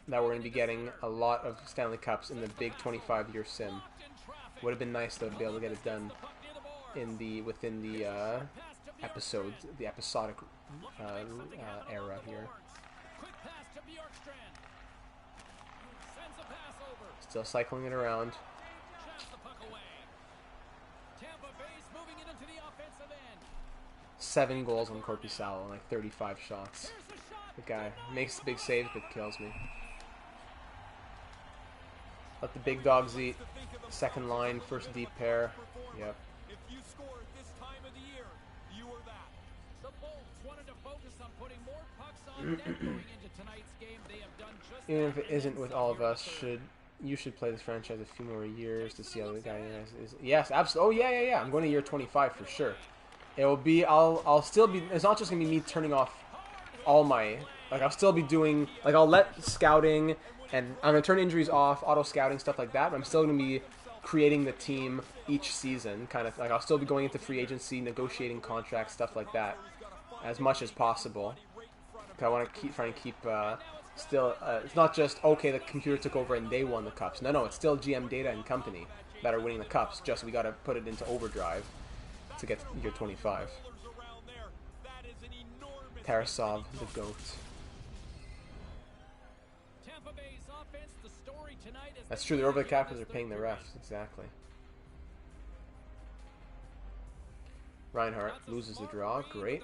that we're going to be getting a lot of Stanley Cups in the big 25-year sim. Would have been nice, though, to be able to get it done within the episodes, the episodic era here. Quick pass to Bjorkstrand. Sends a pass over. Still cycling it around. Checks the puck away. Tampa Bay's moving it into the offensive end. 7 goals on Korpisalo and like 35 shots. Here's the shot. The guy makes the big save, but kills me. Let the big dogs eat. Second line, first deep pair. Yep. If you score at this time of the year, you are that. The Bolts wanted to focus on putting more pucks on net going into tonight's game. They have done just Even that. if it isn't with all of us, you should play this franchise a few more years to see how the guy is. Yes, absolutely. Oh yeah. I'm going to year 25 for sure. It will be. I'll still be. It's not just gonna be me turning off all my. Like I'll still be doing. Like I'll let scouting and I'm gonna turn injuries off, auto scouting, stuff like that. But I'm still gonna be creating the team each season, kind of like I'll still be going into free agency, negotiating contracts, stuff like that, as much as possible. I want to trying to keep still. It's not just okay. The computer took over and they won the cups. No, it's still GM data and company that are winning the cups. Just we got to put it into overdrive to get year 25. Tarasov, the GOAT. Tampa Bay's offense, the story tonight is That's true. They're over the cap because they're paying the refs. Exactly. Reinhardt loses the draw. Great.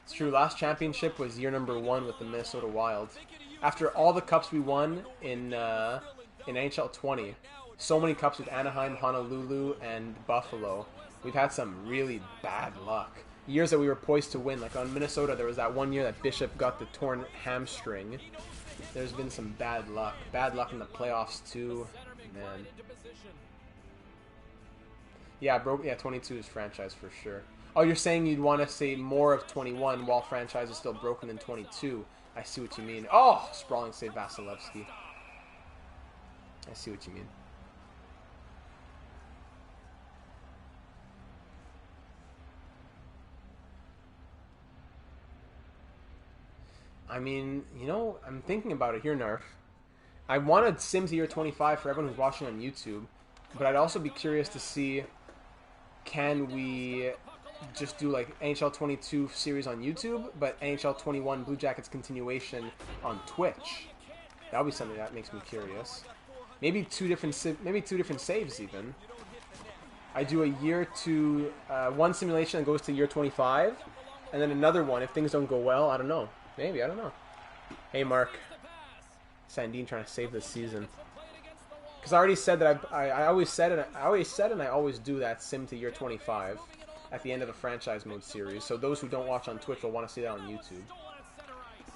It's true. Last championship was year number 1 with the Minnesota Wild. After all the cups we won in NHL 20, so many cups with Anaheim, Honolulu, and Buffalo. We've had some really bad luck. Years that we were poised to win. Like on Minnesota, there was that one year that Bishop got the torn hamstring. There's been some bad luck. Bad luck in the playoffs too. Man. Yeah, 22 is franchise for sure. Oh, you're saying you'd want to say more of 21 while franchise is still broken in 22. I see what you mean. Oh, sprawling save Vasilevsky. I see what you mean. I mean, you know, I'm thinking about it here, Narf. I wanted Sim to year 25 for everyone who's watching on YouTube, but I'd also be curious to see, can we just do like NHL 22 series on YouTube, but NHL 21 Blue Jackets continuation on Twitch? That would be something that makes me curious. Maybe two different saves even. I do a year to one simulation that goes to year 25, and then another one if things don't go well. I don't know. Maybe, I don't know. Hey, Mark. Sandine trying to save this season. Because I already said that I always said it. I always do that sim to year 25 at the end of the franchise mode series. So those who don't watch on Twitch will want to see that on YouTube.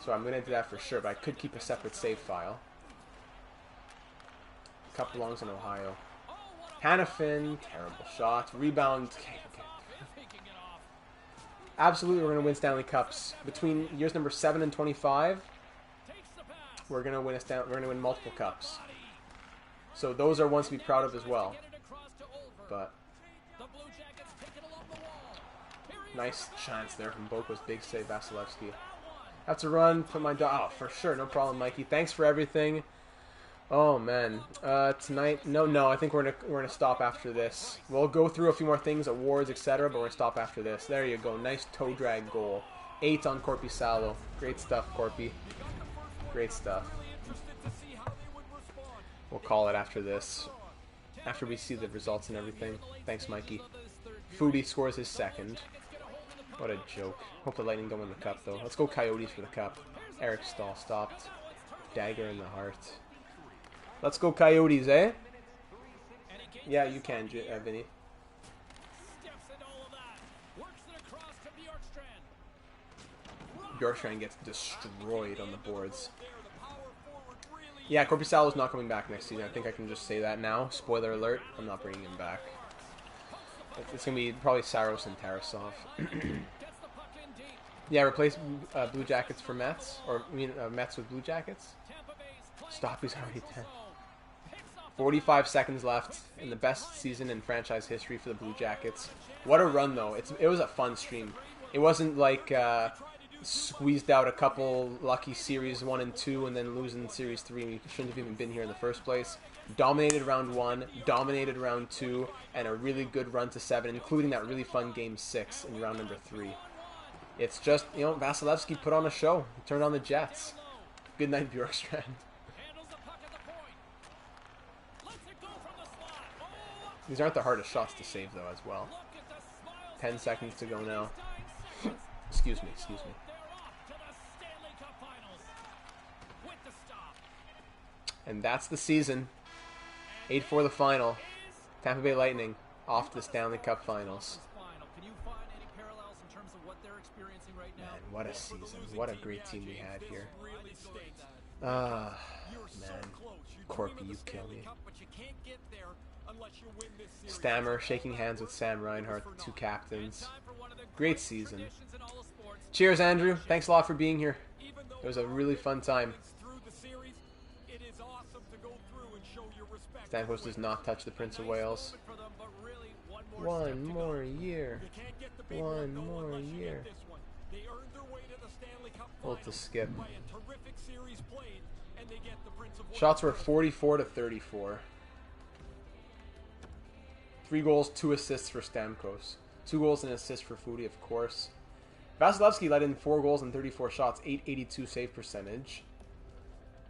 So I'm going to do that for sure, but I could keep a separate save file. Cup belongs in Ohio. Hannafin, terrible shot. Rebound. Okay. Absolutely, we're going to win Stanley Cups. Between years number 7 and 25, we're going to win multiple cups. So those are ones to be proud of as well. But nice chance there from Boko's big save, Vasilevsky. Have to run. Put my dog. Oh, for sure. No problem, Mikey. Thanks for everything. Oh man. Tonight. No. I think we're gonna stop after this. We'll go through a few more things, awards, etc. But we're gonna stop after this. There you go. Nice toe drag goal. 8 on Korpisalo. Great stuff, Korpi. Great stuff. We'll call it after this. After we see the results and everything. Thanks, Mikey. Foodie scores his second. What a joke. Hope the Lightning don't win the cup, though. Let's go Coyotes for the cup. Eric Stahl stopped. Dagger in the heart. Let's go Coyotes, eh? Yeah, you can, Vinny. Bjorkstrand gets destroyed on the boards. Yeah, Korpisalo's not coming back next season. I think I can just say that now. Spoiler alert, I'm not bringing him back. It's going to be probably Saros and Tarasov. Yeah, replace Blue Jackets for Mets. Or, I mean, Mets with Blue Jackets. Stop, he's already 10. 45 seconds left in the best season in franchise history for the Blue Jackets. What a run, though. It was a fun stream. It wasn't like... squeezed out a couple lucky series 1 and 2 and then losing series 3 and we shouldn't have even been here in the first place. Dominated round 1, dominated round 2, and a really good run to 7, including that really fun game 6 in round number 3. It's just, you know, Vasilevsky put on a show. He turned on the Jets. Good night, Bjorkstrand. These aren't the hardest shots to save, though, as well. 10 seconds to go now. Excuse me. And that's the season. 8-4 the final. Tampa Bay Lightning off to the Stanley Cup Finals. Man, what a season. What a great team we had here. Ah, man. Corpy, you kill me. Stammer shaking hands with Sam Reinhart, the 2 captains. Great season. Cheers, Andrew. Thanks a lot for being here. It was a really fun time. Stamkos does not touch the Prince of Wales. One more year. One more year. Hold to skip. Shots were 44 to 34. 3 goals, 2 assists for Stamkos. 2 goals and an assist for Foodie, of course. Vasilevsky let in 4 goals and 34 shots, 882 save percentage.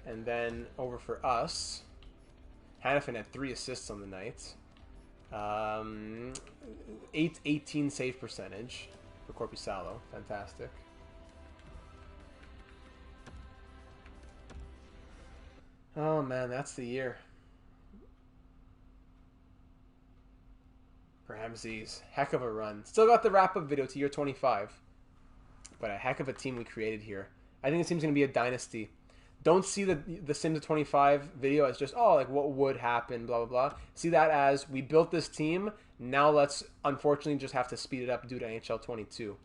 And then over for us, Hanifin had 3 assists on the night. 818 save percentage for Korpisalo. Fantastic. Oh man, that's the year. Ramses, heck of a run. Still got the wrap-up video to year 25. But a heck of a team we created here. I think this team's going to be a dynasty. Don't see the Sims 25 video as just, oh, like what would happen, blah, blah, blah. See that as, we built this team, now let's, unfortunately, just have to speed it up due to NHL 22.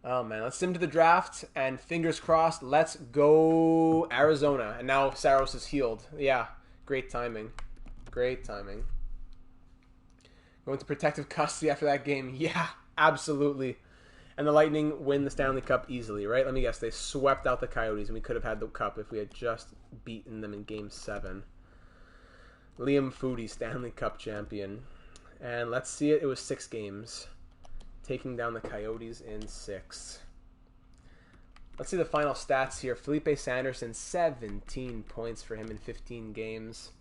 Oh, man, let's sim to the draft, and fingers crossed, let's go Arizona. And now Saros is healed. Yeah, great timing. Great timing. Going to protective custody after that game. Yeah, absolutely. And the Lightning win the Stanley Cup easily, right? Let me guess. They swept out the Coyotes, and we could have had the Cup if we had just beaten them in Game 7. Liam Foodie, Stanley Cup champion. And let's see it. It was 6 games. Taking down the Coyotes in 6. Let's see the final stats here. Felipe Sanderson, 17 points for him in 15 games.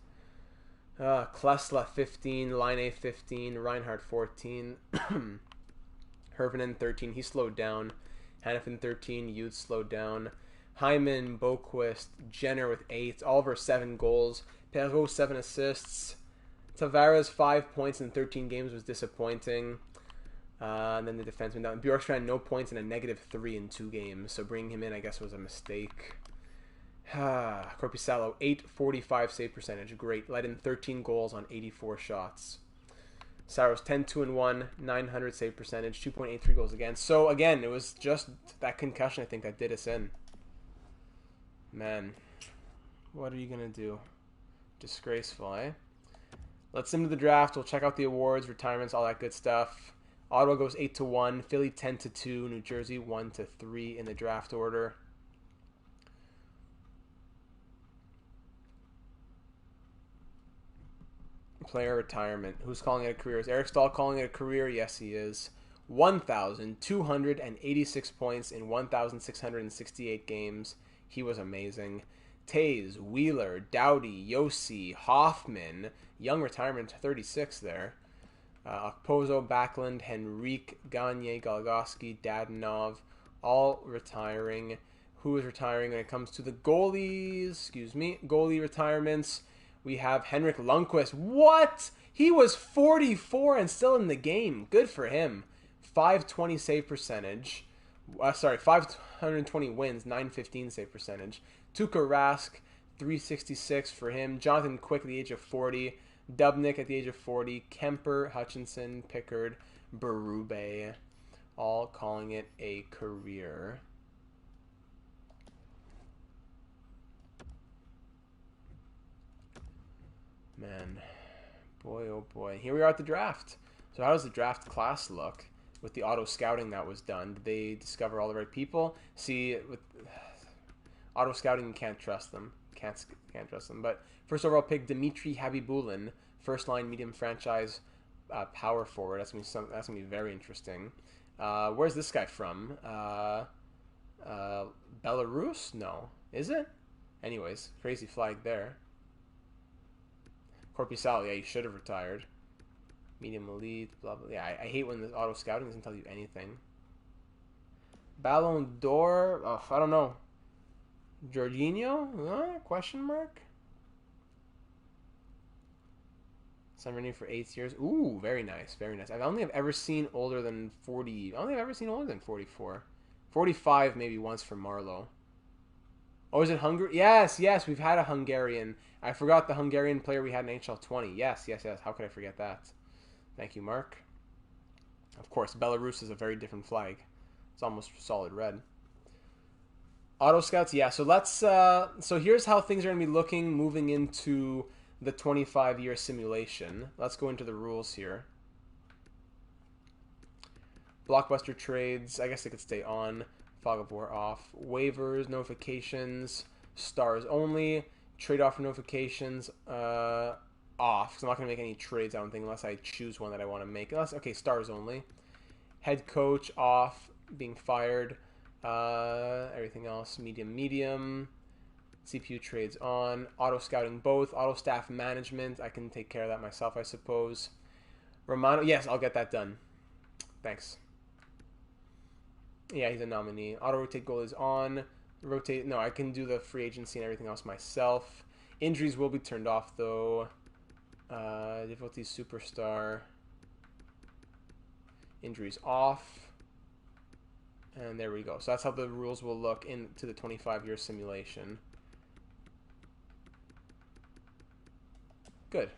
Klassel 15, Line 15, Reinhardt 14. Hervinen 13, he slowed down. Hanifin 13, Youth slowed down. Hyman, Boquist, Jenner with 8. Oliver 7 goals. Perrault 7 assists. Tavares 5 points in 13 games was disappointing. And then the defense went down. Bjorkstrand no points and a -3 in 2 games. So bringing him in, I guess, was a mistake. Korpisalo 845 save percentage, great. Let in 13 goals on 84 shots. Saros 10-2-1, 900 save percentage, 2.83 goals against. So again, it was just that concussion I think that did us in. Man, what are you gonna do? Disgraceful, eh? Let's sim to the draft. We'll check out the awards, retirements, all that good stuff. Ottawa goes 8-1. Philly 10-2. New Jersey 1-3 in the draft order. Player retirement. Who's calling it a career? Is Eric Stahl calling it a career? Yes, he is. 1,286 points in 1,668 games. He was amazing. Tays, Wheeler, Doughty, Yossi, Hoffman. Young retirement, 36 there. Okposo, Backlund, Henrique, Gagne, Goligoski, Dadonov, all retiring. Who is retiring when it comes to the goalies? Goalie retirements. We have Henrik Lundqvist. What? He was 44 and still in the game. Good for him. 520 save percentage. 520 wins, 915 save percentage. Tuukka Rask, 366 for him. Jonathan Quick at the age of 40. Dubnyk at the age of 40. Kemper, Hutchinson, Pickard, Berube. All calling it a career. Man, boy, oh boy. Here we are at the draft. So how does the draft class look with the auto scouting that was done? Did they discover all the right people? See, with auto scouting, you can't trust them. Can't trust them. But first overall pick, Dmitry Habibulin, first line medium franchise power forward. That's gonna be very interesting. Where's this guy from? Belarus? No, is it? Anyways, crazy flag there. Korpisalo, yeah, you should have retired. Medium elite, blah, blah. Yeah, I hate when the auto scouting doesn't tell you anything. Ballon d'Or, I don't know. Jorginho? Question mark? Sun renewed for 8 years. Ooh, very nice, very nice. I don't think I've ever seen older than 40. I don't think I've ever seen older than 44. 45 maybe once for Marlowe. Oh, is it Hungary? Yes, we've had a Hungarian. I forgot the Hungarian player we had in NHL 20. Yes. How could I forget that? Thank you, Mark. Of course, Belarus is a very different flag. It's almost solid red. Auto scouts, yeah. So let's. So here's how things are going to be looking moving into the 25-year simulation. Let's go into the rules here. Blockbuster trades. I guess they could stay on. Fog of War off. Waivers, notifications, stars only. Trade offer notifications off. Because I'm not going to make any trades, I don't think, unless I choose one that I want to make. Okay, stars only. Head coach off. Being fired. Everything else, medium. CPU trades on. Auto scouting both. Auto staff management. I can take care of that myself, I suppose. Romano. Yes, I'll get that done. Thanks. Yeah, he's a nominee. Auto rotate goal is on. Rotate. No, I can do the free agency and everything else myself. Injuries will be turned off though. Difficulty superstar. Injuries off. And there we go. So that's how the rules will look into the 25-year simulation. Good.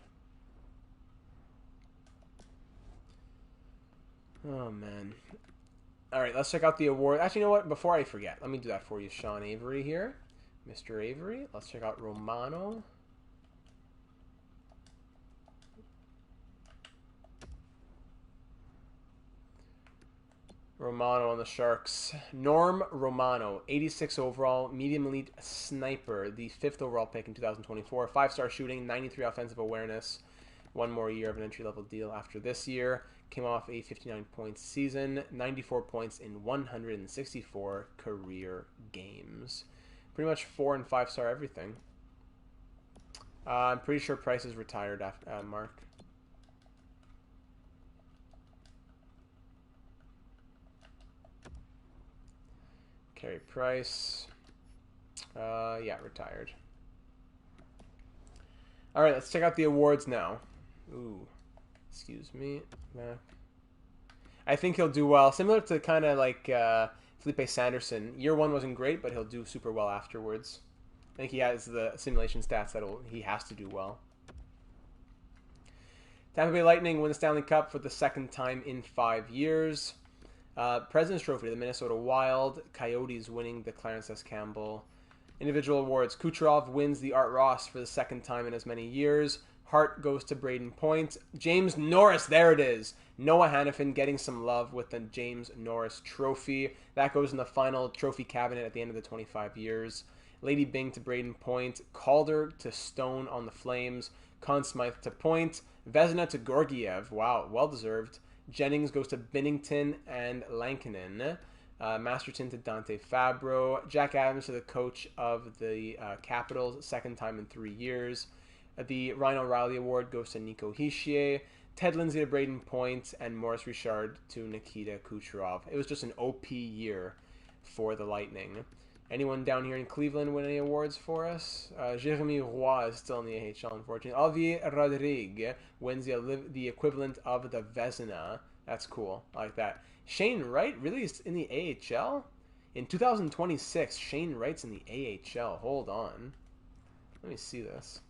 Oh, man. All right, let's check out the award. Actually, you know what? Before I forget, let me do that for you. Sean Avery here. Mr. Avery. Let's check out Romano. Romano on the Sharks. Norm Romano, 86 overall, medium elite sniper, the 5th overall pick in 2024. 5-star shooting, 93 offensive awareness. One more year of an entry-level deal after this year. Came off a 59-point season, 94 points in 164 career games. Pretty much 4- and 5-star everything. I'm pretty sure Price is retired after Mark. Carey Price. Yeah, retired. All right, let's check out the awards now. Ooh, excuse me. I think he'll do well. Similar to kind of like Felipe Sanderson. Year 1 wasn't great, but he'll do super well afterwards. I think he has the simulation stats that he has to do well. Tampa Bay Lightning win the Stanley Cup for the 2nd time in 5 years. President's Trophy to the Minnesota Wild. Coyotes winning the Clarence S. Campbell. Individual awards. Kucherov wins the Art Ross for the 2nd time in as many years. Hart goes to Braden Point. James Norris, there it is. Noah Hannafin getting some love with the James Norris Trophy. That goes in the final trophy cabinet at the end of the 25 years. Lady Byng to Braden Point. Calder to Stone on the Flames. Conn Smythe to Point. Vezina to Georgiev. Wow, well-deserved. Jennings goes to Binnington and Lankinen. Masterton to Dante Fabro. Jack Adams to the coach of the Capitals, second time in 3 years. The Ryan O'Reilly Award goes to Nico Hischier. Ted Lindsay to Braden Point. And Maurice Richard to Nikita Kucherov. It was just an OP year for the Lightning. Anyone down here in Cleveland win any awards for us? Jeremy Roy is still in the AHL, unfortunately. Olivier Rodrigue wins the equivalent of the Vezina. That's cool. I like that. Shane Wright really is in the AHL? In 2026, Shane Wright's in the AHL. Hold on. Let me see this.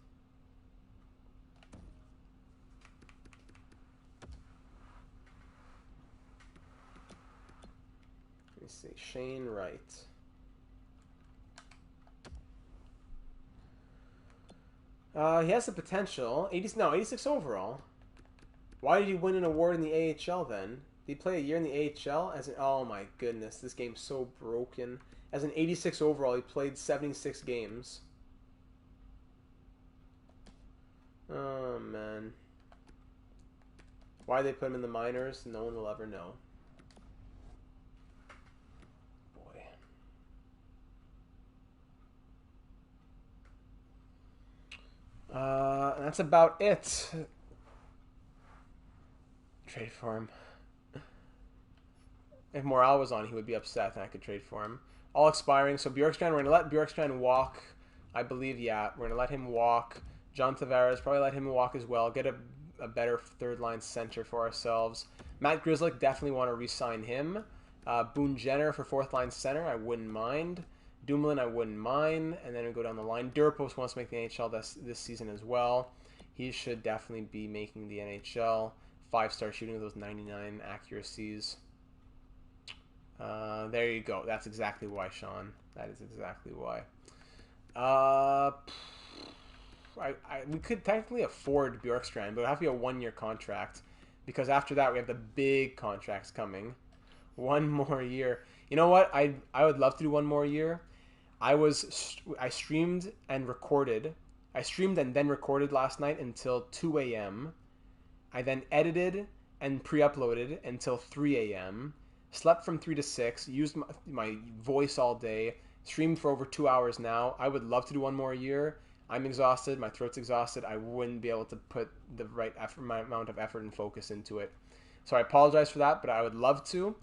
Let me see. Shane Wright. He has the potential. 86 overall. Why did he win an award in the AHL then? Did he play a year in the AHL? Oh my goodness, this game's so broken. As an 86 overall, he played 76 games. Oh man. Why they put him in the minors, no one will ever know. That's about it. Trade for him. If Morale was on, he would be upset and I could trade for him. All expiring. So Bjorkstrand, we're going to let Bjorkstrand walk. I believe, yeah. We're going to let him walk. John Tavares, probably let him walk as well. Get a better third-line center for ourselves. Matt Grzelcyk, definitely want to re-sign him. Boone Jenner for fourth-line center, I wouldn't mind. Dumoulin, I wouldn't mind. And then we go down the line. Durpos wants to make the NHL this season as well. He should definitely be making the NHL. 5-star shooting with those 99 accuracies. There you go. That's exactly why, Sean. That is exactly why. We could technically afford Bjorkstrand, but it would have to be a 1-year contract. Because after that, we have the big contracts coming. 1 more year. You know what? I would love to do 1 more year. I streamed and recorded. I streamed and then recorded last night until 2 a.m. I then edited and pre-uploaded until 3 a.m. Slept from 3 to 6. Used my voice all day. Streamed for over 2 hours now. I would love to do 1 more year. I'm exhausted. My throat's exhausted. I wouldn't be able to put the right amount of effort and focus into it. So I apologize for that, but I would love to.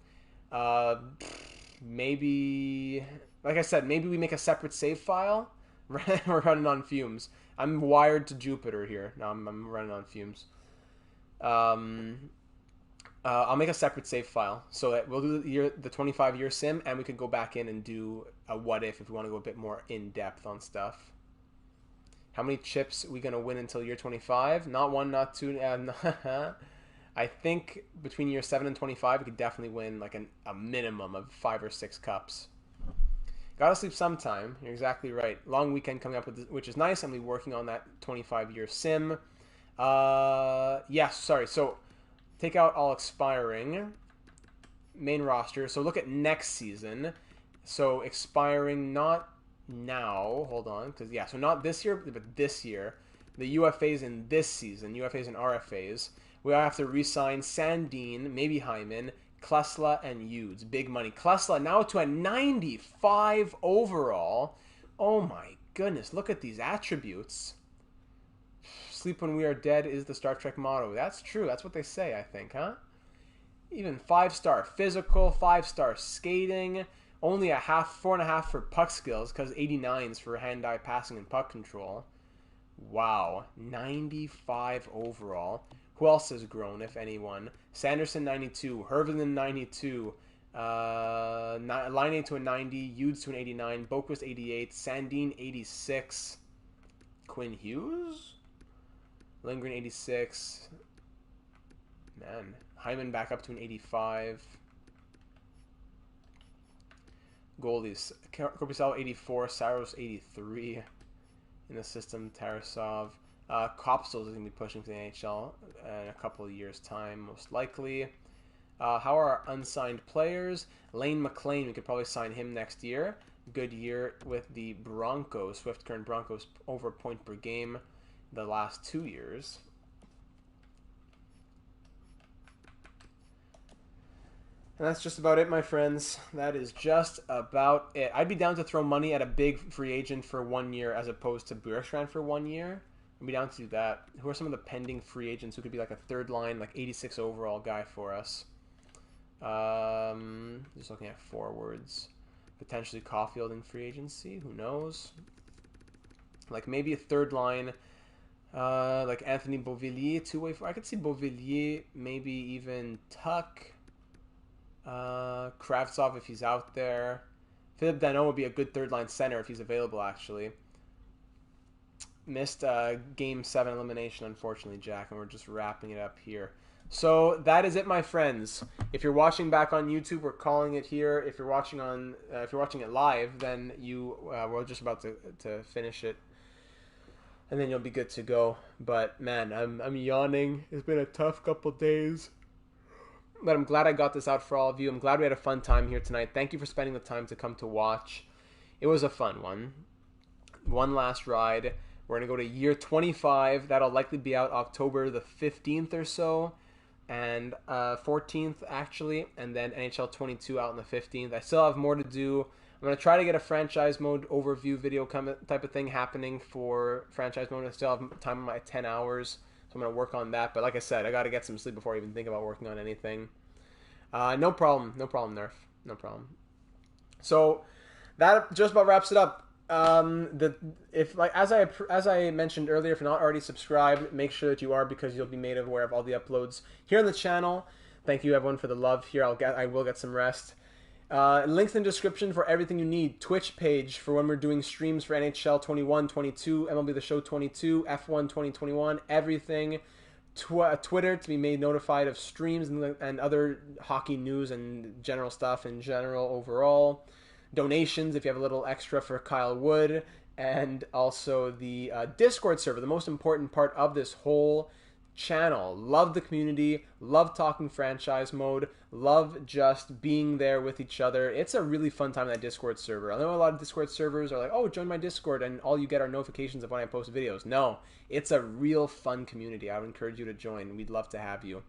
Maybe, like I said, maybe we make a separate save file. We're running on fumes. I'm wired to Jupiter here. No, I'm running on fumes. I'll make a separate save file so that we'll do the 25-year sim, and we could go back in and do a what if we want to go a bit more in depth on stuff. How many chips are we gonna win until year 25? Not 1, not 2. I think between year 7 and 25, we could definitely win like a minimum of 5 or 6 cups. Gotta sleep sometime. You're exactly right. Long weekend coming up, which is nice. I'm working on that 25-year sim. Yes, sorry. So take out all expiring. Main roster. So look at next season. So expiring not now. Hold on. Because, yeah, so not this year, but this year. The UFAs in this season. UFAs and RFAs. We have to re-sign Sandin, maybe Hyman, Klesla, and Hughes. Big money. Klesla now to a 95 overall. Oh my goodness. Look at these attributes. Sleep when we are dead is the Star Trek motto. That's true. That's what they say, I think, huh? Even 5-star physical, 5-star skating. Only 4.5 for puck skills because 89s for hand-eye passing and puck control. Wow. 95 overall. Who else has grown, if anyone? Sanderson, 92. Hervlin, 92. Line to a 90. Hughes to an 89. Boquist, 88. Sandin, 86. Quinn Hughes? Lindgren, 86. Man. Hyman back up to an 85. Goalies. Korpisalo, 84. Saros, 83. In the system, Tarasov. Kopsel is going to be pushing to the NHL in a couple of years' time, most likely. How are our unsigned players? Lane McLean, we could probably sign him next year. Good year with the Broncos. Swift Current Broncos over a point per game the last 2 years. And that's just about it, my friends. That is just about it. I'd be down to throw money at a big free agent for 1 year as opposed to Bjorkstrand for 1 year. I'd be down to do that. Who are some of the pending free agents who could be like a third line, like 86 overall guy for us? Just looking at forwards. Potentially Caulfield in free agency. Who knows? Like maybe a third line, like Anthony Beauvillier, two-way. I could see Beauvillier, maybe even Tuck. Kravtsov if he's out there. Philip Danault would be a good third line center if he's available, actually. Missed Game 7 elimination, unfortunately, Jack, and we're just wrapping it up here. So that is it, my friends. If you're watching back on YouTube, we're calling it here. If you're watching it live, then we're just about to finish it, and then you'll be good to go. But man, I'm yawning. It's been a tough couple days, but I'm glad I got this out for all of you. I'm glad we had a fun time here tonight. Thank you for spending the time to come to watch. It was a fun one. One last ride. We're going to go to year 25. That'll likely be out October the 15th or so. And 14th, actually. And then NHL 22 out on the 15th. I still have more to do. I'm going to try to get a franchise mode overview video type of thing happening for franchise mode. I still have time on my 10 hours. So I'm going to work on that. But like I said, I got to get some sleep before I even think about working on anything. No problem. No problem, Nerf. No problem. So that just about wraps it up. As I mentioned earlier, if you're not already subscribed, make sure that you are, because you'll be made aware of all the uploads here on the channel. Thank you everyone for the love here. I will get some rest. Links in the description for everything you need. Twitch page for when we're doing streams for NHL 21, 22, MLB The Show 22, F1 2021, everything. Twitter to be made notified of streams and other hockey news and general stuff in general overall. Donations if you have a little extra for Kyle Wood, and also the Discord server, the most important part of this whole channel. Love the community, love talking franchise mode, love just being there with each other. It's a really fun time in that Discord server. I know a lot of Discord servers are like, oh, join my Discord and all you get are notifications of when I post videos. No, it's a real fun community. I would encourage you to join. We'd love to have you.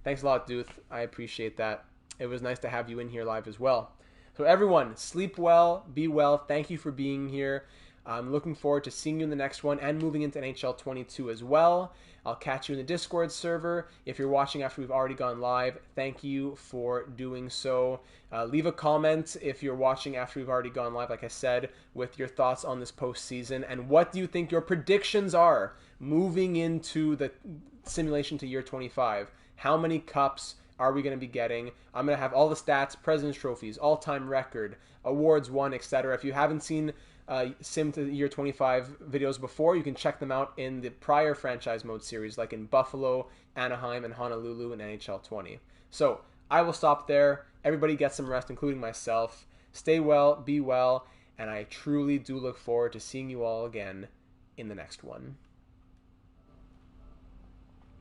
Thanks a lot, Duth. I appreciate that. It was nice to have you in here live as well. So everyone, sleep well, be well. Thank you for being here. I'm looking forward to seeing you in the next one and moving into NHL 22 as well. I'll catch you in the Discord server. If you're watching after we've already gone live, thank you for doing so. Leave a comment if you're watching after we've already gone live, like I said, with your thoughts on this postseason. And what do you think your predictions are moving into the simulation to year 25? How many cups are we going to be getting? I'm going to have all the stats, President's Trophies, all-time record, awards won, etc. If you haven't seen Sim to Year 25 videos before, you can check them out in the prior franchise mode series, like in Buffalo, Anaheim, and Honolulu in NHL 20. So I will stop there. Everybody get some rest, including myself. Stay well, be well, and I truly do look forward to seeing you all again in the next one.